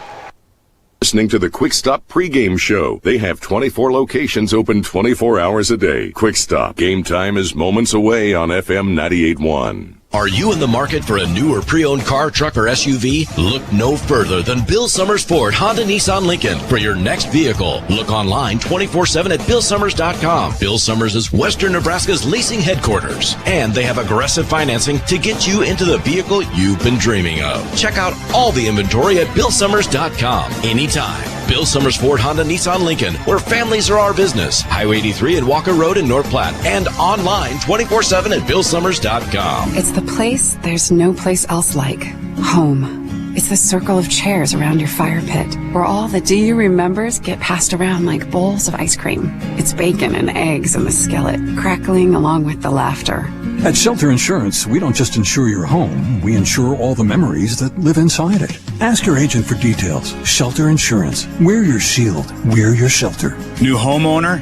Listening to the Quick Stop pregame show. They have 24 locations open 24 hours a day. Quick Stop. Game time is moments away on FM 98.1.
Are you in the market for a new or pre-owned car, truck, or SUV? Look no further than Bill Summers Ford, Honda, Nissan, Lincoln for your next vehicle. Look online 24/7 at BillSummers.com. Bill Summers is Western Nebraska's leasing headquarters, and they have aggressive financing to get you into the vehicle you've been dreaming of. Check out all the inventory at BillSummers.com anytime. Bill Summers Ford, Honda, Nissan, Lincoln, where families are our business. Highway 83 and Walker Road in North Platte, and online 24/7 at BillSummers.com.
It's the place there's no place else like. Home. It's the circle of chairs around your fire pit, where all the do you remembers get passed around like bowls of ice cream. It's bacon and eggs in the skillet, crackling along with the laughter.
At Shelter Insurance, we don't just insure your home, we insure all the memories that live inside it. Ask your agent for details. Shelter Insurance. We're your shield. We're your shelter.
New homeowner?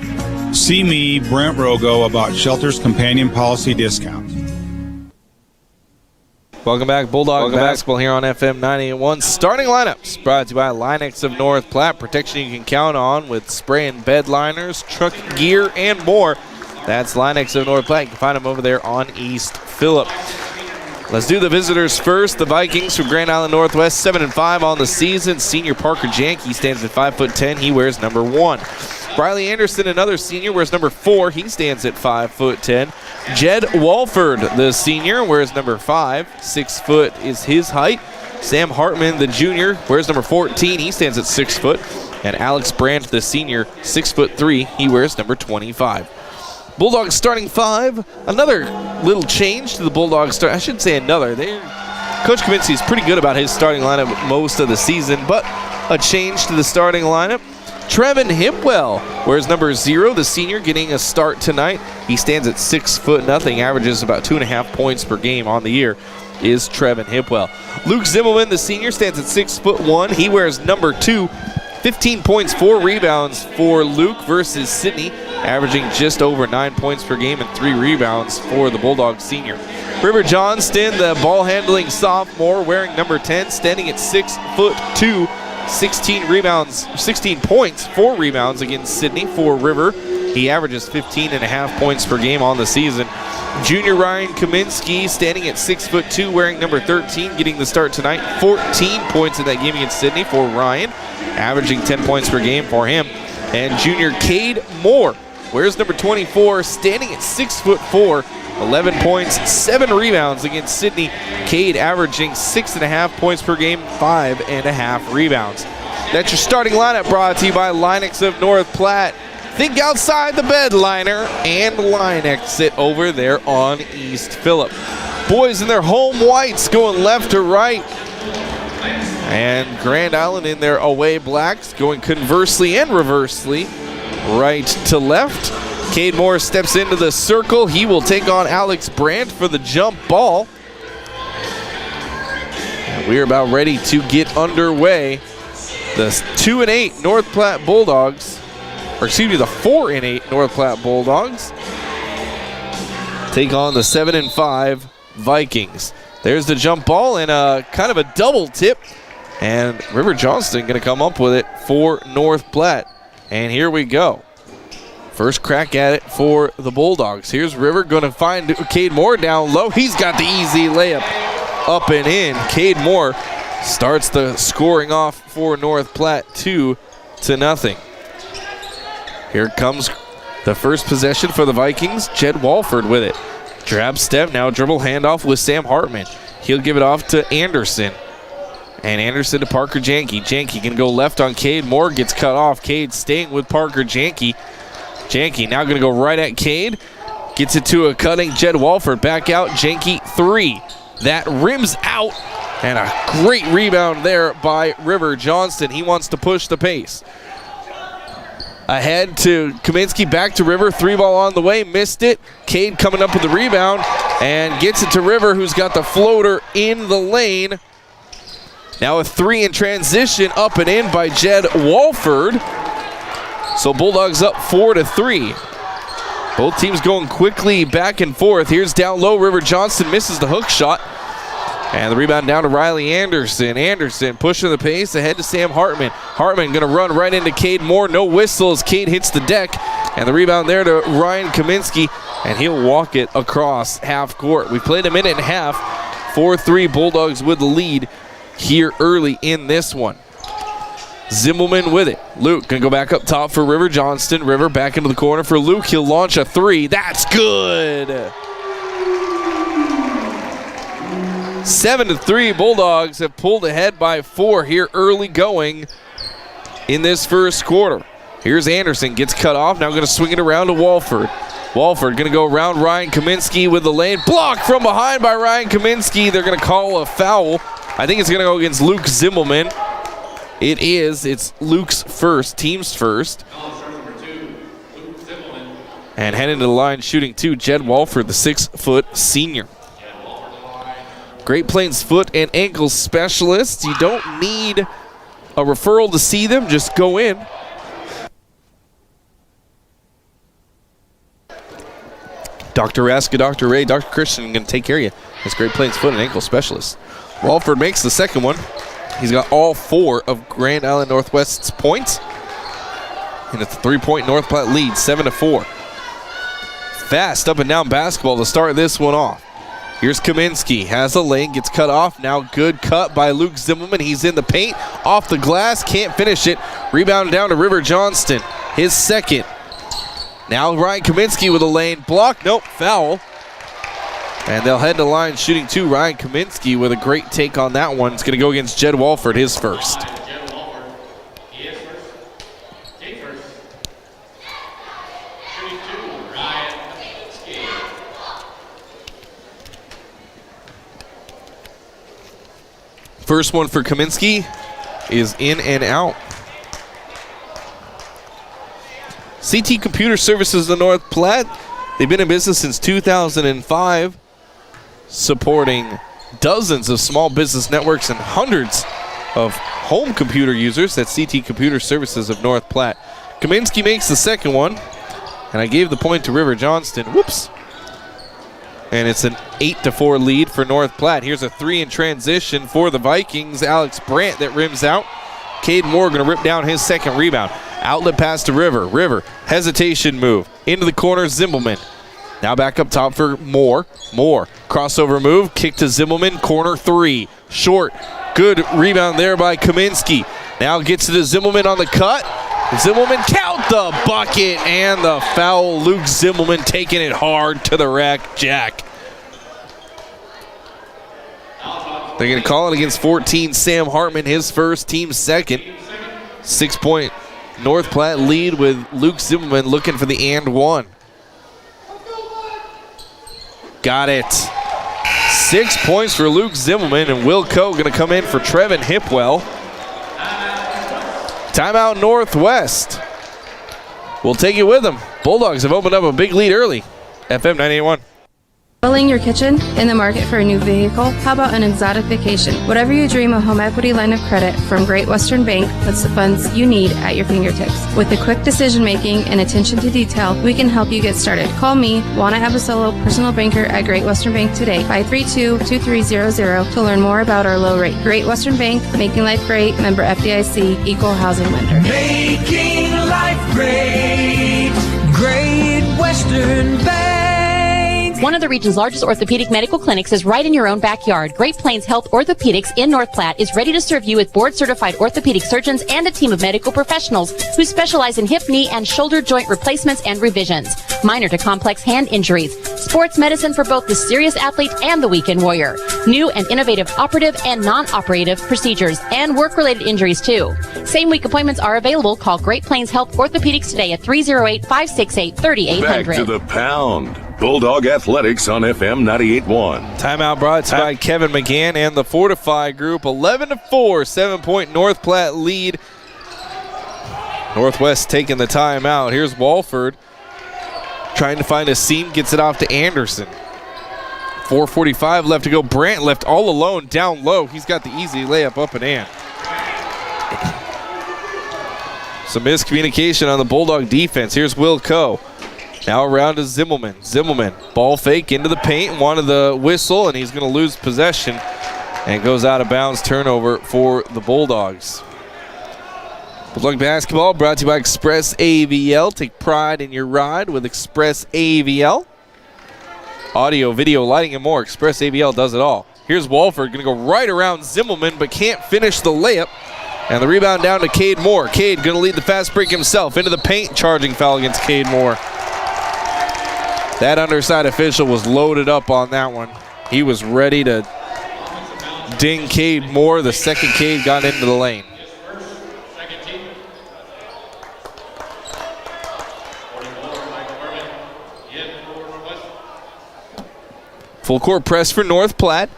See me, Brent Rogo, about Shelter's companion policy discounts.
Welcome back, Bulldog basketball here on FM 98.1. Starting lineups brought to you by Linex of North Platte. Protection you can count on with spray and bed liners, truck gear, and more. That's Linex of North Platte. You can find them over there on East Phillip. Let's do the visitors first. The Vikings from Grand Island Northwest, 7-5 on the season. Senior Parker Janke stands at 5'10". He wears number 1. Riley Anderson, another senior, wears number 4. He stands at 5'10". Jed Walford, the senior, wears number 5. 6 foot is his height. Sam Hartman, the junior, wears number 14. He stands at 6 foot. And Alex Brandt, the senior, 6'3". He wears number 25. Bulldogs starting 5. Another little change to the Bulldogs start. I shouldn't say another. Coach Kaminsky is pretty good about his starting lineup most of the season, but a change to the starting lineup. Trevin Hipwell wears number 0, the senior, getting a start tonight. He stands at 6'0", averages about 2.5 points per game on the year, is Trevin Hipwell. Luke Zimmelman, the senior, stands at 6'1". He wears number 2. 15 points, 4 rebounds for Luke versus Sydney, averaging just over 9 points per game and 3 rebounds for the Bulldogs senior. River Johnston, the ball-handling sophomore, wearing number 10, standing at 6'2". 16 points, 4 rebounds against Sydney for River. He averages 15.5 points per game on the season. Junior Ryan Kaminsky standing at 6'2", wearing number 13, getting the start tonight. 14 points in that game against Sydney for Ryan, averaging 10 points per game for him. And junior Cade Moore wears number 24, standing at 6'4", 11 points, 7 rebounds against Sydney. Cade averaging 6.5 points per game, 5.5 rebounds. That's your starting lineup brought to you by Linex of North Platte. Think outside the bed liner and Linex it over there on East Phillip. Boys in their home whites going left to right. And Grand Island in their away blacks going conversely and reversely, right to left. Cade Moore steps into the circle. He will take on Alex Brandt for the jump ball. And we're about ready to get underway. The 2-8 North Platte Bulldogs, or excuse me, the 4-8 North Platte Bulldogs take on the 7-5 Vikings. There's the jump ball and kind of a double tip. And River Johnston going to come up with it for North Platte. And here we go. First crack at it for the Bulldogs. Here's River going to find Cade Moore down low. He's got the easy layup up and in. Cade Moore starts the scoring off for North Platte 2-0. Here comes the first possession for the Vikings. Jed Walford with it. Drab step, now dribble handoff with Sam Hartman. He'll give it off to Anderson. And Anderson to Parker Janke. Janke can go left on Cade. Moore gets cut off. Cade staying with Parker Janke. Janke now going to go right at Cade. Gets it to a cutting Jed Walford. Back out. Janke 3. That rims out. And a great rebound there by River Johnston. He wants to push the pace. Ahead to Kaminsky, back to River. 3-ball on the way, missed it. Cade coming up with the rebound and gets it to River, who's got the floater in the lane. Now a 3 in transition, up and in by Jed Walford. So Bulldogs up 4-3. Both teams going quickly back and forth. Here's down low, River Johnston misses the hook shot. And the rebound down to Riley Anderson. Anderson pushing the pace ahead to Sam Hartman. Hartman going to run right into Cade Moore. No whistle as Cade hits the deck. And the rebound there to Ryan Kaminsky. And he'll walk it across half court. We played a minute and a half. 4-3 Bulldogs with the lead here early in this one. Zimmelman with it. Luke going to go back up top for River Johnston. River back into the corner for Luke. He'll launch a 3. That's good. 7-3 Bulldogs have pulled ahead by 4 here early going in this first quarter. Here's Anderson, gets cut off, now going to swing it around to Walford. Walford going to go around Ryan Kaminsky with the lane. Blocked from behind by Ryan Kaminsky. They're going to call a foul. I think it's going to go against Luke Zimmelman. It is. It's Luke's first, team's first. And heading to the line shooting 2, Jed Walford, the 6-foot senior. Great Plains foot and ankle specialists. You don't need a referral to see them. Just go in. Dr. Raska, Dr. Ray, Dr. Christian going to take care of you It's Great Plains foot and ankle specialist. Walford makes the second one. He's got all 4 of Grand Island Northwest's points. And it's a 3-point North Platte lead, 7-4. Fast up and down basketball to start this one off. Here's Kaminsky, has a lane, gets cut off. Now good cut by Luke Zimmelman. He's in the paint, off the glass, can't finish it. Rebounded down to River Johnston, his second. Now Ryan Kaminsky with a lane, block, nope, foul. And they'll head to line shooting 2. Ryan Kaminsky with a great take on that one. It's going to go against Jed Walford, his first. First one for Kaminsky is in and out. CT Computer Services of North Platte. They've been in business since 2005, supporting dozens of small business networks and hundreds of home computer users. That's CT Computer Services of North Platte. Kaminsky makes the second one, and I gave the point to River Johnston. Whoops. And it's an 8-4 lead for North Platte. Here's a 3 in transition for the Vikings. Alex Brandt that rims out. Cade Moore going to rip down his second rebound. Outlet pass to River. River, hesitation move. Into the corner, Zimmelman. Now back up top for Moore. Moore, crossover move. Kick to Zimmelman. Corner 3. Short. Good rebound there by Kaminsky. Now gets it to Zimmelman on the cut. Zimmelman count the bucket and the foul. Luke Zimmelman taking it hard to the rack. Jack. They're going to call it against 14. Sam Hartman, his first, team second. 6-point North Platte lead with Luke Zimmelman looking for the and one. Got it. 6 points for Luke Zimmelman, and Will Coe going to come in for Trevin Hipwell. Timeout Northwest. We'll take it with them. Bulldogs have opened up a big lead early. FM 98.1.
Filling your kitchen? In the market for a new vehicle? How about an exotic vacation? Whatever you dream, a home equity line of credit from Great Western Bank puts the funds you need at your fingertips. With the quick decision making and attention to detail, we can help you get started. Call me, Juana Abasolo, personal banker at Great Western Bank today, 532-2300 to learn more about our low rate. Great Western Bank, making life great, member FDIC, equal housing lender.
Making life great, Great Western Bank.
One of the region's largest orthopedic medical clinics is right in your own backyard. Great Plains Health Orthopedics in North Platte is ready to serve you with board-certified orthopedic surgeons and a team of medical professionals who specialize in hip, knee, and shoulder joint replacements and revisions, minor to complex hand injuries, sports medicine for both the serious athlete and the weekend warrior, new and innovative operative and non-operative procedures, and work-related injuries too. Same-week appointments are available. Call Great Plains Health Orthopedics today at 308-568-3800.
Back to the pound. Bulldog Athletics on FM 98.1.
Timeout brought to you by Kevin McGann and the Fortify Group. 11-4, 7-point North Platte lead. Northwest taking the timeout. Here's Walford trying to find a seam, gets it off to Anderson. 4:45 left to go. Brandt left all alone down low. He's got the easy layup up and in. Some miscommunication on the Bulldog defense. Here's Will Coe. Now around to Zimmelman. Zimmelman, ball fake into the paint, wanted the whistle, and he's going to lose possession. And goes out of bounds, turnover for the Bulldogs. Bulldog basketball brought to you by Express AVL. Take pride in your ride with Express AVL. Audio, video, lighting, and more. Express AVL does it all. Here's Walford, going to go right around Zimmelman, but can't finish the layup. And the rebound down to Cade Moore. Cade going to lead the fast break himself into the paint, charging foul against Cade Moore. That underside official was loaded up on that one. He was ready to ding Cade Moore. The second Cade got into the lane. Full court press for North Platte.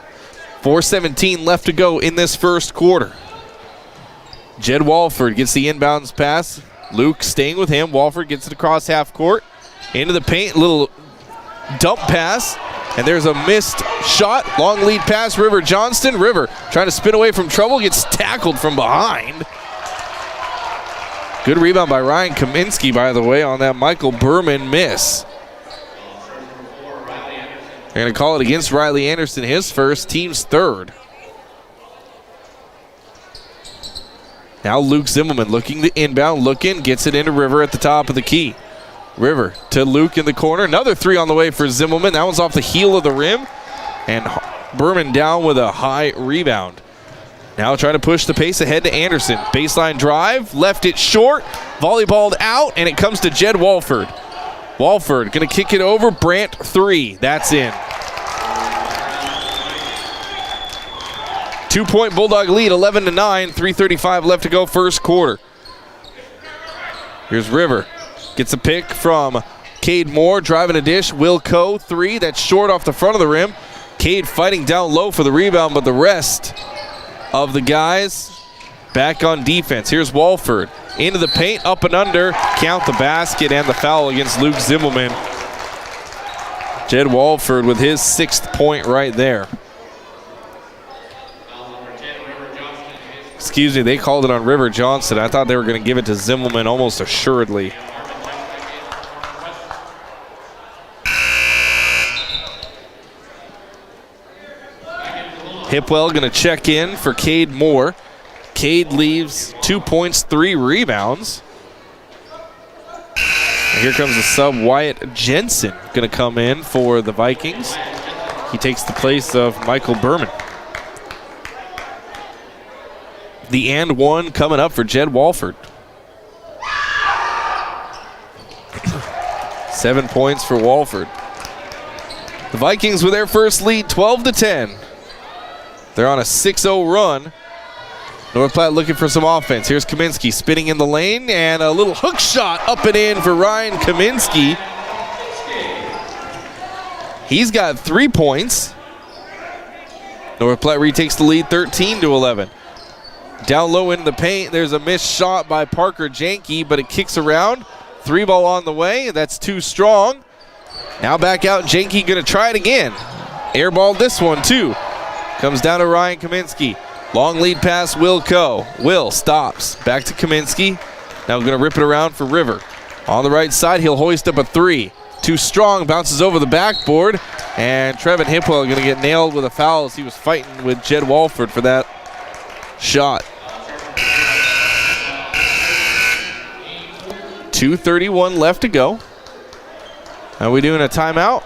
4:17 left to go in this first quarter. Jed Walford gets the inbounds pass. Luke staying with him. Walford gets it across half court. Into the paint, little dump pass, and there's a missed shot. Long lead pass, River Johnston. River trying to spin away from trouble, gets tackled from behind. Good rebound by Ryan Kaminsky, by the way, on that Michael Berman miss. They're going to call it against Riley Anderson, his first, team's third. Now Luke Zimmelman looking to inbound, gets it into River at the top of the key. River to Luke in the corner. Another three on the way for Zimmelman. That one's off the heel of the rim. And Berman down with a high rebound. Now trying to push the pace ahead to Anderson. Baseline drive, left it short, volleyballed out, and it comes to Jed Walford. Walford going to kick it over. Brandt, three. That's in. 2-point Bulldog lead, 11-9, 3:35 left to go first quarter. Here's River. Gets a pick from Cade Moore, driving a dish. Will Coe, three. That's short off the front of the rim. Cade fighting down low for the rebound, but the rest of the guys back on defense. Here's Walford. Into the paint, up and under. Count the basket and the foul against Luke Zimmelman. Jed Walford with his 6th point right there. Excuse me, they called it on River Johnson. I thought they were going to give it to Zimmelman almost assuredly. Hipwell going to check in for Cade Moore. Cade leaves 2 points, 3 rebounds. And here comes the sub, Wyatt Jensen, going to come in for the Vikings. He takes the place of Michael Berman. The and one coming up for Jed Walford. 7 points for Walford. The Vikings with their first lead, 12-10. They're on a 6-0 run. North Platte looking for some offense. Here's Kaminsky spinning in the lane, and a little hook shot up and in for Ryan Kaminsky. He's got 3 points. North Platte retakes the lead 13-11. Down low in the paint, there's a missed shot by Parker Janke, but it kicks around. 3 ball on the way, that's too strong. Now back out, Janke gonna try it again. Airballed this one too. Comes down to Ryan Kaminsky. Long lead pass, Will Coe. Will stops. Back to Kaminsky. Now going to rip it around for River. On the right side, he'll hoist up a 3. Too strong, bounces over the backboard. And Trevin Hipwell going to get nailed with a foul as he was fighting with Jed Walford for that shot. 2:31 left to go. Are we doing a timeout?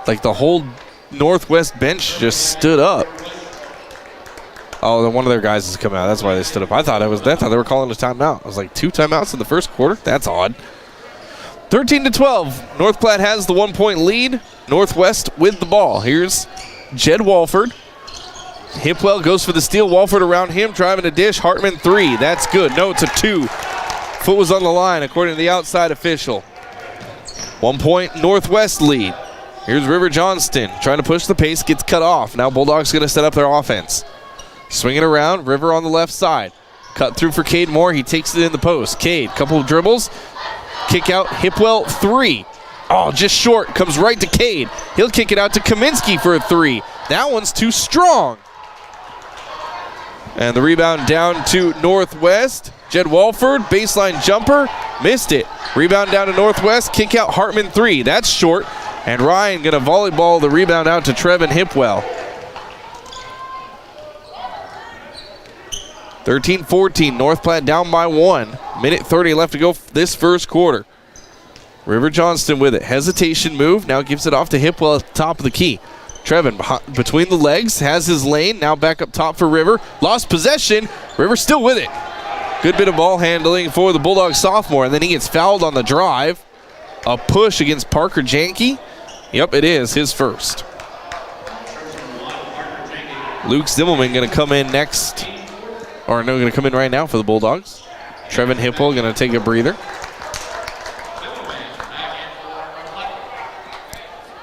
Like the whole Northwest bench just stood up. Oh, one of their guys is coming out. That's why they stood up. I thought they were calling a timeout. I was like, 2 timeouts in the first quarter? That's odd. 13-12. North Platte has the 1 point lead. Northwest with the ball. Here's Jed Walford. Hipwell goes for the steal. Walford around him, driving a dish. Hartman 3. That's good. No, it's a 2. Foot was on the line, according to the outside official. 1 point Northwest lead. Here's River Johnston trying to push the pace, gets cut off. Now Bulldogs going to set up their offense. Swinging around, River on the left side. Cut through for Cade Moore. He takes it in the post. Cade, couple of dribbles. Kick out, Hipwell 3. Oh, just short. Comes right to Cade. He'll kick it out to Kaminsky for a 3. That one's too strong. And the rebound down to Northwest. Jed Walford, baseline jumper, missed it. Rebound down to Northwest, kick out Hartman 3. That's short. And Ryan going to volleyball the rebound out to Trevin Hipwell. 13-14, North Platte down by 1. Minute 30 left to go this first quarter. River Johnston with it. Hesitation move, now gives it off to Hipwell at the top of the key. Trevin between the legs, has his lane, now back up top for River. Lost possession, River still with it. Good bit of ball handling for the Bulldog sophomore, and then he gets fouled on the drive. A push against Parker Janke. Yep, it is his first. Luke Zimmelman going to come in next. Or no, going to come in right now for the Bulldogs. Trevin Hipple going to take a breather.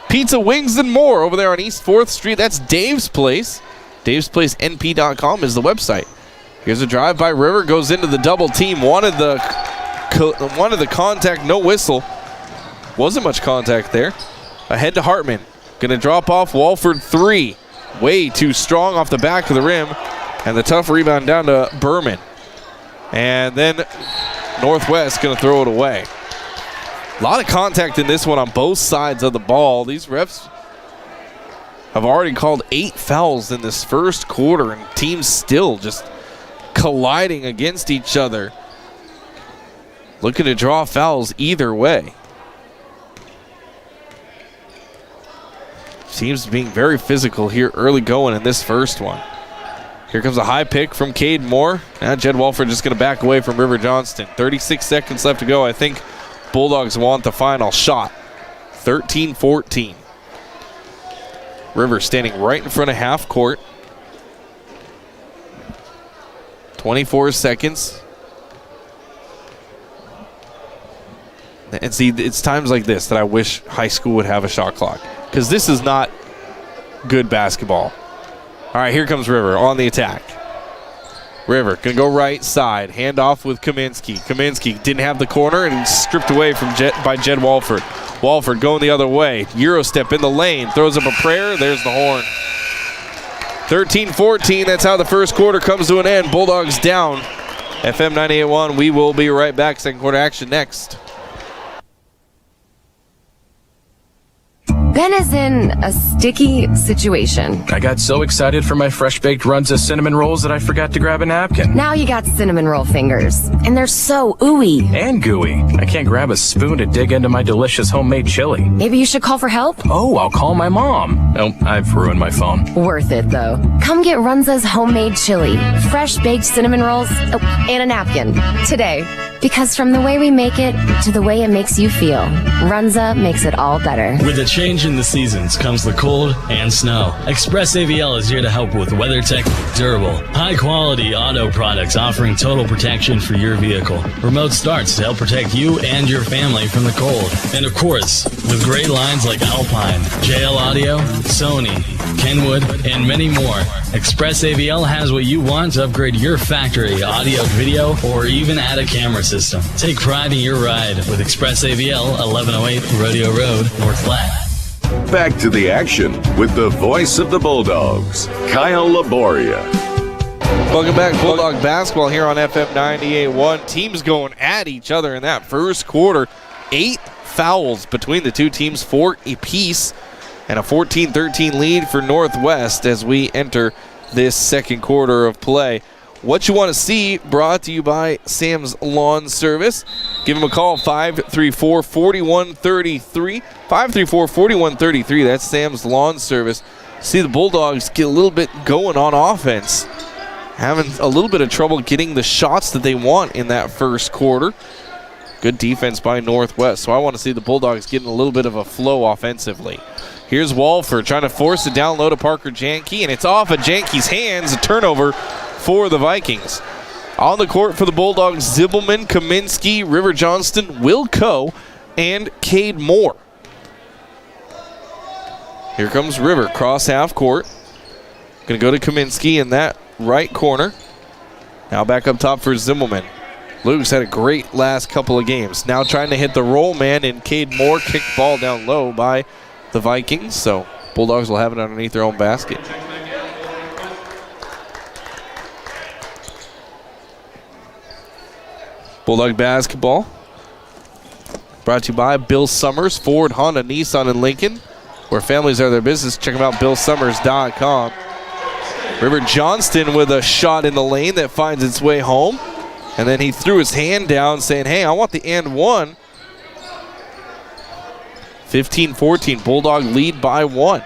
Pizza, wings, and more over there on East 4th Street. That's Dave's Place. Dave'sPlaceNP.com is the website. Here's a drive by River. Goes into the double team. Wanted the contact, no whistle. Wasn't much contact there. Ahead to Hartman. Going to drop off Walford 3. Way too strong off the back of the rim. And the tough rebound down to Berman. And then Northwest going to throw it away. A lot of contact in this one on both sides of the ball. These refs have already called 8 fouls in this first quarter, and teams still just colliding against each other, looking to draw fouls either way. Teams being very physical here early going in this first one. Here comes a high pick from Cade Moore. Now Jed Walford just going to back away from River Johnston. 36 seconds left to go. I think Bulldogs want the final shot. 13-14. River standing right in front of half court. 24 seconds. And see, it's times like this that I wish high school would have a shot clock, because this is not good basketball. All right, here comes River on the attack. River going to go right side. Hand off with Kaminsky. Kaminsky didn't have the corner and stripped away by Jed Walford. Walford going the other way. Euro step in the lane. Throws up a prayer. There's the horn. 13-14. That's how the first quarter comes to an end. Bulldogs down. FM 98.1. We will be right back. Second quarter action next.
Ben is in a sticky situation.
I got so excited for my fresh-baked Runza cinnamon rolls that I forgot to grab a napkin.
Now you got cinnamon roll fingers, and they're so ooey.
And gooey. I can't grab a spoon to dig into my delicious homemade chili.
Maybe you should call for help?
Oh, I'll call my mom. Oh, I've ruined my phone.
Worth it, though. Come get Runza's homemade chili, fresh-baked cinnamon rolls, and a napkin today. Because from the way we make it to the way it makes you feel, Runza makes it all better.
With a change in the seasons comes the cold and snow. Express AVL is here to help with WeatherTech durable, high-quality auto products offering total protection for your vehicle. Remote starts to help protect you and your family from the cold. And of course, with great lines like Alpine, JL Audio, Sony, Kenwood, and many more, Express AVL has what you want to upgrade your factory audio, video, or even add a camera system. Take pride in your ride with Express AVL, 1108 Rodeo Road, North Platte.
Back to the action with the voice of the Bulldogs, Kyle Laboria.
Welcome back, Bulldog basketball here on FM 98.1. Teams going at each other in that first quarter. 8 fouls between the two teams, 4 apiece, and a 14-13 lead for Northwest as we enter this second quarter of play. What you want to see, brought to you by Sam's Lawn Service. Give them a call, 534-4133. 534-4133, that's Sam's Lawn Service. See the Bulldogs get a little bit going on offense. Having a little bit of trouble getting the shots that they want in that first quarter. Good defense by Northwest, so I want to see the Bulldogs getting a little bit of a flow offensively. Here's Walford trying to force it down low to Parker Janke, and it's off of Janke's hands, a turnover for the Vikings. On the court for the Bulldogs, Zibbelman, Kaminsky, River Johnston, Will Coe, and Cade Moore. Here comes River, cross half court. Going to go to Kaminsky in that right corner. Now back up top for Zibbelman. Luke's had a great last couple of games. Now trying to hit the roll man, and Cade Moore kicked ball down low by the Vikings. So Bulldogs will have it underneath their own basket. Bulldog basketball brought to you by Bill Summers, Ford, Honda, Nissan, and Lincoln. Where families are their business, check them out, BillSummers.com. River Johnston with a shot in the lane that finds its way home. And then he threw his hand down saying, hey, I want the and one. 15-14, Bulldog lead by 1.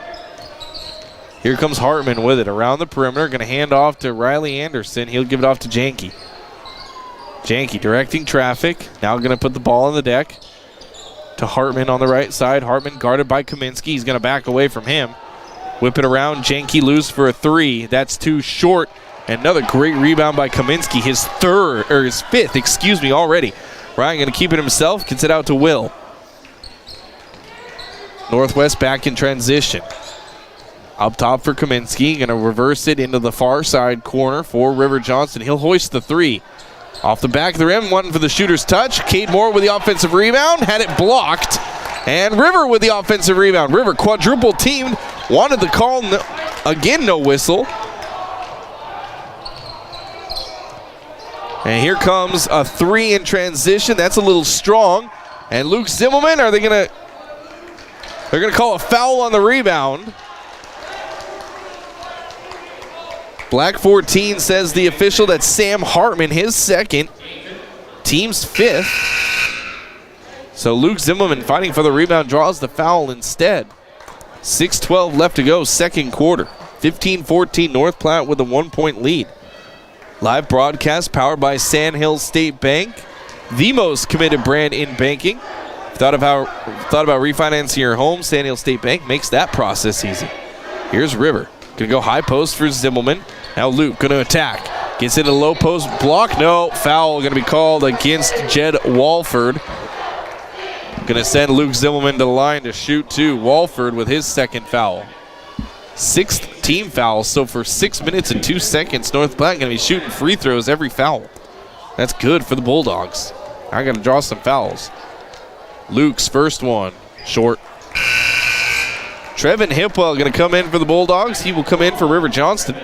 Here comes Hartman with it around the perimeter. Going to hand off to Riley Anderson. He'll give it off to Janke. Janke directing traffic. Now going to put the ball on the deck to Hartman on the right side. Hartman guarded by Kaminsky. He's going to back away from him. Whip it around. Janke loose for a 3. That's too short. Another great rebound by Kaminsky. His fifth already. Ryan going to keep it himself. Gets it out to Will. Northwest back in transition. Up top for Kaminsky. Going to reverse it into the far side corner for River Johnston. He'll hoist the 3. Off the back of the rim, wanting for the shooter's touch. Cade Moore with the offensive rebound. Had it blocked. And River with the offensive rebound. River quadruple teamed. Wanted the call. Again, no whistle. And here comes a 3 in transition. That's a little strong. And Luke Zimmelman, they're going to call a foul on the rebound. Black 14 says the official, that's Sam Hartman, his second, team's fifth. So Luke Zimmerman fighting for the rebound draws the foul instead. 6:12 left to go, second quarter. 15-14 North Platte with a 1-point lead. Live broadcast powered by Sandhills State Bank, the most committed brand in banking. Thought about refinancing your home? Sandhills State Bank makes that process easy. Here's River. Gonna go high post for Zimmelman. Now Luke gonna attack. Gets into low post block. No, foul gonna be called against Jed Walford. Gonna send Luke Zimmelman to the line to shoot two. Walford with his second foul. Sixth team foul. So for 6 minutes and 2 seconds, North Platte gonna be shooting free throws every foul. That's good for the Bulldogs. I gotta draw some fouls. Luke's first one, short. Trevin Hipwell going to come in for the Bulldogs. He will come in for River Johnston.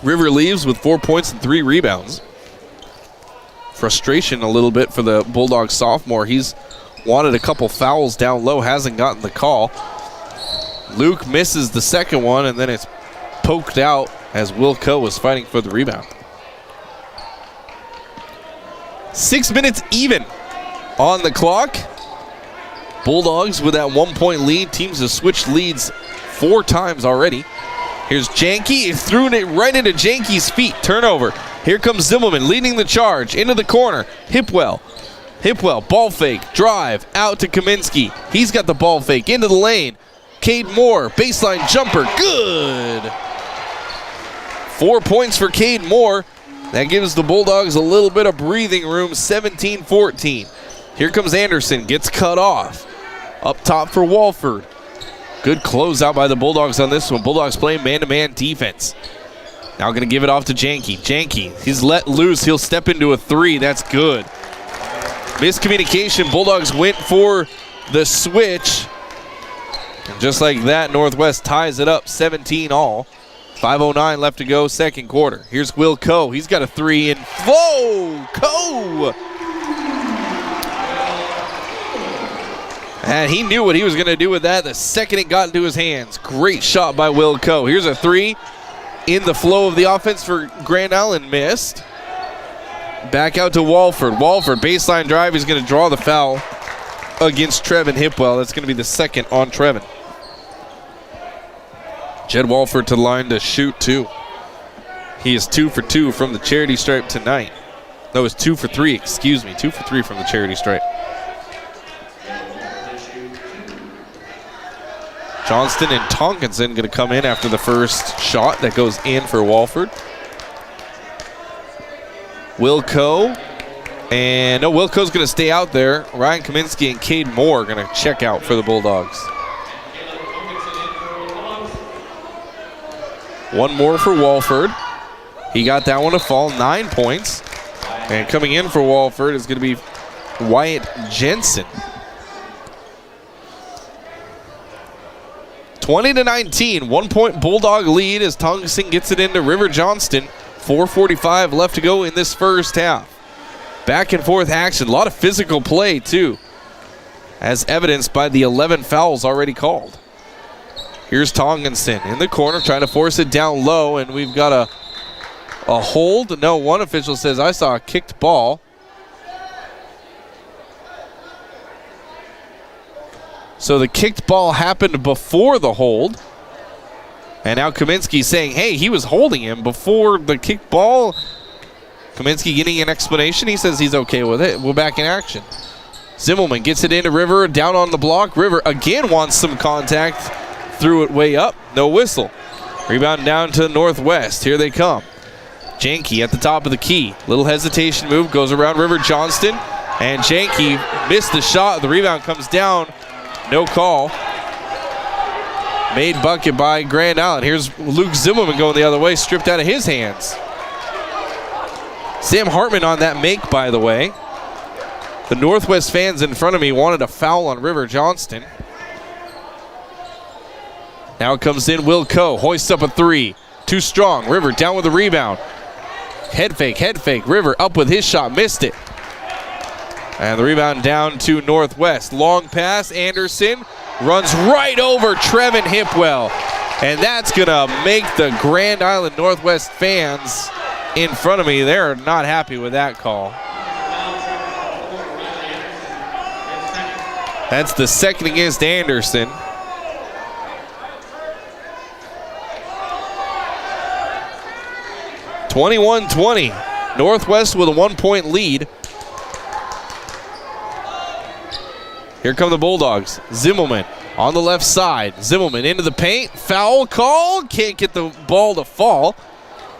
River leaves with 4 points and 3 rebounds. Frustration a little bit for the Bulldogs sophomore. He's wanted a couple fouls down low, hasn't gotten the call. Luke misses the second one, and then it's poked out as Will Coe was fighting for the rebound. 6 minutes even on the clock. Bulldogs with that 1-point lead. Teams have switched leads 4 times already. Here's Janke. Threw it right into Janke's feet. Turnover. Here comes Zimmelman leading the charge into the corner. Hipwell, ball fake, drive, out to Kaminsky. He's got the ball fake into the lane. Cade Moore, baseline jumper, good. 4 points for Cade Moore. That gives the Bulldogs a little bit of breathing room, 17-14. Here comes Anderson, gets cut off. Up top for Walford. Good closeout by the Bulldogs on this one. Bulldogs playing man-to-man defense. Now going to give it off to Janke. Janke, he's let loose. He'll step into a 3. That's good. Miscommunication. Bulldogs went for the switch. And just like that, Northwest ties it up 17 all. 5:09 left to go, second quarter. Here's Will Coe. He's got a 3 in. Whoa! Coe! And he knew what he was going to do with that the second it got into his hands. Great shot by Will Coe. Here's a 3 in the flow of the offense for Grand Island. Missed. Back out to Walford. Walford, baseline drive. He's going to draw the foul against Trevin Hipwell. That's going to be the second on Trevin. Jed Walford to the line to shoot 2. He is 2 for 2 from the charity stripe tonight. No, it's 2 for 3, excuse me. 2 for 3 from the charity stripe. Johnston and Tonkinson going to come in after the first shot that goes in for Walford. Will Coe. And no, Will Coe's going to stay out there. Ryan Kaminsky and Cade Moore are going to check out for the Bulldogs. One more for Walford. He got that one to fall, 9 points. And coming in for Walford is going to be Wyatt Jensen. 20-19, 1 point Bulldog lead as Tonkinson gets it into River Johnston. 4:45 left to go in this first half. Back and forth action, a lot of physical play too, as evidenced by the 11 fouls already called. Here's Tonkinson in the corner trying to force it down low, and we've got a hold. No, one official says I saw a kicked ball. So the kicked ball happened before the hold. And now Kaminsky saying, hey, he was holding him before the kicked ball. Kaminsky getting an explanation. He says he's okay with it. We're back in action. Zimmelman gets it into River, down on the block. River again wants some contact. Threw it way up. No whistle. Rebound down to the Northwest. Here they come. Janke at the top of the key. Little hesitation move. Goes around River Johnston. And Janke missed the shot. The rebound comes down. No call. Made bucket by Grand Island. Here's Luke Zimmerman going the other way. Stripped out of his hands. Sam Hartman on that make, by the way. The Northwest fans in front of me wanted a foul on River Johnston. Now it comes in Will Coe. Hoists up a 3. Too strong. River down with the rebound. head fake. River up with his shot, missed it. And the rebound down to Northwest. Long pass, Anderson runs right over Trevin Hipwell. And that's going to make the Grand Island Northwest fans in front of me, they're not happy with that call. That's the second against Anderson. (21-20). Northwest with a 1-point lead. Here come the Bulldogs. Zimmelman on the left side. Zimmelman into the paint. Foul call. Can't get the ball to fall.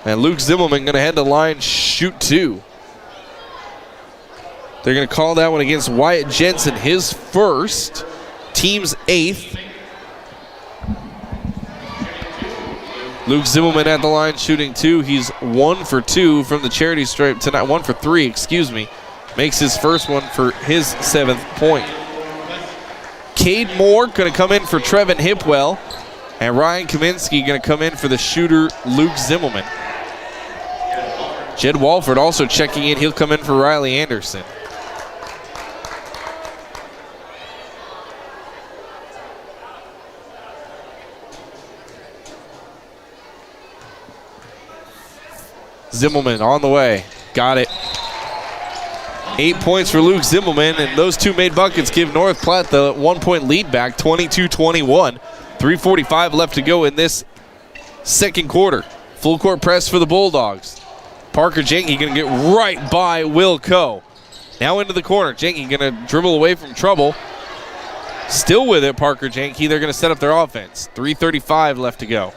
And Luke Zimmelman going to head to line, shoot 2. They're going to call that one against Wyatt Jensen, his first, team's 8th. Luke Zimmelman at the line shooting 2. He's 1 for 2 from the charity stripe tonight. 1 for 3, excuse me. Makes his first one for his 7th point. Cade Moore going to come in for Trevin Hipwell. And Ryan Kaminsky going to come in for the shooter Luke Zimmelman. Jed Walford also checking in. He'll come in for Riley Anderson. Zimmelman on the way. Got it. 8 points for Luke Zimmelman, and those 2 made buckets give North Platte the 1-point lead back, 22-21. 3:45 left to go in this second quarter. Full court press for the Bulldogs. Parker Jenke going to get right by Will Coe. Now into the corner. Jenke going to dribble away from trouble. Still with it, Parker Jenke. They're going to set up their offense. 3:35 left to go.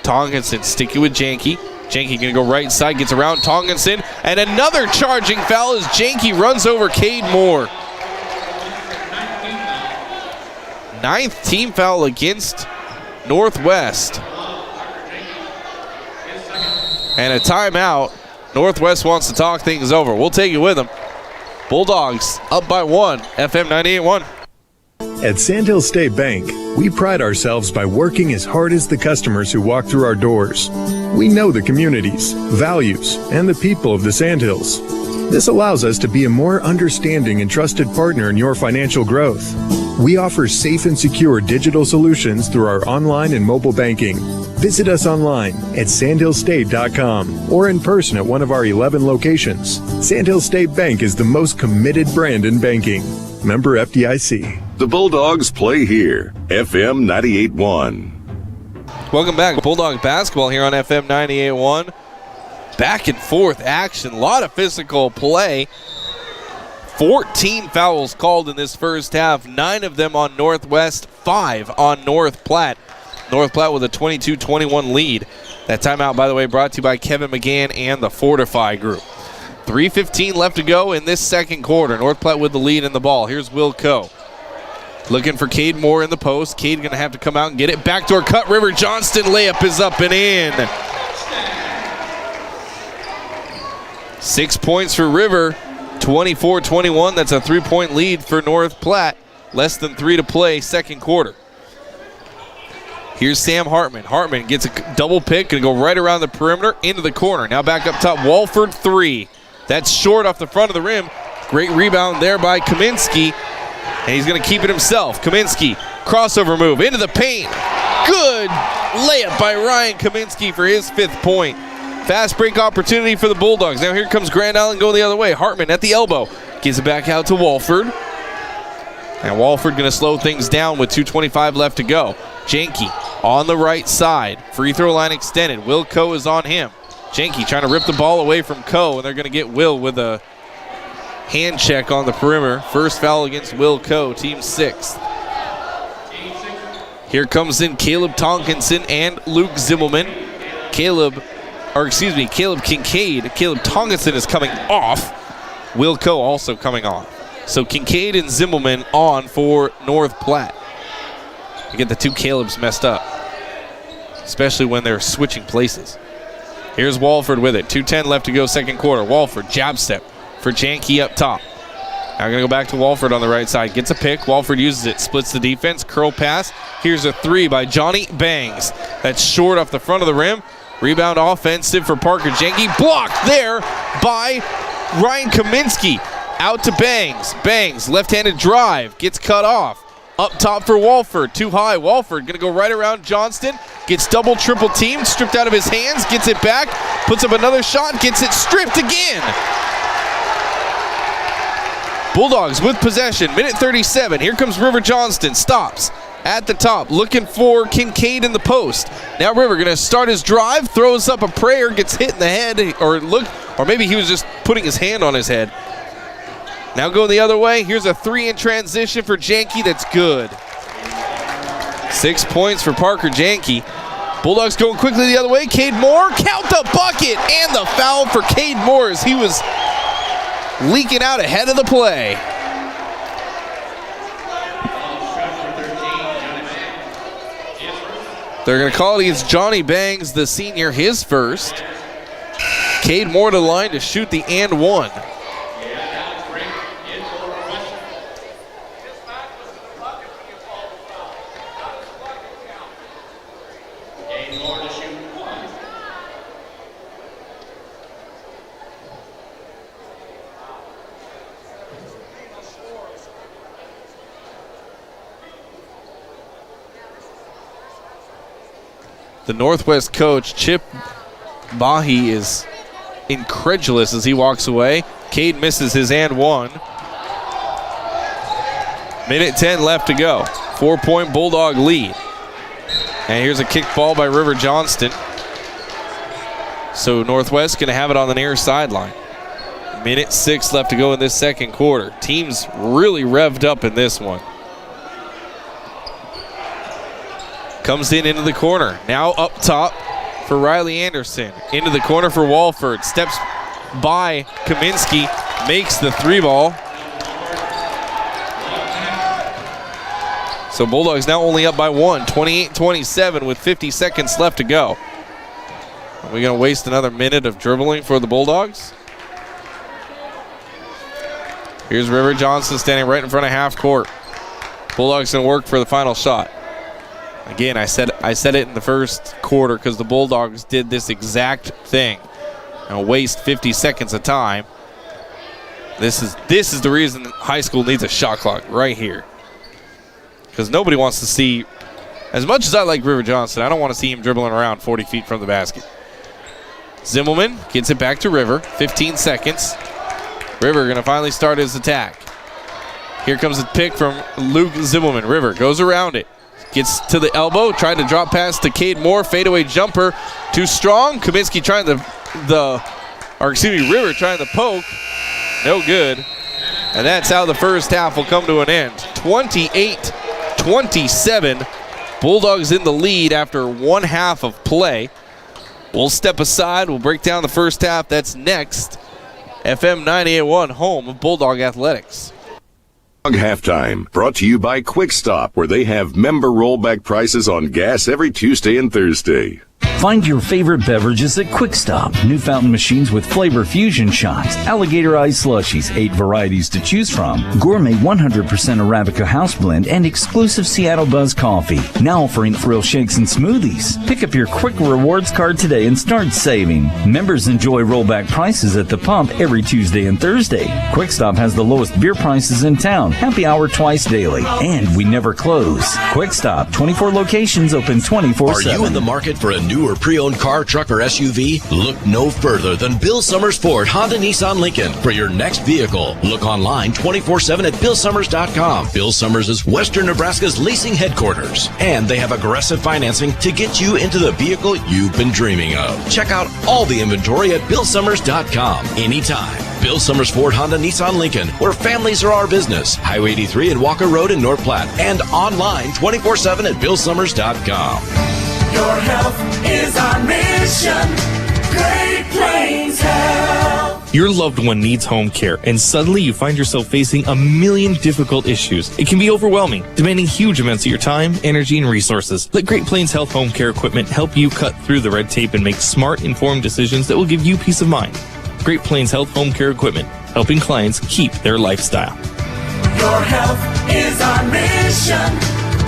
Tonginson sticking with Jenke. Jenke going to go right side, gets around Tonginson, and another charging foul as Jenke runs over Cade Moore. 9th team foul against Northwest. And a timeout. Northwest wants to talk things over. We'll take it with them. Bulldogs up by 1, FM 98.1.
At Sandhill State Bank, we pride ourselves by working as hard as the customers who walk through our doors. We know the communities, values, and the people of the Sandhills. This allows us to be a more understanding and trusted partner in your financial growth. We offer safe and secure digital solutions through our online and mobile banking. Visit us online at sandhillstate.com or in person at one of our 11 locations. Sandhill State Bank is the most committed brand in banking. Member FDIC.
The Bulldogs play here, FM 98.1.
Welcome back. Bulldog basketball here on FM 98.1. Back and forth action. A lot of physical play. 14 fouls called in this first half. 9 of them on Northwest, 5 on North Platte. North Platte with a 22-21 lead. That timeout, by the way, brought to you by Kevin McGann and the Fortify Group. 3:15 left to go in this second quarter. North Platte with the lead in the ball. Here's Will Coe. Looking for Cade Moore in the post. Cade going to have to come out and get it. Backdoor cut. River Johnston layup is up and in. 6 points for River. 24-21. That's a 3-point lead for North Platte. Less than 3 to play second quarter. Here's Sam Hartman. Hartman gets a double pick. Going to go right around the perimeter into the corner. Now back up top. Walford 3. That's short off the front of the rim. Great rebound there by Kaminsky. And he's going to keep it himself. Kaminsky, crossover move into the paint. Good layup by Ryan Kaminsky for his 5th point. Fast break opportunity for the Bulldogs. Now here comes Grand Island going the other way. Hartman at the elbow. Gives it back out to Walford. And Walford going to slow things down with 2:25 left to go. Jenke on the right side. Free throw line extended. Will Coe is on him. Jenke trying to rip the ball away from Coe, and they're going to get Will with a hand check on the perimeter. First foul against Will Coe, team 6th. Here comes in Caleb Tonkinson and Luke Zimmelman. Caleb Kincaid. Caleb Tonkinson is coming off. Will Coe also coming on. So Kincaid and Zimmelman on for North Platte. You get the 2 Calebs messed up, especially when they're switching places. Here's Walford with it. 2:10 left to go second quarter. Walford, jab step for Jenke up top. Now going to go back to Walford on the right side. Gets a pick. Walford uses it. Splits the defense. Curl pass. Here's a 3 by Johnny Bangs. That's short off the front of the rim. Rebound offensive for Parker Jenke. Blocked there by Ryan Kaminsky. Out to Bangs. Bangs, left-handed drive. Gets cut off. Up top for Walford. Too high. Walford going to go right around Johnston. Gets double, triple teamed. Stripped out of his hands. Gets it back. Puts up another shot. Gets it stripped again. Bulldogs with possession. Minute 37. Here comes River Johnston. Stops at the top. Looking for Kincaid in the post. Now River going to start his drive. Throws up a prayer. Gets hit in the head. Or maybe he was just putting his hand on his head. Now going the other way. Here's a 3 in transition for Janke. That's good. 6 points for Parker Janke. Bulldogs going quickly the other way. Cade Moore. Count the bucket. And the foul for Cade Moore as he was leaking out ahead of the play. They're going to call it against Johnny Bangs, the senior, his first. Cade Moore to the line to shoot the and one. The Northwest coach, Chip Bahi, is incredulous as he walks away. Cade misses his and one. Minute 10 left to go. 4-point Bulldog lead. And here's a kick ball by River Johnston. So Northwest going to have it on the near sideline. Minute 6 left to go in this second quarter. Teams really revved up in this one. Comes into the corner. Now up top for Riley Anderson. Into the corner for Walford. Steps by Kaminsky. Makes the 3-ball. So Bulldogs now only up by 1. 28-27 with 50 seconds left to go. Are we going to waste another minute of dribbling for the Bulldogs? Here's River Johnson standing right in front of half court. Bulldogs going to work for the final shot. Again, I said it in the first quarter because the Bulldogs did this exact thing and waste 50 seconds of time. This is the reason high school needs a shot clock right here. Because nobody wants to see, as much as I like River Johnson, I don't want to see him dribbling around 40 feet from the basket. Zimmelman gets it back to River. 15 seconds. River going to finally start his attack. Here comes a pick from Luke Zimmelman. River goes around it. Gets to the elbow, tried to drop pass to Cade Moore, fadeaway jumper, too strong. Kaminsky trying River trying to poke, no good. And that's how the first half will come to an end. 28-27, Bulldogs in the lead after one half of play. We'll step aside, we'll break down the first half. That's next. FM 98.1, home of Bulldog Athletics.
Halftime, brought to you by Quick Stop, where they have member rollback prices on gas every Tuesday and Thursday.
Find your favorite beverages at Quick Stop. New fountain machines with flavor fusion shots, alligator ice slushies, 8 varieties to choose from, gourmet 100% Arabica house blend, and exclusive Seattle Buzz coffee. Now offering thrill shakes and smoothies. Pick up your Quick Rewards card today and start saving. Members enjoy rollback prices at the pump every Tuesday and Thursday. Quick Stop has the lowest beer prices in town. Happy hour twice daily. And we never close. Quick Stop, 24 locations open 24/7.
Are you in the market for a new or pre-owned car, truck, or SUV? Look no further than Bill Summers Ford, Honda, Nissan, Lincoln for your next vehicle. Look online 24/7 at BillSummers.com. Bill Summers is Western Nebraska's leasing headquarters, and they have aggressive financing to get you into the vehicle you've been dreaming of. Check out all the inventory at BillSummers.com anytime. Bill Summers Ford, Honda, Nissan, Lincoln, where families are our business. Highway 83 and Walker Road in North Platte, and online 24/7 at BillSummers.com.
Your health is our mission. Great Plains Health.
Your loved one needs home care, and suddenly you find yourself facing a million difficult issues. It can be overwhelming, demanding huge amounts of your time, energy, and resources. Let Great Plains Health Home Care Equipment help you cut through the red tape and make smart, informed decisions that will give you peace of mind. Great Plains Health Home Care Equipment, helping clients keep their lifestyle.
Your health is our mission.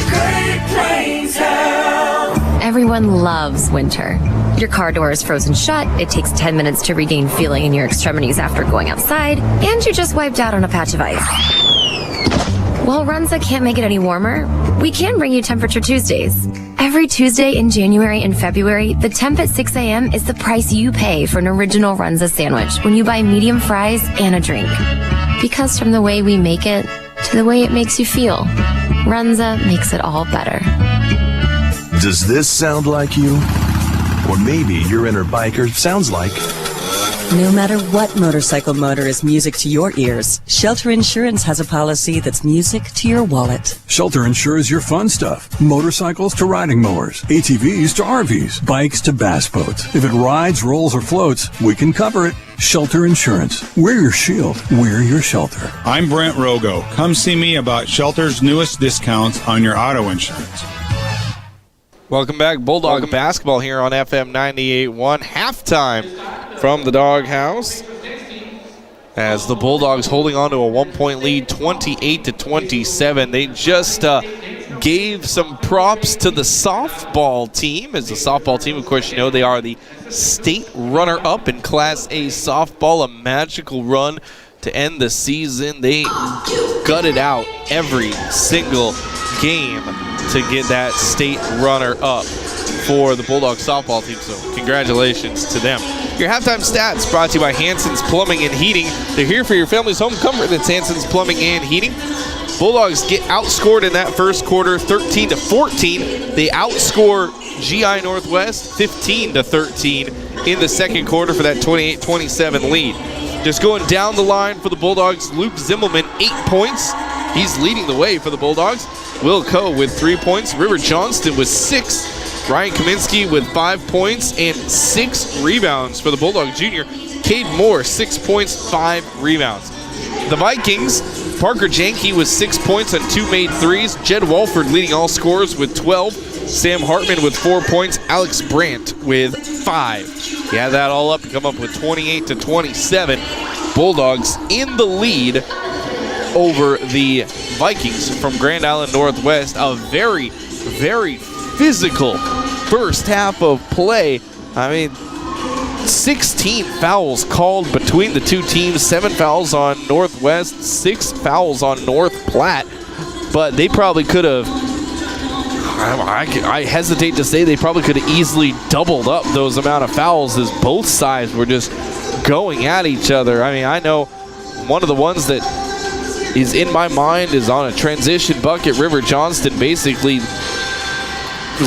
Great Plains Health.
Everyone loves winter. Your car door is frozen shut, it takes 10 minutes to regain feeling in your extremities after going outside, and you're just wiped out on a patch of ice. While Runza can't make it any warmer, we can bring you Temperature Tuesdays. Every Tuesday in January and February, the temp at 6 a.m. is the price you pay for an original Runza sandwich when you buy medium fries and a drink. Because from the way we make it to the way it makes you feel, Runza makes it all better.
Does this sound like you? Or maybe your inner biker sounds like...
No matter what motorcycle motor is music to your ears, Shelter Insurance has a policy that's music to your wallet.
Shelter insures your fun stuff. Motorcycles to riding mowers, ATVs to RVs, bikes to bass boats. If it rides, rolls, or floats, we can cover it. Shelter Insurance. We're your shield. We're your shelter.
I'm Brent Rogo. Come see me about Shelter's newest discounts on your auto insurance.
Welcome back. Bulldog basketball here on FM 98.1. Halftime from the Doghouse. As the Bulldogs holding on to a 1-point lead, 28-27. They just gave some props to the softball team. As the softball team, of course, you know they are the state runner-up in Class A softball. A magical run to end the season. They gutted out every single game to get that state runner-up for the Bulldog softball team, so congratulations to them. Your halftime stats brought to you by Hanson's Plumbing and Heating. They're here for your family's home comfort. That's Hanson's Plumbing and Heating. Bulldogs get outscored in that first quarter 13-14. They outscore GI Northwest 15-13 in the second quarter for that 28-27 lead. Just going down the line for the Bulldogs, Luke Zimmelman, 8 points. He's leading the way for the Bulldogs. Will Coe with 3 points. River Johnston with 6. Ryan Kaminsky with 5 points and 6 rebounds for the Bulldog Junior. Cade Moore, 6 points, 5 rebounds. The Vikings, Parker Janke with 6 points on 2 made threes. Jed Walford leading all scorers with 12. Sam Hartman with 4 points. Alex Brandt with 5. You add that all up to come up with 28-27. Bulldogs in the lead over the Vikings from Grand Island Northwest. A very, very physical first half of play. I mean, 16 fouls called between the two teams. 7 fouls on Northwest, 6 fouls on North Platte. But they probably could have, I hesitate to say they probably could have easily doubled up those amount of fouls as both sides were just going at each other. I mean, I know one of the ones that is in my mind is on a transition bucket. River Johnston basically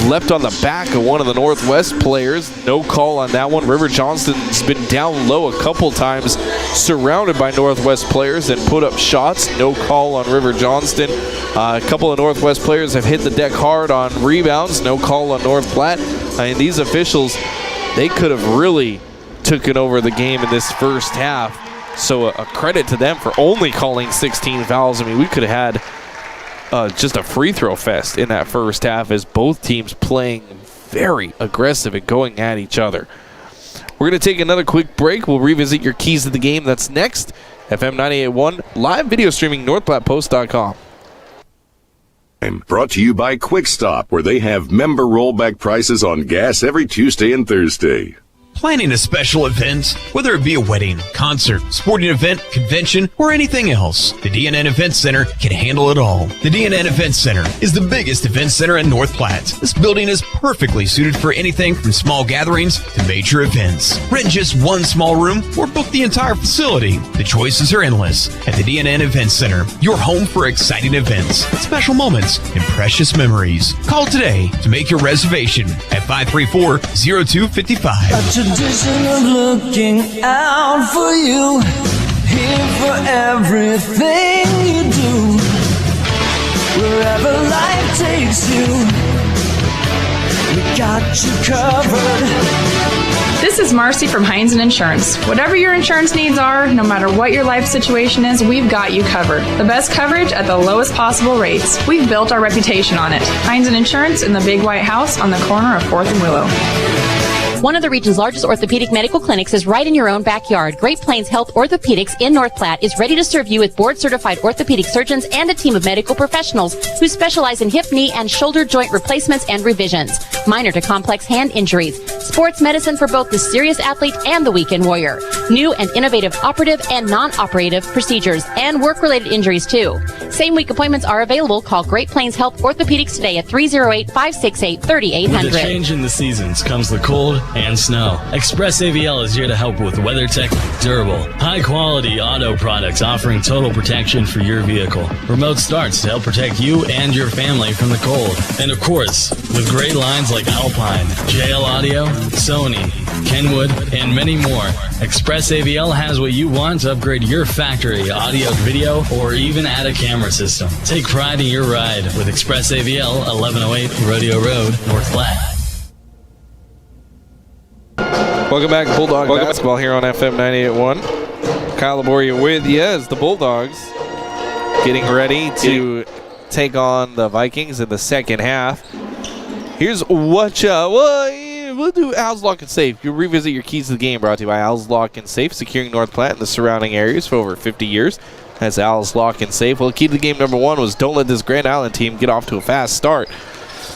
leapt on the back of one of the Northwest players. No call on that one. River Johnston's been down low a couple times, surrounded by Northwest players and put up shots. No call on River Johnston. A couple of Northwest players have hit the deck hard on rebounds. No call on North Platte. I mean, these officials, they could have really taken over the game in this first half. So a credit to them for only calling 16 fouls. I mean, we could have had just a free throw fest in that first half as both teams playing very aggressive and going at each other. We're going to take another quick break. We'll revisit your keys to the game. That's next. FM 98.1, live video streaming, NorthPlattePost.com.
Brought to you by Quick Stop, where they have member rollback prices on gas every Tuesday and Thursday.
Planning a special event, whether it be a wedding, concert, sporting event, convention, or anything else, the DNN Event Center can handle it all. The DNN Event Center is the biggest event center in North Platte. This building is perfectly suited for anything from small gatherings to major events. Rent just one small room or book the entire facility. The choices are endless at the DNN Event Center, your home for exciting events, special moments, and precious memories. Call today to make your reservation at 534-0255.
Tradition of looking out for you, here for everything you do, wherever life takes you, we got you covered.
This is Marcy from Heinz Insurance. Whatever your insurance needs are, no matter what your life situation is, we've got you covered. The best coverage at the lowest possible rates. We've built our reputation on it. Heinz Insurance in the Big White House on the corner of 4th and Willow.
One of the region's largest orthopedic medical clinics is right in your own backyard. Great Plains Health Orthopedics in North Platte is ready to serve you with board-certified orthopedic surgeons and a team of medical professionals who specialize in hip, knee, and shoulder joint replacements and revisions. minor to complex hand injuries, sports medicine for both the serious athlete and the weekend warrior, new and innovative operative and non-operative procedures, and work-related injuries too. Same-week appointments are available. Call Great Plains Health Orthopedics today at 308-568-3800.
With the change in the seasons comes the cold and snow. Express AVL is here to help with WeatherTech durable, high-quality auto products offering total protection for your vehicle. Remote starts to help protect you and your family from the cold. And of course, with great lines like Alpine, JL Audio, Sony, Kenwood, and many more, Express AVL has what you want to upgrade your factory audio, video, or even add a camera system. Take pride in your ride with Express AVL, 1108 Rodeo Road, North Platte.
Welcome back to Bulldog Basketball here on FM 98.1. Kyle Laboria with you as the Bulldogs getting ready to take on the Vikings in the second half. Here's what we'll do. Al's Lock and Safe. You revisit your keys to the game, brought to you by Al's Lock and Safe, securing North Platte and the surrounding areas for over 50 years. That's Al's Lock and Safe. Well, key to the game number one was don't let this Grand Island team get off to a fast start.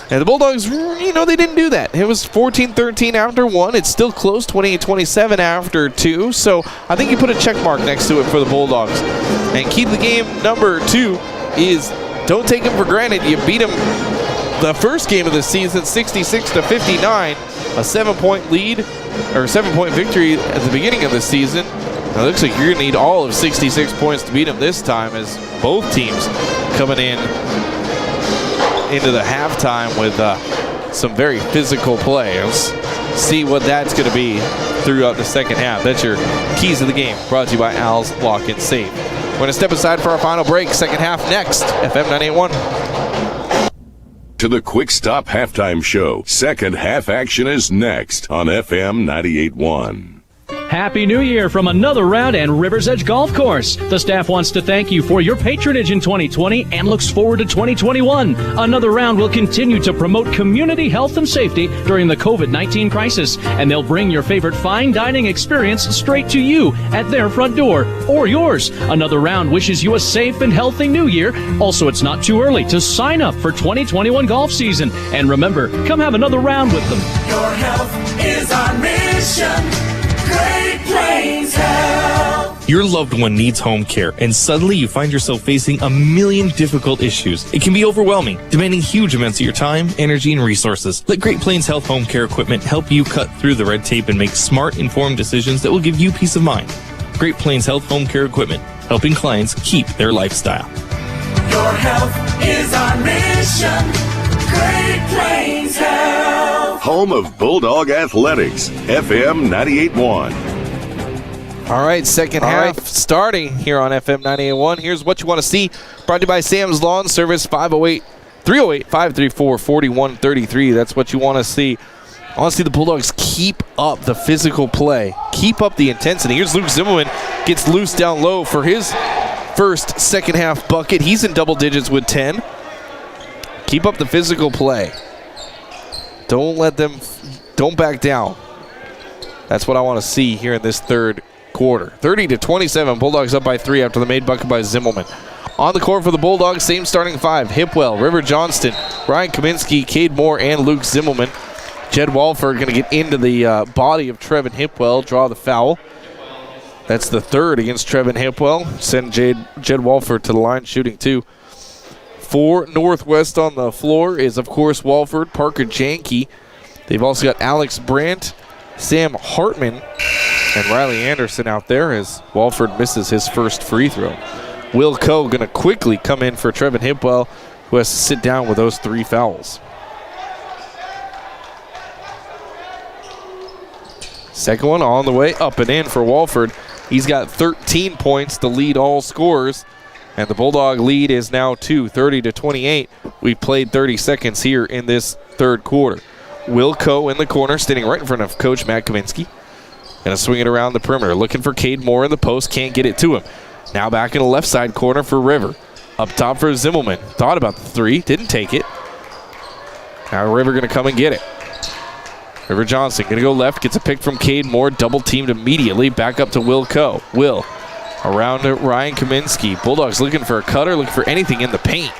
And the Bulldogs, they didn't do that. It was 14-13 after one. It's still close, 28-27 after two. So I think you put a check mark next to it for the Bulldogs. And key to the game number two is don't take them for granted. You beat them the first game of the season, 66-59, a 7-point lead, or 7-point victory at the beginning of the season. Now, it looks like you're going to need all of 66 points to beat them this time, as both teams coming into the halftime with some very physical play. Let's see what that's going to be throughout the second half. That's your keys of the game, brought to you by Al's Lock and Safe. We're going to step aside for our final break. Second half next, FM 98.1.
To the Quick Stop Halftime Show. Second half action is next on FM 98.1.
Happy New Year from another round and Rivers Edge Golf Course. The staff wants to thank you for your patronage in 2020 and looks forward to 2021. Another round will continue to promote community health and safety during the COVID-19 crisis, and they'll bring your favorite fine dining experience straight to you at their front door or yours. Another round wishes you a safe and healthy New Year. Also, it's not too early to sign up for 2021 golf season. And remember, come have another round with them.
Your health is our mission. Great Plains Health.
Your loved one needs home care, and suddenly you find yourself facing a million difficult issues. It can be overwhelming, demanding huge amounts of your time, energy, and resources. Let Great Plains Health Home Care Equipment help you cut through the red tape and make smart, informed decisions that will give you peace of mind. Great Plains Health Home Care Equipment, helping clients keep their lifestyle.
Your health is our mission. Great Plains Health.
Home of Bulldog Athletics, FM 98.1.
All right, second half starting here on FM 98.1. Here's what you want to see. Brought to you by Sam's Lawn Service, 308-534-4133. That's what you want to see. I want to see the Bulldogs keep up the physical play, keep up the intensity. Here's Luke Zimmerman, gets loose down low for his first second half bucket. He's in double digits with 10. Keep up the physical play. Don't back down. That's what I want to see here in this third quarter. 30-27, Bulldogs up by 3 after the made bucket by Zimmelman. On the court for the Bulldogs, same starting five: Hipwell, River Johnston, Ryan Kaminsky, Cade Moore, and Luke Zimmelman. Jed Walford going to get into the body of Trevin Hipwell, draw the foul. That's the third against Trevin Hipwell. Send Jed Walford to the line, shooting 2. For Northwest on the floor is, of course, Walford, Parker Janke. They've also got Alex Brandt, Sam Hartman, and Riley Anderson out there as Walford misses his first free throw. Will Coe going to quickly come in for Trevin Hipwell, who has to sit down with those 3 fouls. Second one on the way up and in for Walford. He's got 13 points to lead all scorers. And the Bulldog lead is now 2, 30-28. We've played 30 seconds here in this third quarter. Will Coe in the corner, standing right in front of Coach Matt Kaminsky. Going to swing it around the perimeter. Looking for Cade Moore in the post. Can't get it to him. Now back in the left side corner for River. Up top for Zimmelman. Thought about the 3. Didn't take it. Now River going to come and get it. River Johnson going to go left. Gets a pick from Cade Moore. Double teamed immediately. Back up to Will Coe. Will. Around to Ryan Kaminsky. Bulldogs looking for a cutter, looking for anything in the paint.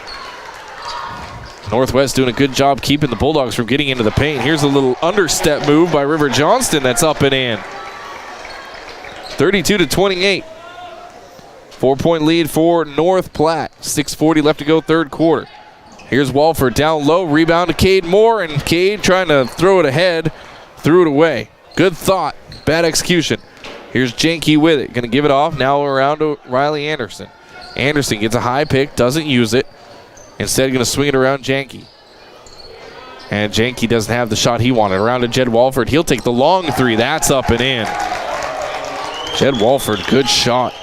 Northwest doing a good job keeping the Bulldogs from getting into the paint. Here's a little understep move by River Johnston that's up and in. 32-28. 4-point lead for North Platte. 6:40 left to go, third quarter. Here's Walford down low, rebound to Cade Moore, and Cade trying to throw it ahead, threw it away. Good thought, bad execution. Here's Janke with it, gonna give it off, now around to Riley Anderson. Anderson gets a high pick, doesn't use it. Instead gonna swing it around Janke. And Janke doesn't have the shot he wanted. Around to Jed Walford, he'll take the long three, that's up and in. Jed Walford, good shot.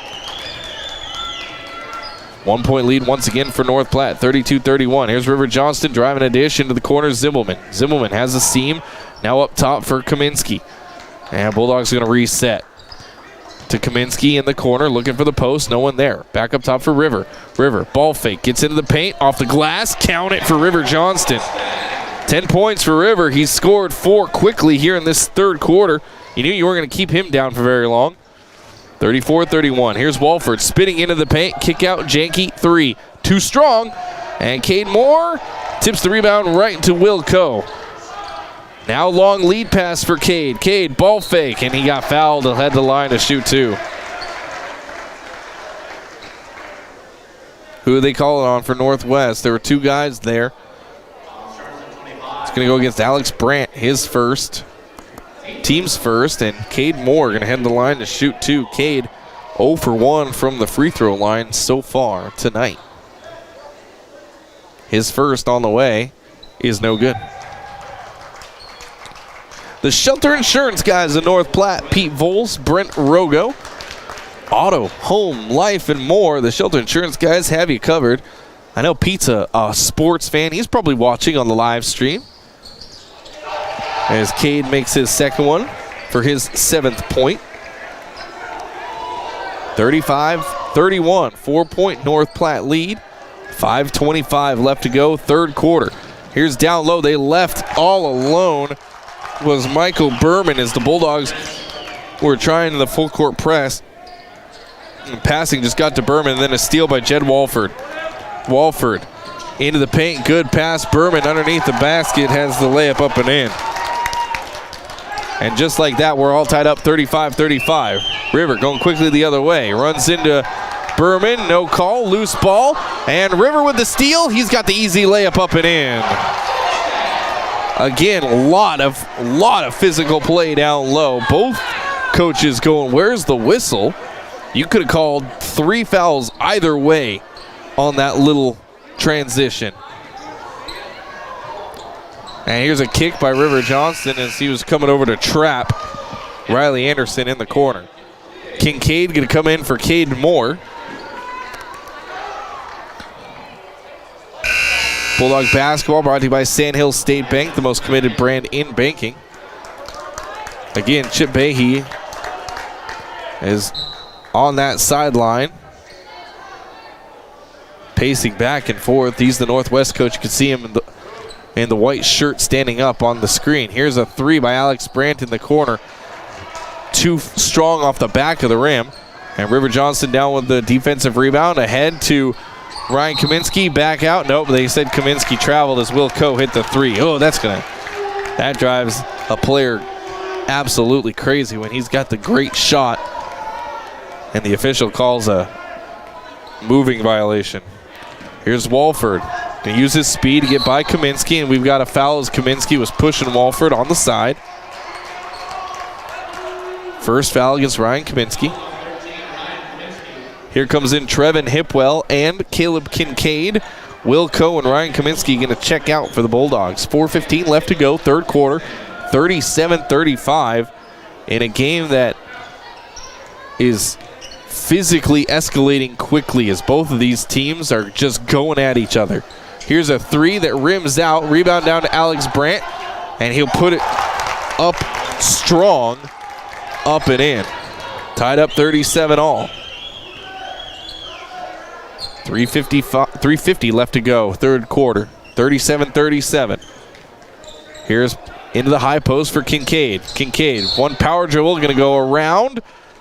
1-point lead once again for North Platte, 32-31. Here's River Johnston driving a dish into the corner, Zimmelman. Zimmelman has a seam, now up top for Kaminsky. And Bulldogs are going to reset. To Kaminsky in the corner, looking for the post, no one there. Back up top for River. River, ball fake, gets into the paint, off the glass, count it for River Johnston. 10 points for River. He's scored 4 quickly here in this third quarter. You knew you weren't going to keep him down for very long. 34-31. Here's Walford spinning into the paint. Kick out, Janke, 3. Too strong. And Cade Moore tips the rebound right into Will Coe. Now long lead pass for Cade. Cade, ball fake, and he got fouled and had the line to shoot 2. Who are they calling on for Northwest? There were 2 guys there. It's going to go against Alex Brandt, his first. Team's first, and Cade Moore going to head the line to shoot 2. Cade 0 for 1 from the free throw line so far tonight. His first on the way is no good. The Shelter Insurance guys in North Platte, Pete Voles, Brent Rogo. Auto, home, life, and more. The Shelter Insurance guys have you covered. I know Pete's a sports fan. He's probably watching on the live stream. As Cade makes his second one for his 7th point. 35-31, 4-point North Platte lead. 5:25 left to go, third quarter. Here's down low. They left all alone was Michael Berman as the Bulldogs were trying the full court press. And passing just got to Berman, and then a steal by Jed Walford. Walford into the paint, good pass. Berman underneath the basket has the layup up and in. And just like that, we're all tied up 35-35. River going quickly the other way. Runs into Berman, no call, loose ball. And River with the steal. He's got the easy layup up and in. Again, a lot of physical play down low. Both coaches going, where's the whistle? You could have called 3 fouls either way on that little transition. And here's a kick by River Johnston as he was coming over to trap Riley Anderson in the corner. Kincaid going to come in for Cade Moore. Bulldog basketball brought to you by Sandhill State Bank, the most committed brand in banking. Again, Chip Bahey is on that sideline, pacing back and forth. He's the Northwest coach. You can see him in the white shirt standing up on the screen. Here's a 3 by Alex Brandt in the corner. Too strong off the back of the rim. And River Johnston down with the defensive rebound. Ahead to Ryan Kaminsky, back out. Nope, they said Kaminsky traveled as Will Coe hit the 3. Oh, that drives a player absolutely crazy when he's got the great shot and the official calls a moving violation. Here's Walford. Going to use his speed to get by Kaminsky, and we've got a foul as Kaminsky was pushing Walford on the side. First foul against Ryan Kaminsky. Here comes in Trevin Hipwell and Caleb Kincaid. Will Coe and Ryan Kaminsky going to check out for the Bulldogs. 4:15 left to go, third quarter, 37-35 in a game that is physically escalating quickly as both of these teams are just going at each other. Here's a 3 that rims out, rebound down to Alex Brandt, and he'll put it up strong, up and in. Tied up 37 all. 3:50 left to go, third quarter, 37-37. Here's into the high post for Kincaid. Kincaid, one power dribble, going to go around.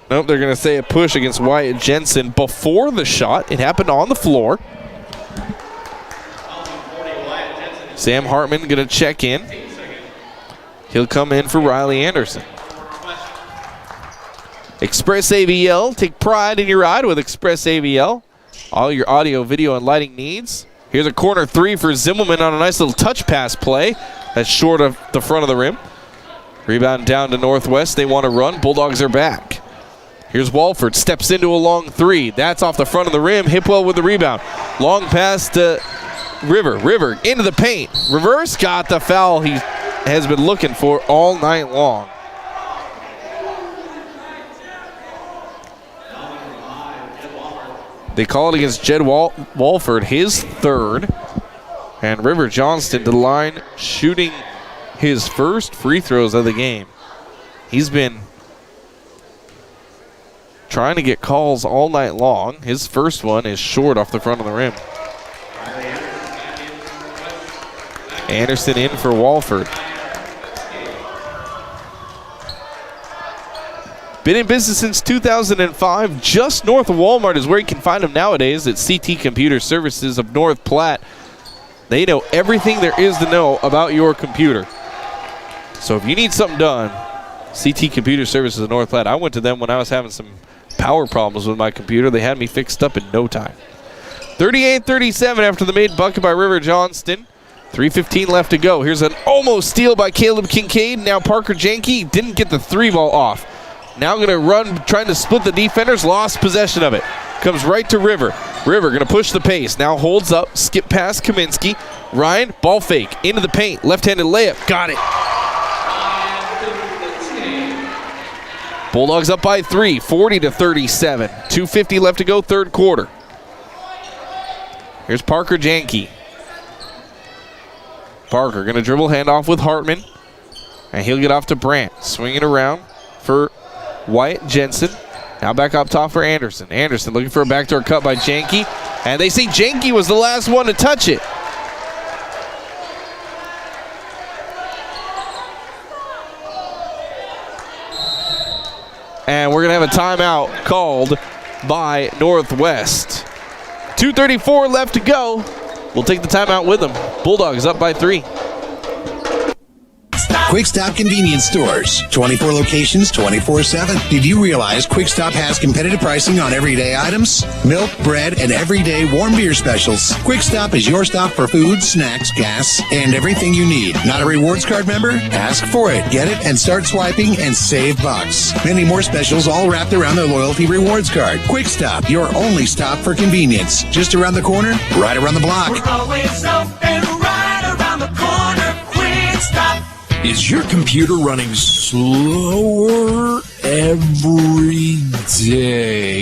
Nope, they're going to say a push against Wyatt Jensen before the shot. It happened on the floor. Sam Hartman going to check in. He'll come in for Riley Anderson. Express AVL. Take pride in your ride with Express AVL. All your audio, video, and lighting needs. Here's a corner three for Zimmelman on a nice little touch pass play. That's short of the front of the rim. Rebound down to Northwest. They want to run. Bulldogs are back. Here's Walford. Steps into a long three. That's off the front of the rim. Hipwell with the rebound. Long pass to River. River into the paint. Reverse got the foul he has been looking for all night long. They call it against Jed Walford, his third. And River Johnston to the line, shooting his first free throws of the game. He's been trying to get calls all night long. His first one is short off the front of the rim. Anderson in for Walford. Been in business since 2005. Just north of Walmart is where you can find them nowadays at CT Computer Services of North Platte. They know everything there is to know about your computer. So if you need something done, CT Computer Services of North Platte. I went to them when I was having some power problems with my computer. They had me fixed up in no time. 38-37 after the made bucket by River Johnston. 3:15 left to go. Here's an almost steal by Caleb Kincaid. Now Parker Janke didn't get the three ball off. Now going to run, trying to split the defenders. Lost possession of it. Comes right to River. River going to push the pace. Now holds up. Skip past Kaminsky. Ryan, ball fake. Into the paint. Left-handed layup. Got it. Bulldogs up by 3. 40-37. 2:50 left to go, third quarter. Here's Parker Janke. Parker going to dribble, handoff with Hartman. And he'll get off to Brandt. Swinging around for Wyatt Jensen. Now back up top for Anderson. Anderson looking for a backdoor cut by Janke. And they say Janke was the last one to touch it. And we're going to have a timeout called by Northwest. 2:34 left to go. We'll take the timeout with them. Bulldogs up by 3.
Quick Stop Convenience Stores. 24 locations, 24/7. Did you realize Quick Stop has competitive pricing on everyday items? Milk, bread, and everyday warm beer specials. Quick Stop is your stop for food, snacks, gas, and everything you need. Not a rewards card member? Ask for it. Get it and start swiping and save bucks. Many more specials all wrapped around the loyalty rewards card. Quick Stop, your only stop for convenience. Just around the corner, right around the block.
We're always open right around the corner. Quick Stop.
Is your computer running slower every day?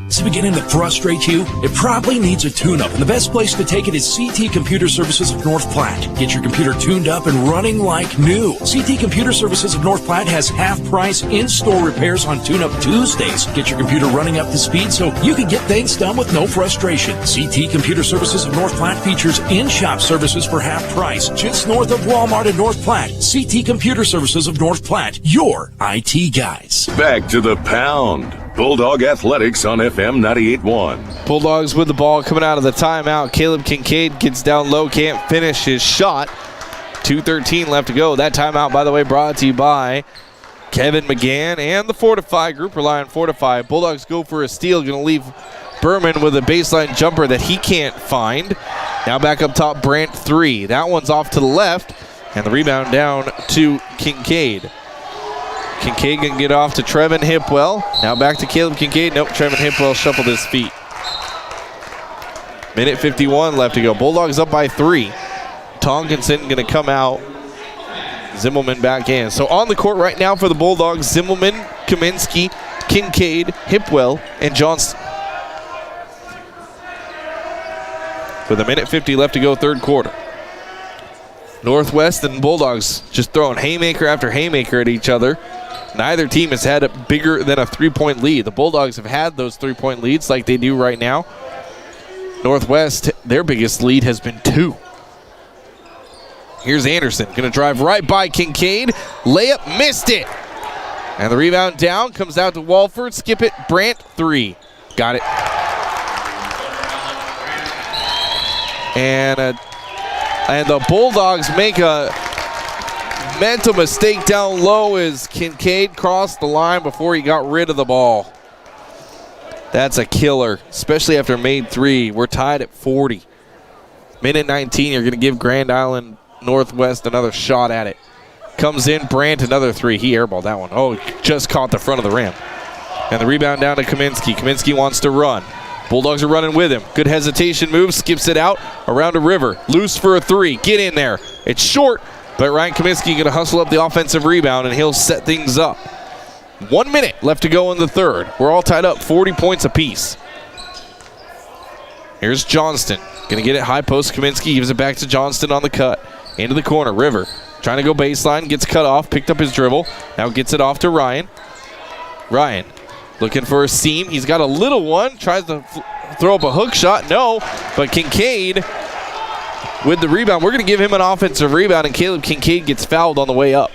Is it beginning to frustrate you? It probably needs a tune-up, and the best place to take it is CT Computer Services of North Platte. Get your computer tuned up and running like new. CT Computer Services of North Platte has half-price in-store repairs on Tune-Up Tuesdays. Get your computer running up to speed so you can get things done with no frustration. CT Computer Services of North Platte features in-shop services for half price, just north of Walmart in North Platte. CT Computer Services of North Platte, your IT guys.
Back to the pound. Bulldog Athletics on FM 98.1.
Bulldogs with the ball coming out of the timeout. Caleb Kincaid gets down low, can't finish his shot. 2:13 left to go. That timeout, by the way, brought to you by Kevin McGann and the Fortify Group. Rely on Fortify. Bulldogs go for a steal. Going to leave Berman with a baseline jumper that he can't find. Now back up top, Brandt 3. That one's off to the left. And the rebound down to Kincaid. Kincaid can get off to Trevin Hipwell. Now back to Caleb Kincaid. Nope, Trevin Hipwell shuffled his feet. Minute 51 left to go. Bulldogs up by 3. Tonkinson going to come out. Zimmelman back in. So on the court right now for the Bulldogs, Zimmelman, Kaminsky, Kincaid, Hipwell, and Johnston. With a minute 50 left to go, third quarter. Northwest and Bulldogs just throwing haymaker after haymaker at each other. Neither team has had a bigger than a 3-point lead. The Bulldogs have had those 3-point leads like they do right now. Northwest, their biggest lead has been 2. Here's Anderson, going to drive right by Kincaid. Layup, missed it. And the rebound down, comes out to Walford. Skip it, Brandt, 3. Got it. And a And the Bulldogs make a mental mistake down low as Kincaid crossed the line before he got rid of the ball. That's a killer, especially after made 3. We're tied at 40. Minute 19, you're going to give Grand Island Northwest another shot at it. Comes in, Brandt, another 3. He airballed that one. Oh, just caught the front of the rim. And the rebound down to Kaminsky. Kaminsky wants to run. Bulldogs are running with him. Good hesitation move, skips it out around a River. Loose for a 3. Get in there. It's short, but Ryan Kaminsky going to hustle up the offensive rebound, and he'll set things up. 1 minute left to go in the third. We're all tied up, 40 points apiece. Here's Johnston. Going to get it high post. Kaminsky gives it back to Johnston on the cut. Into the corner. River trying to go baseline. Gets cut off. Picked up his dribble. Now gets it off to Ryan. Ryan looking for a seam. He's got a little one. Tries to throw up a hook shot. No. But Kincaid with the rebound. We're going to give him an offensive rebound, and Caleb Kincaid gets fouled on the way up.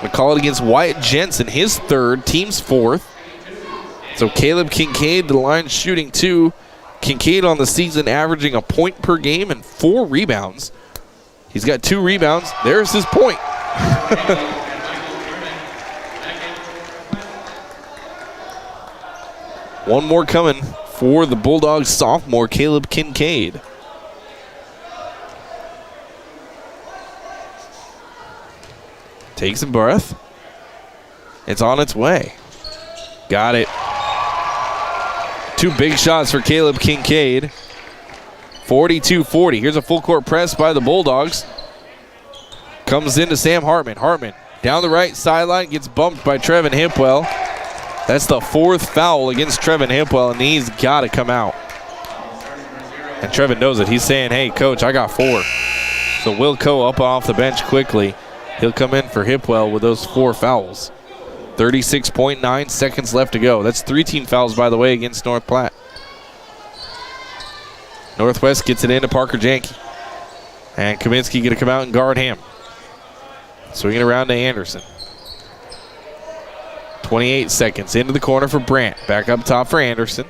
We call it against Wyatt Jensen, his third, team's fourth. So Caleb Kincaid, the line shooting 2. Kincaid on the season averaging a point per game and 4 rebounds. He's got 2 rebounds. There's his point. One more coming for the Bulldogs sophomore, Caleb Kincaid. Takes a breath. It's on its way. Got it. 2 big shots for Caleb Kincaid. 42-40. Here's a full court press by the Bulldogs. Comes into Sam Hartman. Hartman down the right sideline, gets bumped by Trevin Hipwell. That's the 4th foul against Trevin Hipwell, and he's got to come out. And Trevin knows it. He's saying, hey, coach, I got 4. So Will Coe up off the bench quickly. He'll come in for Hipwell with those 4 fouls. 36.9 seconds left to go. That's 3 team fouls, by the way, against North Platte. Northwest gets it into Parker Janke. And Kaminsky going to come out and guard him. Swinging around to Anderson. 28 seconds into the corner for Brandt. Back up top for Anderson.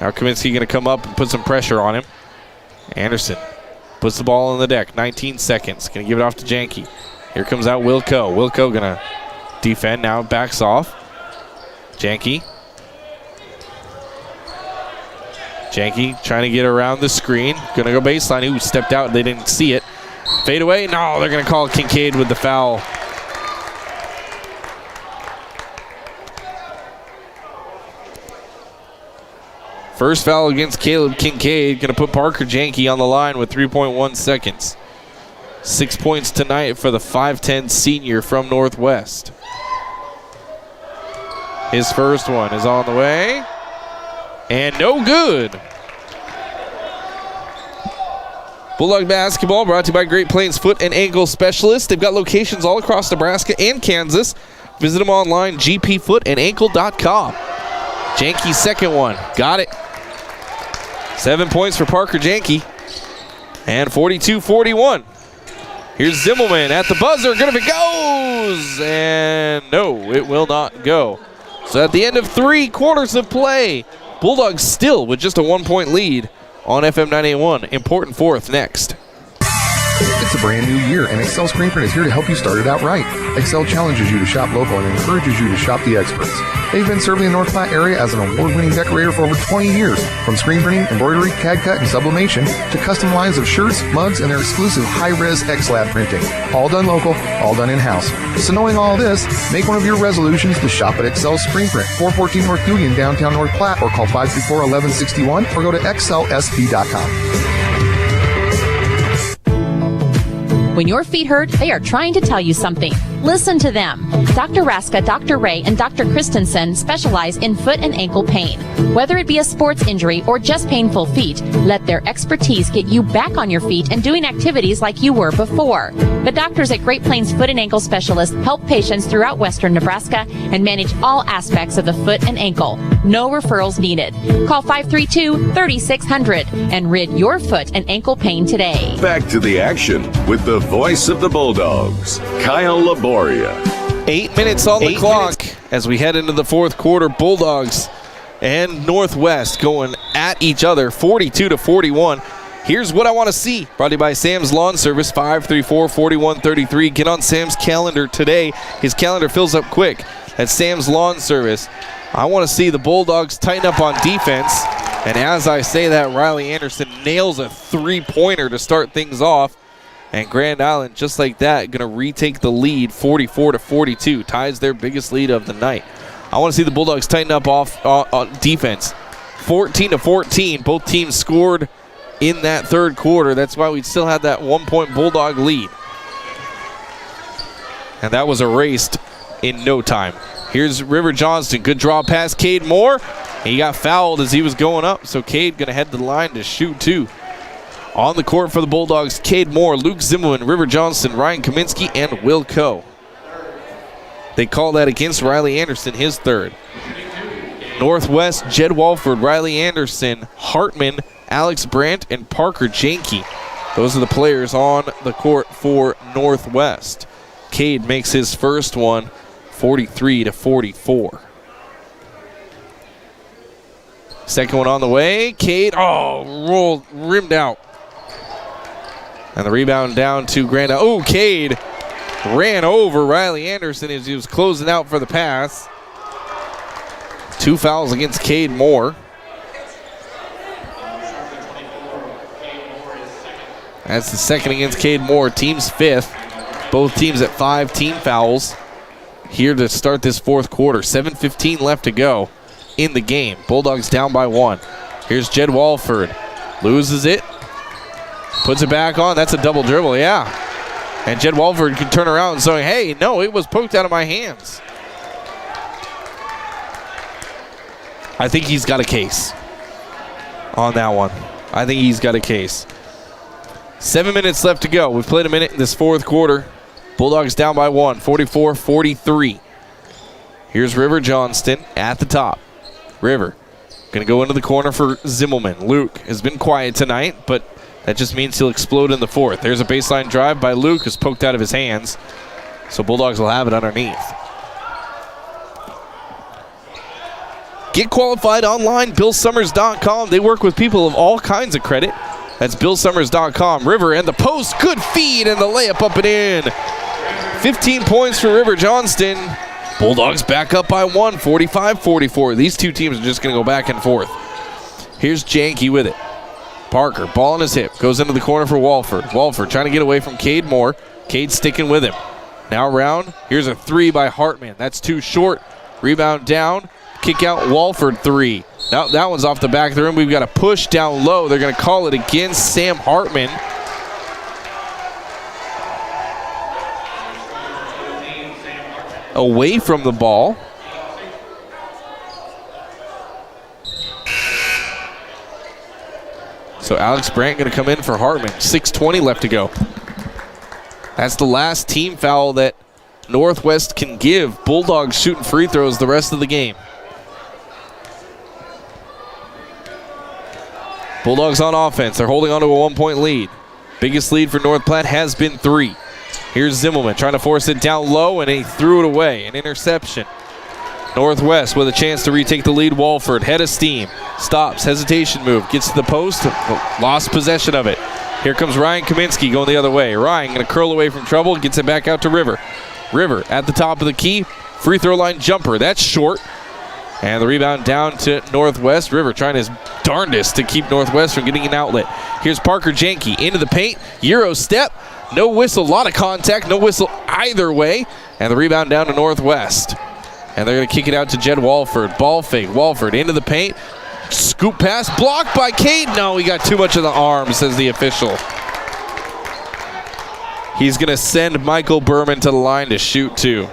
Now Kaminsky going to come up and put some pressure on him. Anderson puts the ball on the deck. 19 seconds. Going to give it off to Janke. Here comes out Will Coe. Will Coe going to defend now. Backs off. Janke. Janke trying to get around the screen. Going to go baseline. Ooh, stepped out. They didn't see it. Fade away. No, they're going to call Kincaid with the foul. First foul against Caleb Kincaid. Going to put Parker Janke on the line with 3.1 seconds. 6 points tonight for the 5'10 senior from Northwest. His first one is on the way. And no good. Bulldog basketball brought to you by Great Plains Foot and Ankle Specialists. They've got locations all across Nebraska and Kansas. Visit them online, gpfootandankle.com. Janke's second one. Got it. 7 points for Parker Janke. And 42-41. Here's Zimmelman at the buzzer. Good if it goes. And no, it will not go. So at the end of 3 quarters of play, Bulldogs still with just a 1-point lead on FM 981. Important fourth next.
It's a brand new year, and Excel Screen Print is here to help you start it out right. Excel challenges you to shop local and encourages you to shop the experts. They've been serving the North Platte area as an award-winning decorator for over 20 years. From screen printing, embroidery, CAD cut, and sublimation, to custom lines of shirts, mugs, and their exclusive high-res X-Lab printing. All done local, all done in-house. So knowing all this, make one of your resolutions to shop at Excel Screen Print, 414 North Dugan, downtown North Platte, or call 534-1161, or go to XLSP.com.
When your feet hurt, they are trying to tell you something. Listen to them. Dr. Raska, Dr. Ray, and Dr. Christensen specialize in foot and ankle pain. Whether it be a sports injury or just painful feet, let their expertise get you back on your feet and doing activities like you were before. The doctors at Great Plains Foot and Ankle Specialists help patients throughout western Nebraska and manage all aspects of the foot and ankle. No referrals needed. Call 532-3600 and rid your foot and ankle pain today.
Back to the action with the voice of the Bulldogs, Kyle Laboria.
8 minutes on the clock as we head into the fourth quarter. Bulldogs and Northwest going at each other, 42-41. Here's what I want to see. Brought to you by Sam's Lawn Service, 534-4133. Get on Sam's calendar today. His calendar fills up quick. At Sam's Lawn Service, I want to see the Bulldogs tighten up on defense. And as I say that, Riley Anderson nails a three-pointer to start things off. And Grand Island, just like that, going to retake the lead, 44-42. Ties their biggest lead of the night. I want to see the Bulldogs tighten up on defense. 14-14. Both teams scored in that third quarter. That's why we still had that 1-point Bulldog lead. And that was erased in no time. Here's River Johnston. Good draw past Cade Moore. He got fouled as he was going up, so Cade going to head to the line to shoot two. On the court for the Bulldogs, Cade Moore, Luke Zimmerman, River Johnston, Ryan Kaminsky, and Will Coe. They call that against Riley Anderson, his third. Northwest, Jed Walford, Riley Anderson, Hartman, Alex Brandt, and Parker Janke. Those are the players on the court for Northwest. Cade makes his first one, 43-44. Second one on the way. Cade, rolled, rimmed out. And the rebound down to Grand. Cade ran over Riley Anderson as he was closing out for the pass. 2 fouls against Cade Moore. That's the second against Cade Moore, team's fifth. Both teams at 5 team fouls here to start this fourth quarter. 7:15 left to go in the game. Bulldogs down by 1. Here's Jed Walford. Loses it. Puts it back on. That's a double dribble, yeah. And Jed Walford can turn around and say, hey, no, it was poked out of my hands. I think he's got a case on that one. I think he's got a case. 7 minutes left to go. We've played a minute in this fourth quarter. Bulldogs down by 1, 44-43. Here's River Johnston at the top. River going to go into the corner for Zimmelman. Luke has been quiet tonight, but that just means he'll explode in the fourth. There's a baseline drive by Luke, who's poked out of his hands. So Bulldogs will have it underneath. Get qualified online, BillSummers.com. They work with people of all kinds of credit. That's BillSummers.com. River and the post. Good feed and the layup up and in. 15 points for River Johnston. Bulldogs back up by 1, 45-44. These two teams are just going to go back and forth. Here's Janke with it. Parker, ball on his hip. Goes into the corner for Walford. Walford trying to get away from Cade Moore. Cade sticking with him. Now around. Here's a three by Hartman. That's too short. Rebound down. Kick out Walford three. Now that one's off the back of the rim. We've got a push down low. They're going to call it against Sam Hartman. Away from the ball. So Alex Brandt going to come in for Hartman. 6:20 left to go. That's the last team foul that Northwest can give. Bulldogs shooting free throws the rest of the game. Bulldogs on offense. They're holding on to a 1-point lead. Biggest lead for North Platte has been 3. Here's Zimmelman trying to force it down low, and he threw it away. An interception. Northwest with a chance to retake the lead. Walford, head of steam. Stops, hesitation move. Gets to the post, lost possession of it. Here comes Ryan Kaminsky going the other way. Ryan going to curl away from trouble, gets it back out to River. River at the top of the key. Free throw line jumper. That's short. And the rebound down to Northwest. River trying his darndest to keep Northwest from getting an outlet. Here's Parker Janke into the paint. Euro step. No whistle. A lot of contact. No whistle either way. And the rebound down to Northwest. And they're going to kick it out to Jed Walford. Ball fake. Walford into the paint. Scoop pass. Blocked by Cade. No, he got too much of the arm, says the official. He's going to send Michael Berman to the line to shoot two.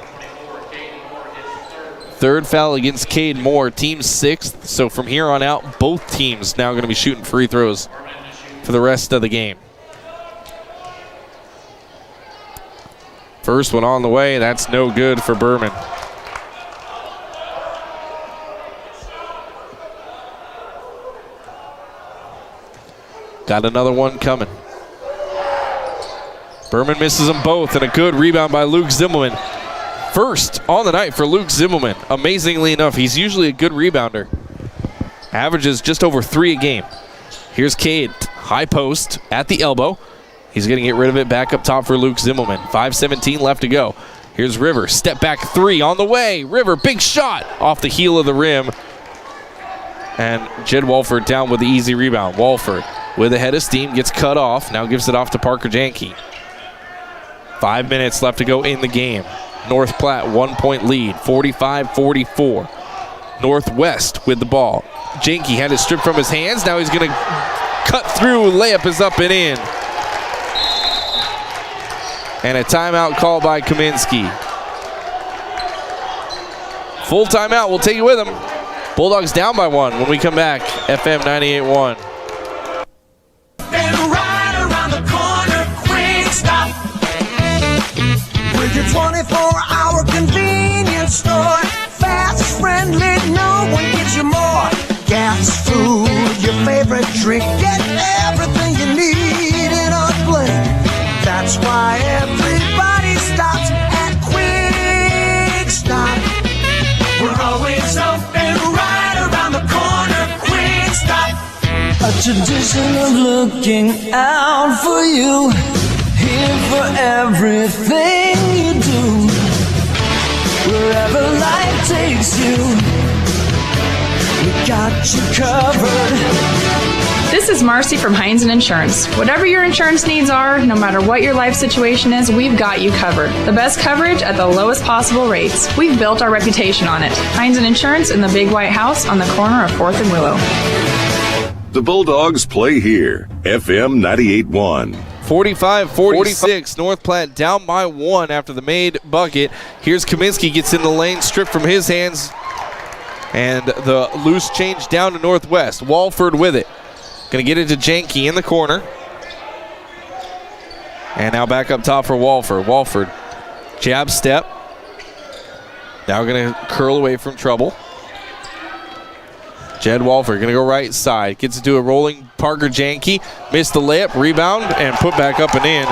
Third foul against Cade Moore, team 6th. So from here on out, both teams now going to be shooting free throws for the rest of the game. First one on the way. That's no good for Berman. Got another one coming. Berman misses them both, and a good rebound by Luke Zimmelman. First on the night for Luke Zimmelman. Amazingly enough, he's usually a good rebounder. Averages just over 3 a game. Here's Cade, high post at the elbow. He's going to get rid of it back up top for Luke Zimmelman. 5:17 left to go. Here's River, step back 3 on the way. River, big shot off the heel of the rim. And Jed Walford down with the easy rebound. Walford with a head of steam, gets cut off. Now gives it off to Parker Janke. 5 minutes left to go in the game. North Platte 1-point lead, 45-44. Northwest with the ball. Janke had it stripped from his hands. Now he's going to cut through. Layup is up and in. And a timeout called by Kaminsky. Full timeout. We'll take it with him. Bulldogs down by 1 when we come back. FM 98.1.
With your 24-hour convenience store. Fast, friendly, no one gives you more. Gas, food, your favorite drink. Get everything you need in a blink. That's why everybody stops at Quick Stop. We're always open right around the corner. Quick Stop.
A tradition of looking out for you. Here for everything you do. Wherever life takes you, we got you covered.
This is Marcy from Heinz Insurance. Whatever your insurance needs are, no matter what your life situation is, we've got you covered. The best coverage at the lowest possible rates. We've built our reputation on it. Heinz Insurance in the Big White House on the corner of 4th and Willow.
The Bulldogs play here. FM 98.1.
45-46. North Platte down by 1 after the made bucket. Here's Kaminsky, gets in the lane, stripped from his hands. And the loose change down to Northwest. Walford with it. Going to get it to Janke in the corner. And now back up top for Walford. Walford, jab step. Now going to curl away from trouble. Jed Walford going to go right side. Gets it to a rolling Parker Janke. Missed the layup, rebound, and put back up and in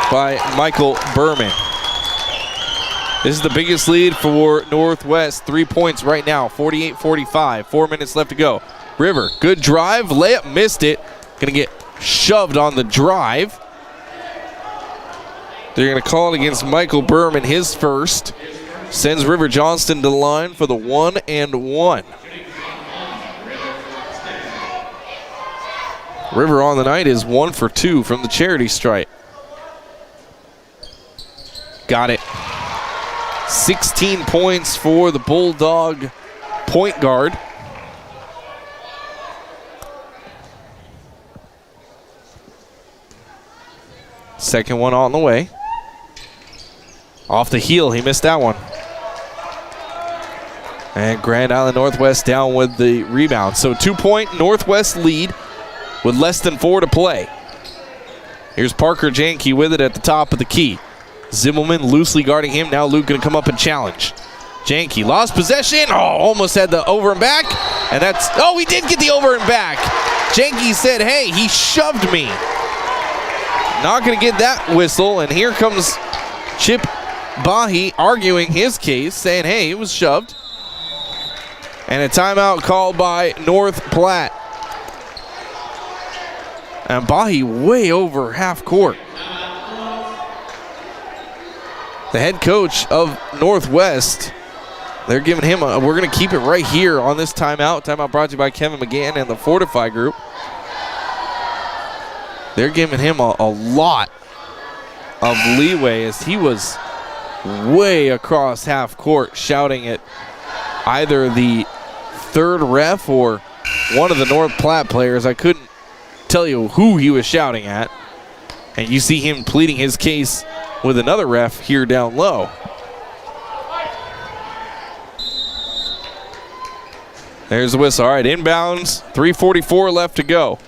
by Michael Berman. This is the biggest lead for Northwest. 3 points right now, 48-45. 4 minutes left to go. River, good drive, layup, missed it. Going to get shoved on the drive. They're going to call it against Michael Berman, his first. Sends River Johnston to the line for the 1-and-1. River on the night is 1 for 2 from the charity stripe. Got it. 16 points for the Bulldog point guard. Second one on the way. Off the heel, he missed that one. And Grand Island Northwest down with the rebound. So 2-point Northwest lead with less than 4 to play. Here's Parker Janke with it at the top of the key. Zimmelman loosely guarding him. Now Luke going to come up and challenge. Janke lost possession. Oh, almost had the over and back. And that's, oh, he did get the over and back. Janke said, hey, he shoved me. Not going to get that whistle. And here comes Chip Bahi arguing his case, saying, hey, it was shoved. And a timeout called by North Platte. And Bahi way over half court. The head coach of Northwest, they're giving him a, we're going to keep it right here on this timeout. Timeout brought to you by Kevin McGann and the Fortify Group. They're giving him a lot of leeway as he was way across half court shouting at either the third ref or one of the North Platte players. I couldn't tell you who he was shouting at. And you see him pleading his case with another ref here down low. There's the whistle. All right, inbounds. 3:44 left to go.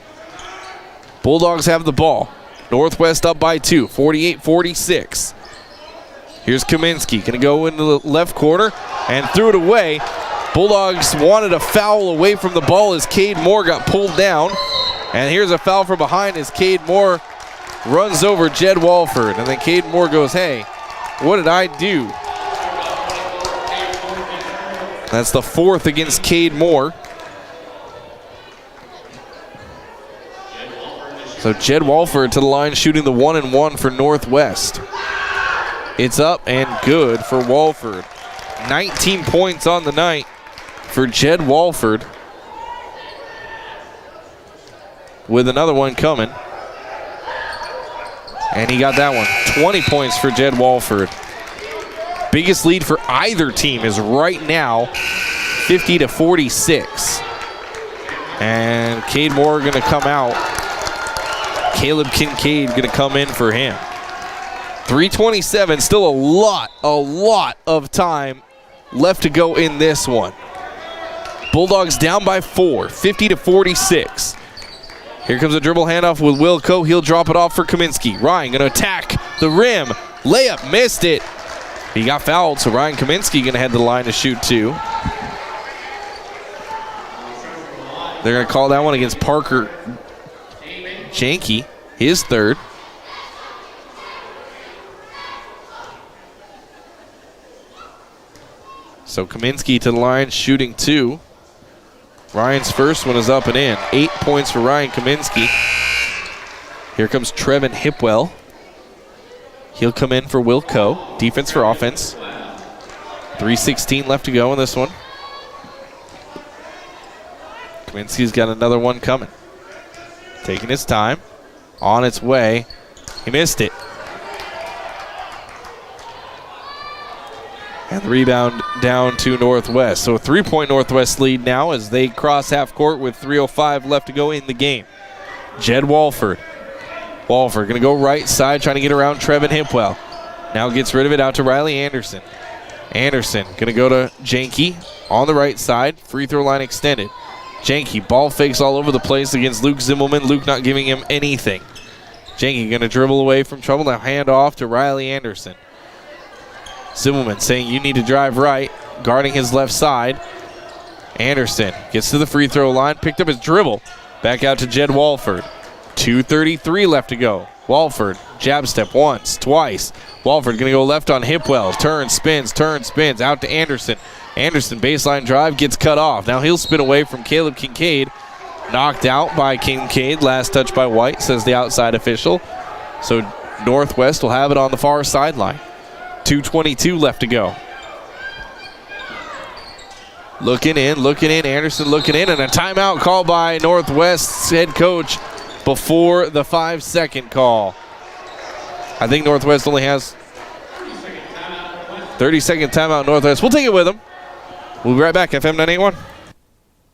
Bulldogs have the ball. Northwest up by 2, 48-46. Here's Kaminsky, going to go into the left corner and threw it away. Bulldogs wanted a foul away from the ball as Cade Moore got pulled down. And here's a foul from behind as Cade Moore runs over Jed Walford. And then Cade Moore goes, hey, what did I do? That's the fourth against Cade Moore. So Jed Walford to the line shooting the 1-and-1 for Northwest. It's up and good for Walford. 19 points on the night for Jed Walford. With another one coming. And he got that one. 20 points for Jed Walford. Biggest lead for either team is right now 50-46. And Cade Moore going to come out. Caleb Kincaid going to come in for him. 3:27, still a lot of time left to go in this one. Bulldogs down by 4, 50-46. Here comes a dribble handoff with Wilco. He'll drop it off for Kaminsky. Ryan going to attack the rim. Layup, missed it. He got fouled, so Ryan Kaminsky going to head to the line to shoot 2. They're going to call that one against Parker Janke, his third. So Kaminsky to the line, shooting 2. Ryan's first one is up and in. 8 points for Ryan Kaminsky. Here comes Trevin Hipwell. He'll come in for Wilco. Defense for offense. 3:16 left to go in this one. Kaminsky's got another one coming. Taking his time. On its way. He missed it. And the rebound down to Northwest. So a 3-point Northwest lead now as they cross half court with 3:05 left to go in the game. Jed Walford. Walford going to go right side, trying to get around Trevin Hipwell. Now gets rid of it out to Riley Anderson. Anderson going to go to Janke on the right side. Free throw line extended. Janke ball fakes all over the place against Luke Zimmelman. Luke not giving him anything. Janke going to dribble away from trouble. Now hand off to Riley Anderson. Zimmelman saying you need to drive right, guarding his left side. Anderson gets to the free throw line, picked up his dribble. Back out to Jed Walford. 2:33 left to go. Walford, jab step once, twice. Walford going to go left on Hipwell. Turns, spins, out to Anderson. Anderson, baseline drive, gets cut off. Now he'll spin away from Caleb Kincaid. Knocked out by Kincaid. Last touch by White, says the outside official. So Northwest will have it on the far sideline. 2:22 left to go. Looking in, Anderson looking in, and a timeout called by Northwest's head coach before the 5-second call. I think Northwest only has 30-second timeout. Northwest. We'll take it with them. We'll be right back. FM 981.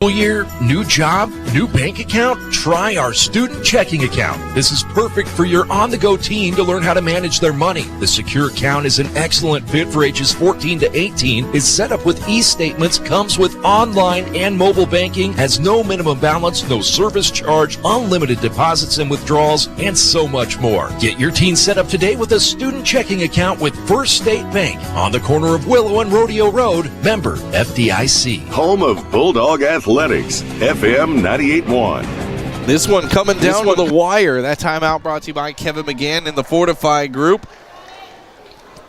New year, new job, new bank account? Try our student checking account. This is perfect for your on-the-go teen to learn how to manage their money. The secure account is an excellent fit for ages 14 to 18. It's set up with e-statements, comes with online and mobile banking, has no minimum balance, no service charge, unlimited deposits and withdrawals, and so much more. Get your teen set up today with a student checking account with First State Bank on the corner of Willow and Rodeo Road. Member FDIC.
Home of Bulldog Athletics, FM 98.1.
This one coming down to the wire. That timeout brought to you by Kevin McGann and the Fortify Group.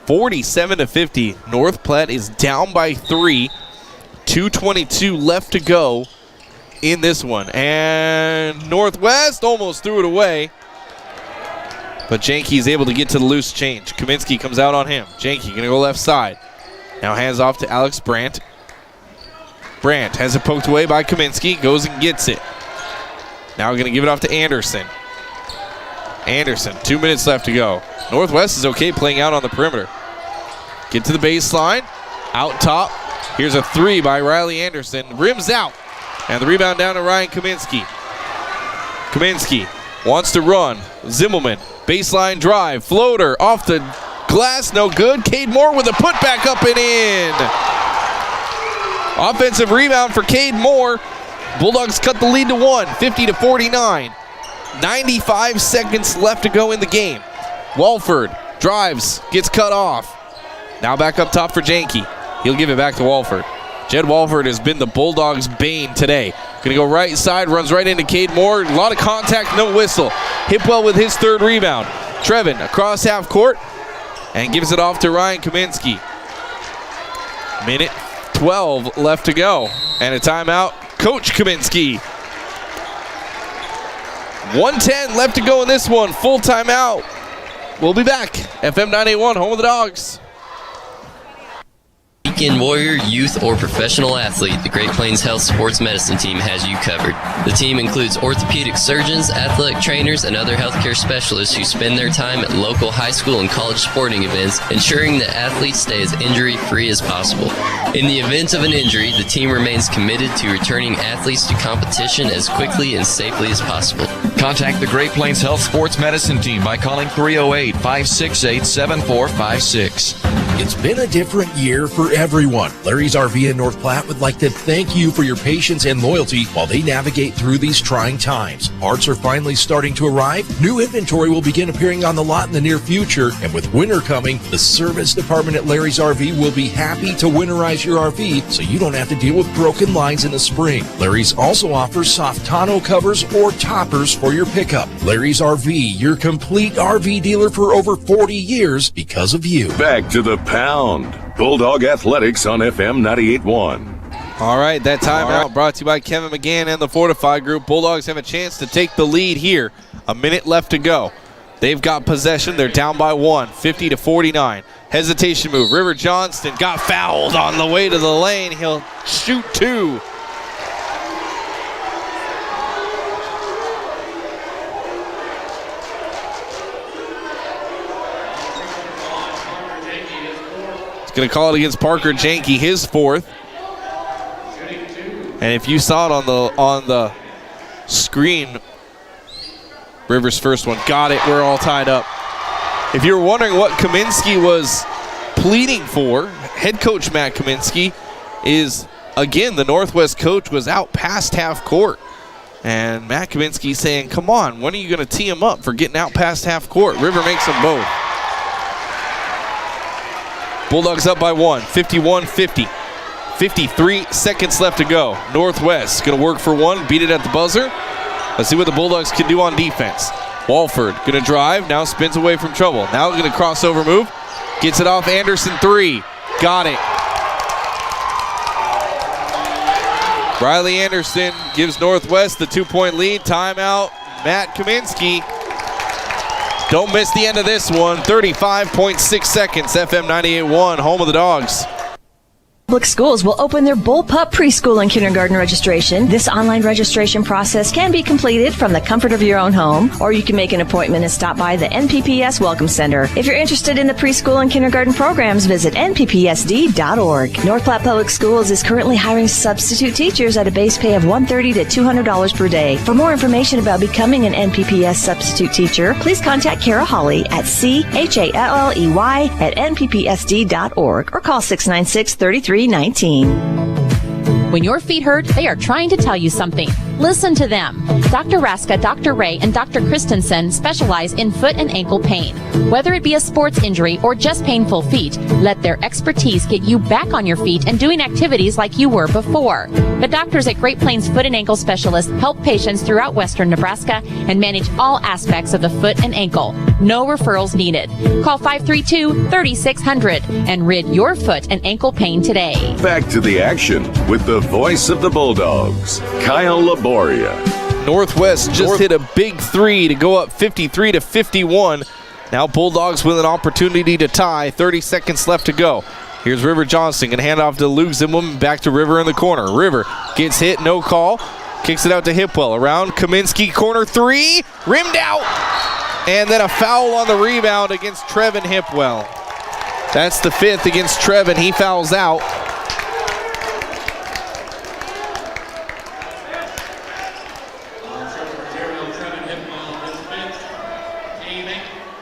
47-50. North Platte is down by 3. 2:22 left to go in this one. And Northwest almost threw it away. But Janke's able to get to the loose change. Kaminsky comes out on him. Janke going to go left side. Now hands off to Alex Brandt. Brandt has it poked away by Kaminsky. Goes and gets it. Now we're going to give it off to Anderson. Anderson, 2 minutes left to go. Northwest is okay playing out on the perimeter. Get to the baseline. Out top. Here's a 3 by Riley Anderson. Rims out. And the rebound down to Ryan Kaminsky. Kaminsky wants to run. Zimmelman, baseline drive. Floater off the glass. No good. Cade Moore with a putback up and in. Offensive rebound for Cade Moore. Bulldogs cut the lead to 1, 50-49. 95 seconds left to go in the game. Walford drives, gets cut off. Now back up top for Janke. He'll give it back to Walford. Jed Walford has been the Bulldogs' bane today. Going to go right side, runs right into Cade Moore. A lot of contact, no whistle. Hipwell with his third rebound. Trevin across half court and gives it off to Ryan Kaminsky. Minute 12 left to go. And a timeout. Coach Kaminsky. 1:10 left to go in this one. Full timeout. We'll be back. FM 981, home of the Dogs.
Weekend warrior, youth, or professional athlete, the Great Plains Health Sports Medicine Team has you covered. The team includes orthopedic surgeons, athletic trainers, and other healthcare specialists who spend their time at local high school and college sporting events, ensuring that athletes stay as injury-free as possible. In the event of an injury, the team remains committed to returning athletes to competition as quickly and safely as possible.
Contact the Great Plains Health Sports Medicine Team by calling 308-568-7456.
It's been a different year for everyone. Larry's RV in North Platte would like to thank you for your patience and loyalty while they navigate through these trying times. Parts are finally starting to arrive. New inventory will begin appearing on the lot in the near future. And with winter coming, the service department at Larry's RV will be happy to winterize your RV so you don't have to deal with broken lines in the spring. Larry's also offers soft tonneau covers or toppers for your pickup. Larry's RV, your complete RV dealer for over 40 years because of you.
Back to the pound. Bulldog Athletics on FM 98.1.
All right, that timeout brought to you by Kevin McGann and the Fortify Group. Bulldogs have a chance to take the lead here. A minute left to go. They've got possession. They're down by 1, 50-49. Hesitation move. River Johnston got fouled on the way to the lane. He'll shoot 2. Going to call it against Parker Janke, his 4th. And if you saw it on the screen, Rivers' first one. Got it. We're all tied up. If you're wondering what Kaminsky was pleading for, head coach Matt Kaminsky is, again, the Northwest coach was out past half court. And Matt Kaminsky saying, come on, when are you going to tee him up for getting out past half court? River makes them both. Bulldogs up by 1, 51-50. 53 seconds left to go. Northwest going to work for 1, beat it at the buzzer. Let's see what the Bulldogs can do on defense. Walford going to drive, now spins away from trouble. Now going to crossover move. Gets it off Anderson, 3. Got it. Riley Anderson gives Northwest the 2-point lead. Timeout, Matt Kaminsky. Don't miss the end of this one. 35.6 seconds. FM 98.1, home of the Dogs.
Public schools will open their Bullpup preschool and kindergarten registration. This online registration process can be completed from the comfort of your own home, or you can make an appointment and stop by the NPPS Welcome Center. If you're interested in the preschool and kindergarten programs, visit nppsd.org. North Platte Public Schools is currently hiring substitute teachers at a base pay of $130 to $200 per day. For more information about becoming an NPPS substitute teacher, please contact Kara Hawley at challey@nppsd.org or call 696-3319.
When your feet hurt, they are trying to tell you something. Listen to them. Dr. Raska, Dr. Ray, and Dr. Christensen specialize in foot and ankle pain. Whether it be a sports injury or just painful feet, let their expertise get you back on your feet and doing activities like you were before. The doctors at Great Plains Foot and Ankle Specialists help patients throughout western Nebraska and manage all aspects of the foot and ankle. No referrals needed. Call 532-3600 and rid your foot and ankle pain today.
Back to the action with the voice of the Bulldogs, Kyle Laboria.
Northwest just hit a big 3 to go up 53-51. Now Bulldogs with an opportunity to tie. 30 seconds left to go. Here's River Johnston, going to hand off to Luke Zimmerman, back to River in the corner. River gets hit, no call. Kicks it out to Hipwell. Around Kaminsky, corner 3, rimmed out. And then a foul on the rebound against Trevin Hipwell. That's the 5th against Trevin. He fouls out.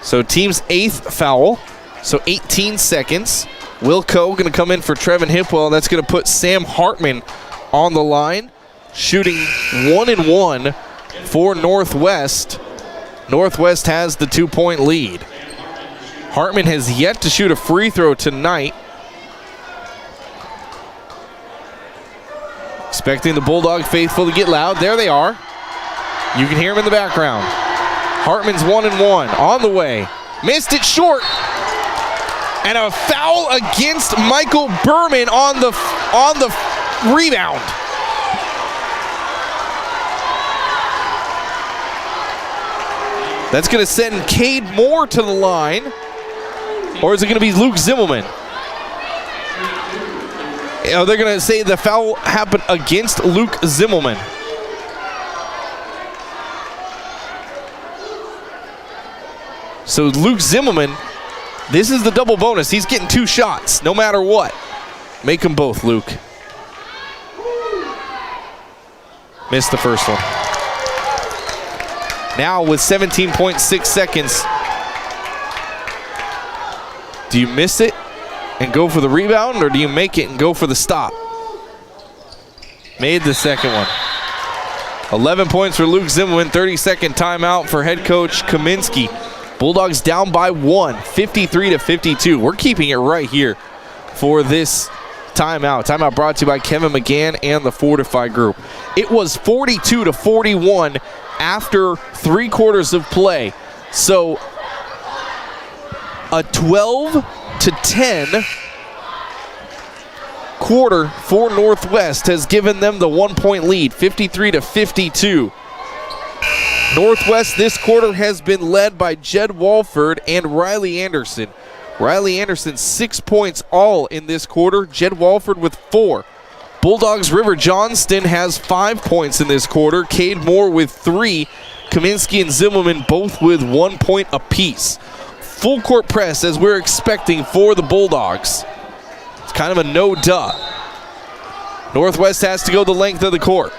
So team's 8th foul. So 18 seconds. Wilco going to come in for Trevin Hipwell. That's going to put Sam Hartman on the line. Shooting 1-1 for Northwest. Northwest has the 2-point lead. Hartman has yet to shoot a free throw tonight. Expecting the Bulldog faithful to get loud. There they are. You can hear them in the background. Hartman's 1-1 on the way. Missed it short. And a foul against Michael Berman on the rebound. That's going to send Cade Moore to the line. Or is it going to be Luke Zimmelman? They're going to say the foul happened against Luke Zimmelman. So Luke Zimmelman, this is the double bonus. He's getting 2 shots, no matter what. Make them both, Luke. Missed the first one. Now with 17.6 seconds, do you miss it and go for the rebound, or do you make it and go for the stop? Made the second one. 11 points for Luke Zimmerman, 30-second timeout for head coach Kaminsky. Bulldogs down by 1, 53-52. We're keeping it right here for this timeout. Timeout brought to you by Kevin McGann and the Fortify Group. It was 42-41 after 3 quarters of play. So a 12-10 quarter for Northwest has given them the 1-point lead, 53-52. Northwest this quarter has been led by Jed Walford and Riley Anderson. Riley Anderson 6 points all in this quarter. Jed Walford with 4. Bulldogs River Johnston has 5 points in this quarter. Cade Moore with 3. Kaminsky and Zimmerman both with 1 point apiece. Full court press as we're expecting for the Bulldogs. It's kind of a no-duh. Northwest has to go the length of the court.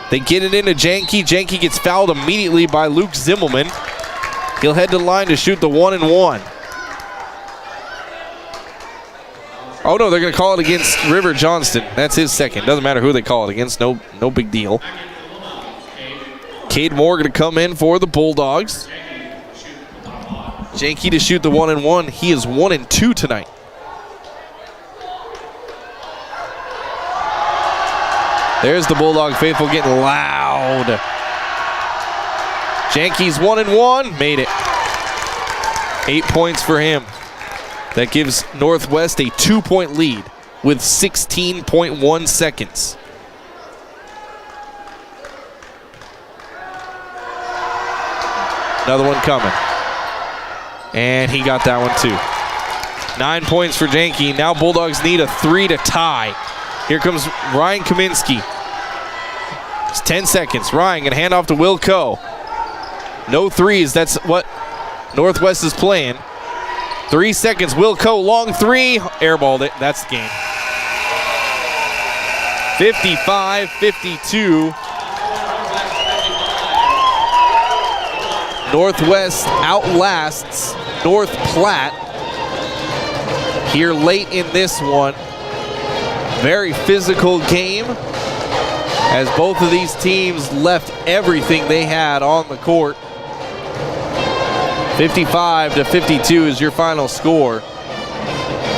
They get it into Janke. Janke gets fouled immediately by Luke Zimmelman. He'll head to the line to shoot the 1-and-1. Oh, no, they're going to call it against River Johnston. That's his second. Doesn't matter who they call it against. No big deal. Cade Moore going to come in for the Bulldogs. Janke to shoot the 1-and-1. He is 1-and-2 tonight. There's the Bulldog faithful getting loud. Janke's 1-and-1. Made it. 8 points for him. That gives Northwest a 2-point lead with 16.1 seconds. Another one coming. And he got that one too. 9 points for Janke. Now Bulldogs need a 3 to tie. Here comes Ryan Kaminsky. It's 10 seconds. Ryan going to hand off to Will Coe. No threes. That's what Northwest is playing. 3 seconds. Will Coe, long 3. Airballed it. That's the game. 55-52. Northwest outlasts North Platte here late in this one. Very physical game as both of these teams left everything they had on the court. 55-52 is your final score.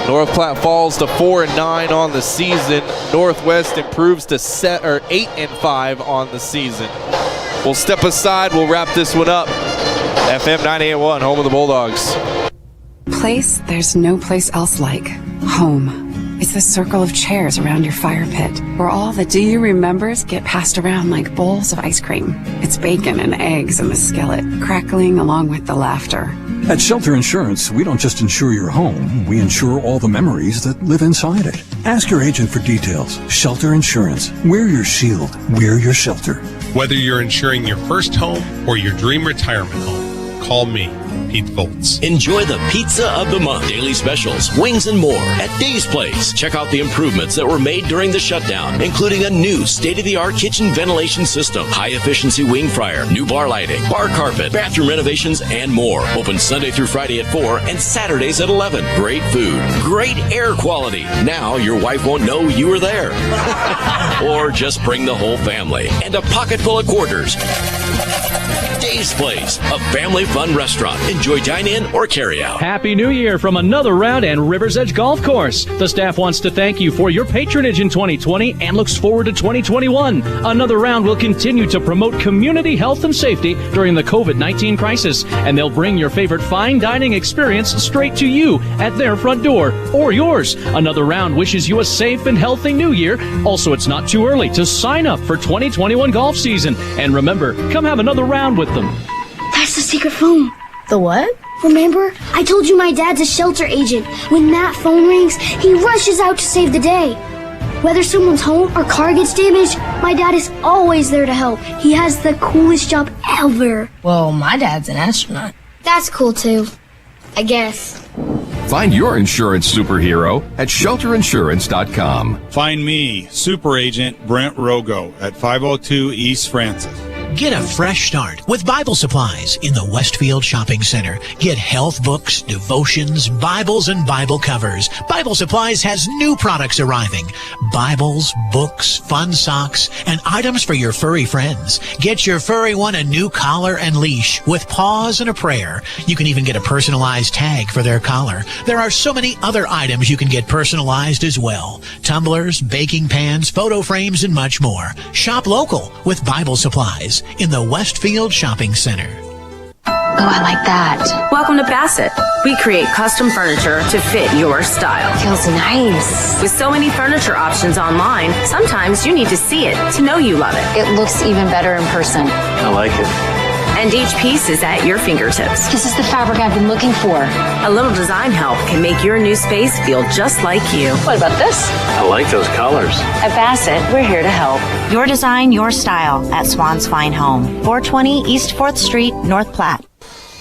North Platte falls to 4-9 on the season. Northwest improves to 8-5 on the season. We'll step aside. We'll wrap this one up. FM 98.1, home of the Bulldogs.
Place there's no place else like home. It's the circle of chairs around your fire pit, where all the do you remembers get passed around like bowls of ice cream. It's bacon and eggs in the skillet, crackling along with the laughter.
At Shelter Insurance, we don't just insure your home, we insure all the memories that live inside it. Ask your agent for details. Shelter Insurance. We're your shield. We're your shelter.
Whether you're insuring your first home or your dream retirement home, call me, Pete Volts.
Enjoy the pizza of the month, daily specials, wings, and more at Dave's Place. Check out the improvements that were made during the shutdown, including a new state-of-the-art kitchen ventilation system, high-efficiency wing fryer, new bar lighting, bar carpet, bathroom renovations, and more. Open Sunday through Friday at 4 and Saturdays at 11. Great food, great air quality. Now your wife won't know you were there. Or just bring the whole family and a pocket full of quarters. Dave's Place, a family fun restaurant. Enjoy dine-in or carry-out.
Happy New Year from another round and River's Edge Golf Course. The staff wants to thank you for your patronage in 2020 and looks forward to 2021. Another round will continue to promote community health and safety during the COVID-19 crisis, and they'll bring your favorite fine dining experience straight to you at their front door or yours. Another round wishes you a safe and healthy New Year. Also, it's not too early to sign up for 2021 golf season. And remember, come have another round with them.
That's the
secret phone.
The what?
Remember? I told you my dad's a shelter agent. When that phone rings, he rushes out to save the day. Whether someone's home or car gets damaged, my dad is always there to help. He has the coolest job ever.
Well, my dad's an astronaut.
That's cool too, I guess.
Find your insurance superhero at shelterinsurance.com.
Find me, Super Agent Brent Rogo, at 502 East Francis.
Get a fresh start with Bible supplies in the Westfield Shopping Center. Get health books, devotions, Bibles, and Bible covers. Bible Supplies has new products arriving. Bibles, books, fun socks, and items for your furry friends. Get your furry one a new collar and leash with paws and a prayer. You can even get a personalized tag for their collar. There are so many other items you can get personalized as well. Tumblers, baking pans, photo frames, and much more. Shop local with Bible Supplies in the Westfield Shopping Center.
Oh, I like that. Welcome to Bassett. We create custom furniture to fit your style. Feels nice. With so many furniture options online, sometimes you need to see it to know you love it. It looks even better in person.
I like it.
And each piece is at your fingertips. This is the fabric I've been looking for. A little design help can make your new space feel just like you. What about this?
I like those colors.
At Bassett, we're here to help.
Your design, your style at Swan's Fine Home. 420 East 4th Street, North Platte.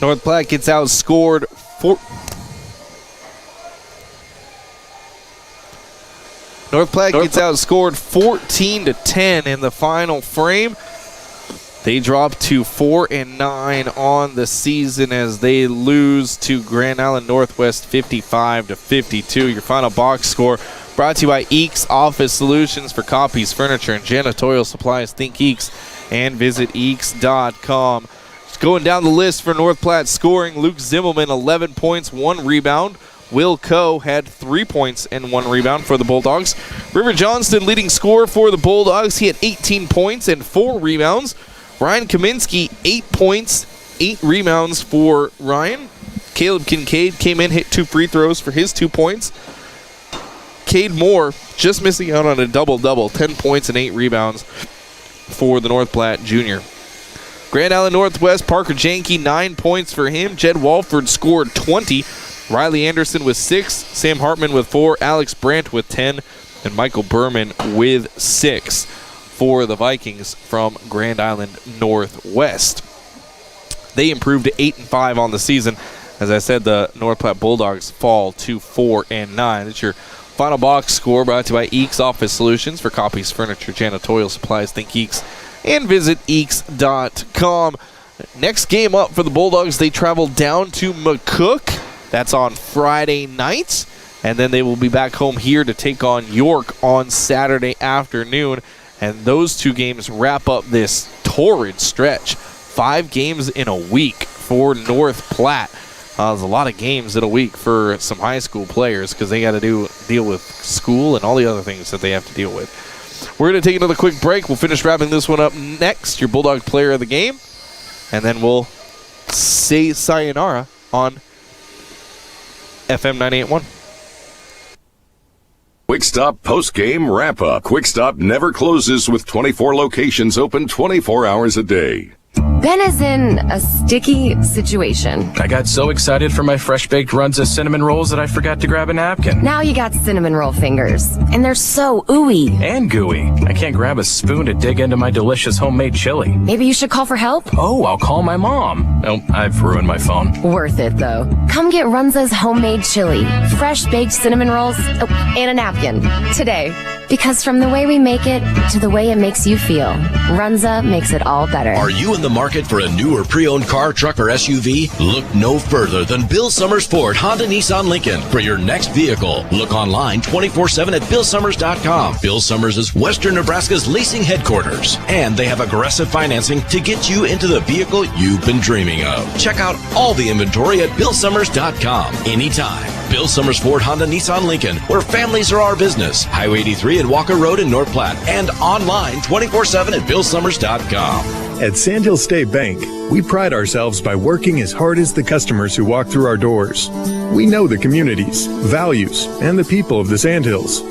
North Platte gets outscored North Platte gets outscored 14-10 in the final frame. They drop to 4-9 on the season as they lose to Grand Island Northwest 55-52. Your final box score brought to you by Eeks Office Solutions for copies, furniture, and janitorial supplies. Think Eeks and visit Eeks.com. Just going down the list for North Platte scoring, Luke Zimmelman 11 points, 1 rebound. Will Coe had 3 points and 1 rebound for the Bulldogs. River Johnston leading scorer for the Bulldogs. He had 18 points and 4 rebounds. Ryan Kaminsky, 8 points, 8 rebounds for Ryan. Caleb Kincaid came in, hit 2 free throws for his 2 points. Cade Moore just missing out on a double-double, 10 points and 8 rebounds for the North Platte junior. Grand Island Northwest, Parker Janke, 9 points for him. Jed Walford scored 20. Riley Anderson with 6. Sam Hartman with 4. Alex Brandt with 10. And Michael Berman with 6. For the Vikings from Grand Island Northwest. They improved to 8-5 on the season. As I said, the North Platte Bulldogs fall to 4-9. That's your final box score brought to you by Eeks Office Solutions for copies, furniture, janitorial supplies. Think Eeks and visit Eeks.com. Next game up for the Bulldogs, they travel down to McCook. That's on Friday night. And then they will be back home here to take on York on Saturday afternoon. And those 2 games wrap up this torrid stretch. 5 games in a week for North Platte. There's a lot of games in a week for some high school players because they got to deal with school and all the other things that they have to deal with. We're going to take another quick break. We'll finish wrapping this one up next. Your Bulldog player of the game. And then we'll say sayonara on FM 98.1.
Quick Stop post-game wrap-up. Quick Stop never closes with 24 locations open 24 hours a day.
Ben is in a sticky situation.
I got so excited for my fresh-baked Runza cinnamon rolls that I forgot to grab a napkin.
Now you got cinnamon roll fingers, and they're so ooey.
And gooey. I can't grab a spoon to dig into my delicious homemade chili.
Maybe you should call for help?
Oh, I'll call my mom. Oh, I've ruined my phone.
Worth it, though. Come get Runza's homemade chili, fresh-baked cinnamon rolls, and a napkin today. Because from the way we make it to the way it makes you feel, Runza makes it all better.
Are you in the market for a new or pre-owned car, truck, or SUV? Look no further than Bill Summers Ford, Honda, Nissan, Lincoln for your next vehicle. Look online 24/7 at BillSummers.com. Bill Summers is Western Nebraska's leasing headquarters, and they have aggressive financing to get you into the vehicle you've been dreaming of. Check out all the inventory at BillSummers.com anytime. Bill Summers Ford, Honda, Nissan, Lincoln, where families are our business. Highway 83 and Walker Road in North Platte, and online 24/7 at BillSummers.com.
At Sandhill State Bank, we pride ourselves by working as hard as the customers who walk through our doors. We know the communities, values, and the people of the Sandhills.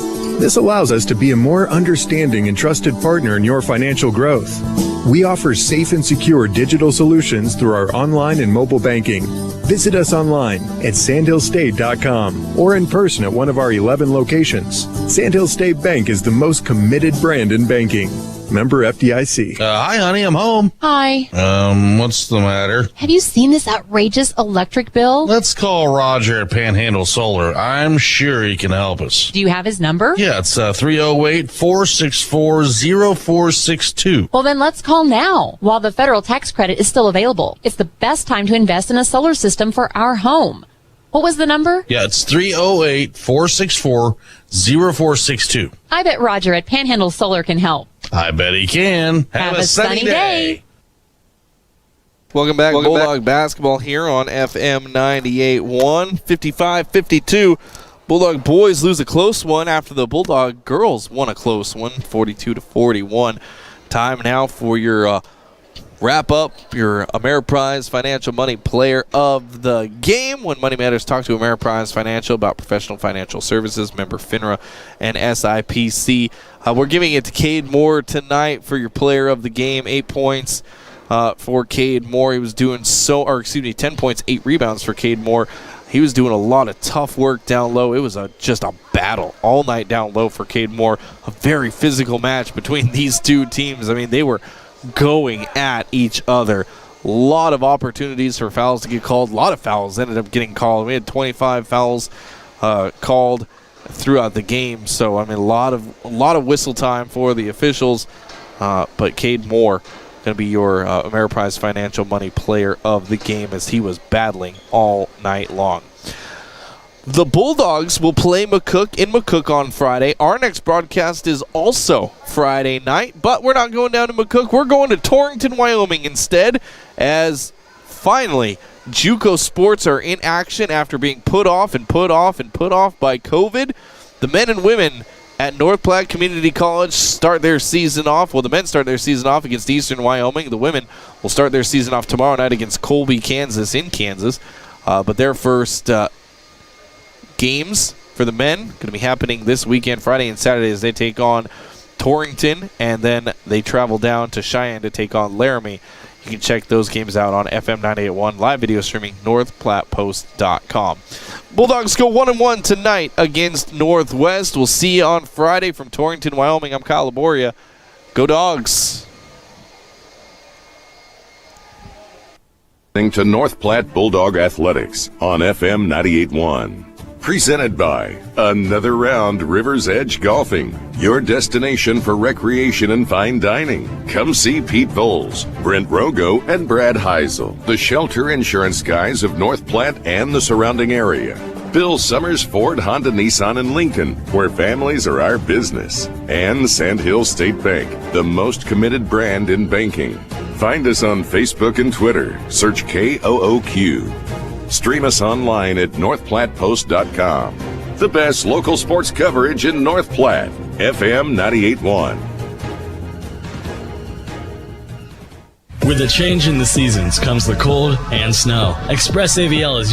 This allows us to be a more understanding and trusted partner in your financial growth. We offer safe and secure digital solutions through our online and mobile banking. Visit us online at sandhillstate.com or in person at one of our 11 locations. Sandhill State Bank is the most committed brand in banking. Member FDIC.
Hi, honey, I'm home.
Hi.
What's the matter?
Have you seen this outrageous electric bill?
Let's call Roger at Panhandle Solar. I'm sure he can help us.
Do you have his number?
Yeah, it's 308-464-0462.
Well, then let's call now while the federal tax credit is still available. It's the best time to invest in a solar system for our home. What was the number?
Yeah, it's 308-464-0462.
I bet Roger at Panhandle Solar can help.
I bet he can. Have a sunny day.
Welcome back, Bulldog basketball here on FM 98.1, 55-52. Bulldog boys lose a close one after the Bulldog girls won a close one, 42-41. Time now for your wrap up, your Ameriprise Financial Money Player of the Game. When Money Matters, talk to Ameriprise Financial about professional financial services, member FINRA and SIPC. We're giving it to Cade Moore tonight for your Player of the Game. 8 points for Cade Moore. He was doing 10 points, 8 rebounds for Cade Moore. He was doing a lot of tough work down low. It was just a battle all night down low for Cade Moore. A very physical match between these two teams. I mean, they were going at each other. A lot of opportunities for fouls to get called. A lot of fouls ended up getting called. We had 25 fouls called throughout the game. So, I mean, a lot of whistle time for the officials. But Cade Moore going to be your Ameriprise Financial Money Player of the Game as he was battling all night long. The Bulldogs will play McCook in McCook on Friday. Our next broadcast is also Friday night, but we're not going down to McCook. We're going to Torrington, Wyoming instead, as finally JUCO sports are in action after being put off by COVID. The men and women at North Platte Community College start their season off. Well, the men start their season off against Eastern Wyoming. The women will start their season off tomorrow night against Colby, Kansas in Kansas. But their first games for the men going to be happening this weekend, Friday and Saturday, as they take on Torrington, and then they travel down to Cheyenne to take on Laramie. You can check those games out on FM 98.1 live video streaming northplattepost.com. Bulldogs go 1-1 tonight against Northwest. We'll see you on Friday from Torrington, Wyoming. I'm Kyle Laboria. Go Dogs.
To North Platte Bulldog Athletics on FM 98.1. Presented by Another Round River's Edge Golfing, your destination for recreation and fine dining. Come see Pete Voles, Brent Rogo, and Brad Heisel, the shelter insurance guys of North Platte and the surrounding area. Bill Summers Ford, Honda, Nissan, and Lincoln, where families are our business. And Sandhill State Bank, the most committed brand in banking. Find us on Facebook and Twitter. Search KOOQ. Stream us online at northplattepost.com. The best local sports coverage in North Platte. FM 98.1.
With the change in the seasons comes the cold and snow. Express AVL is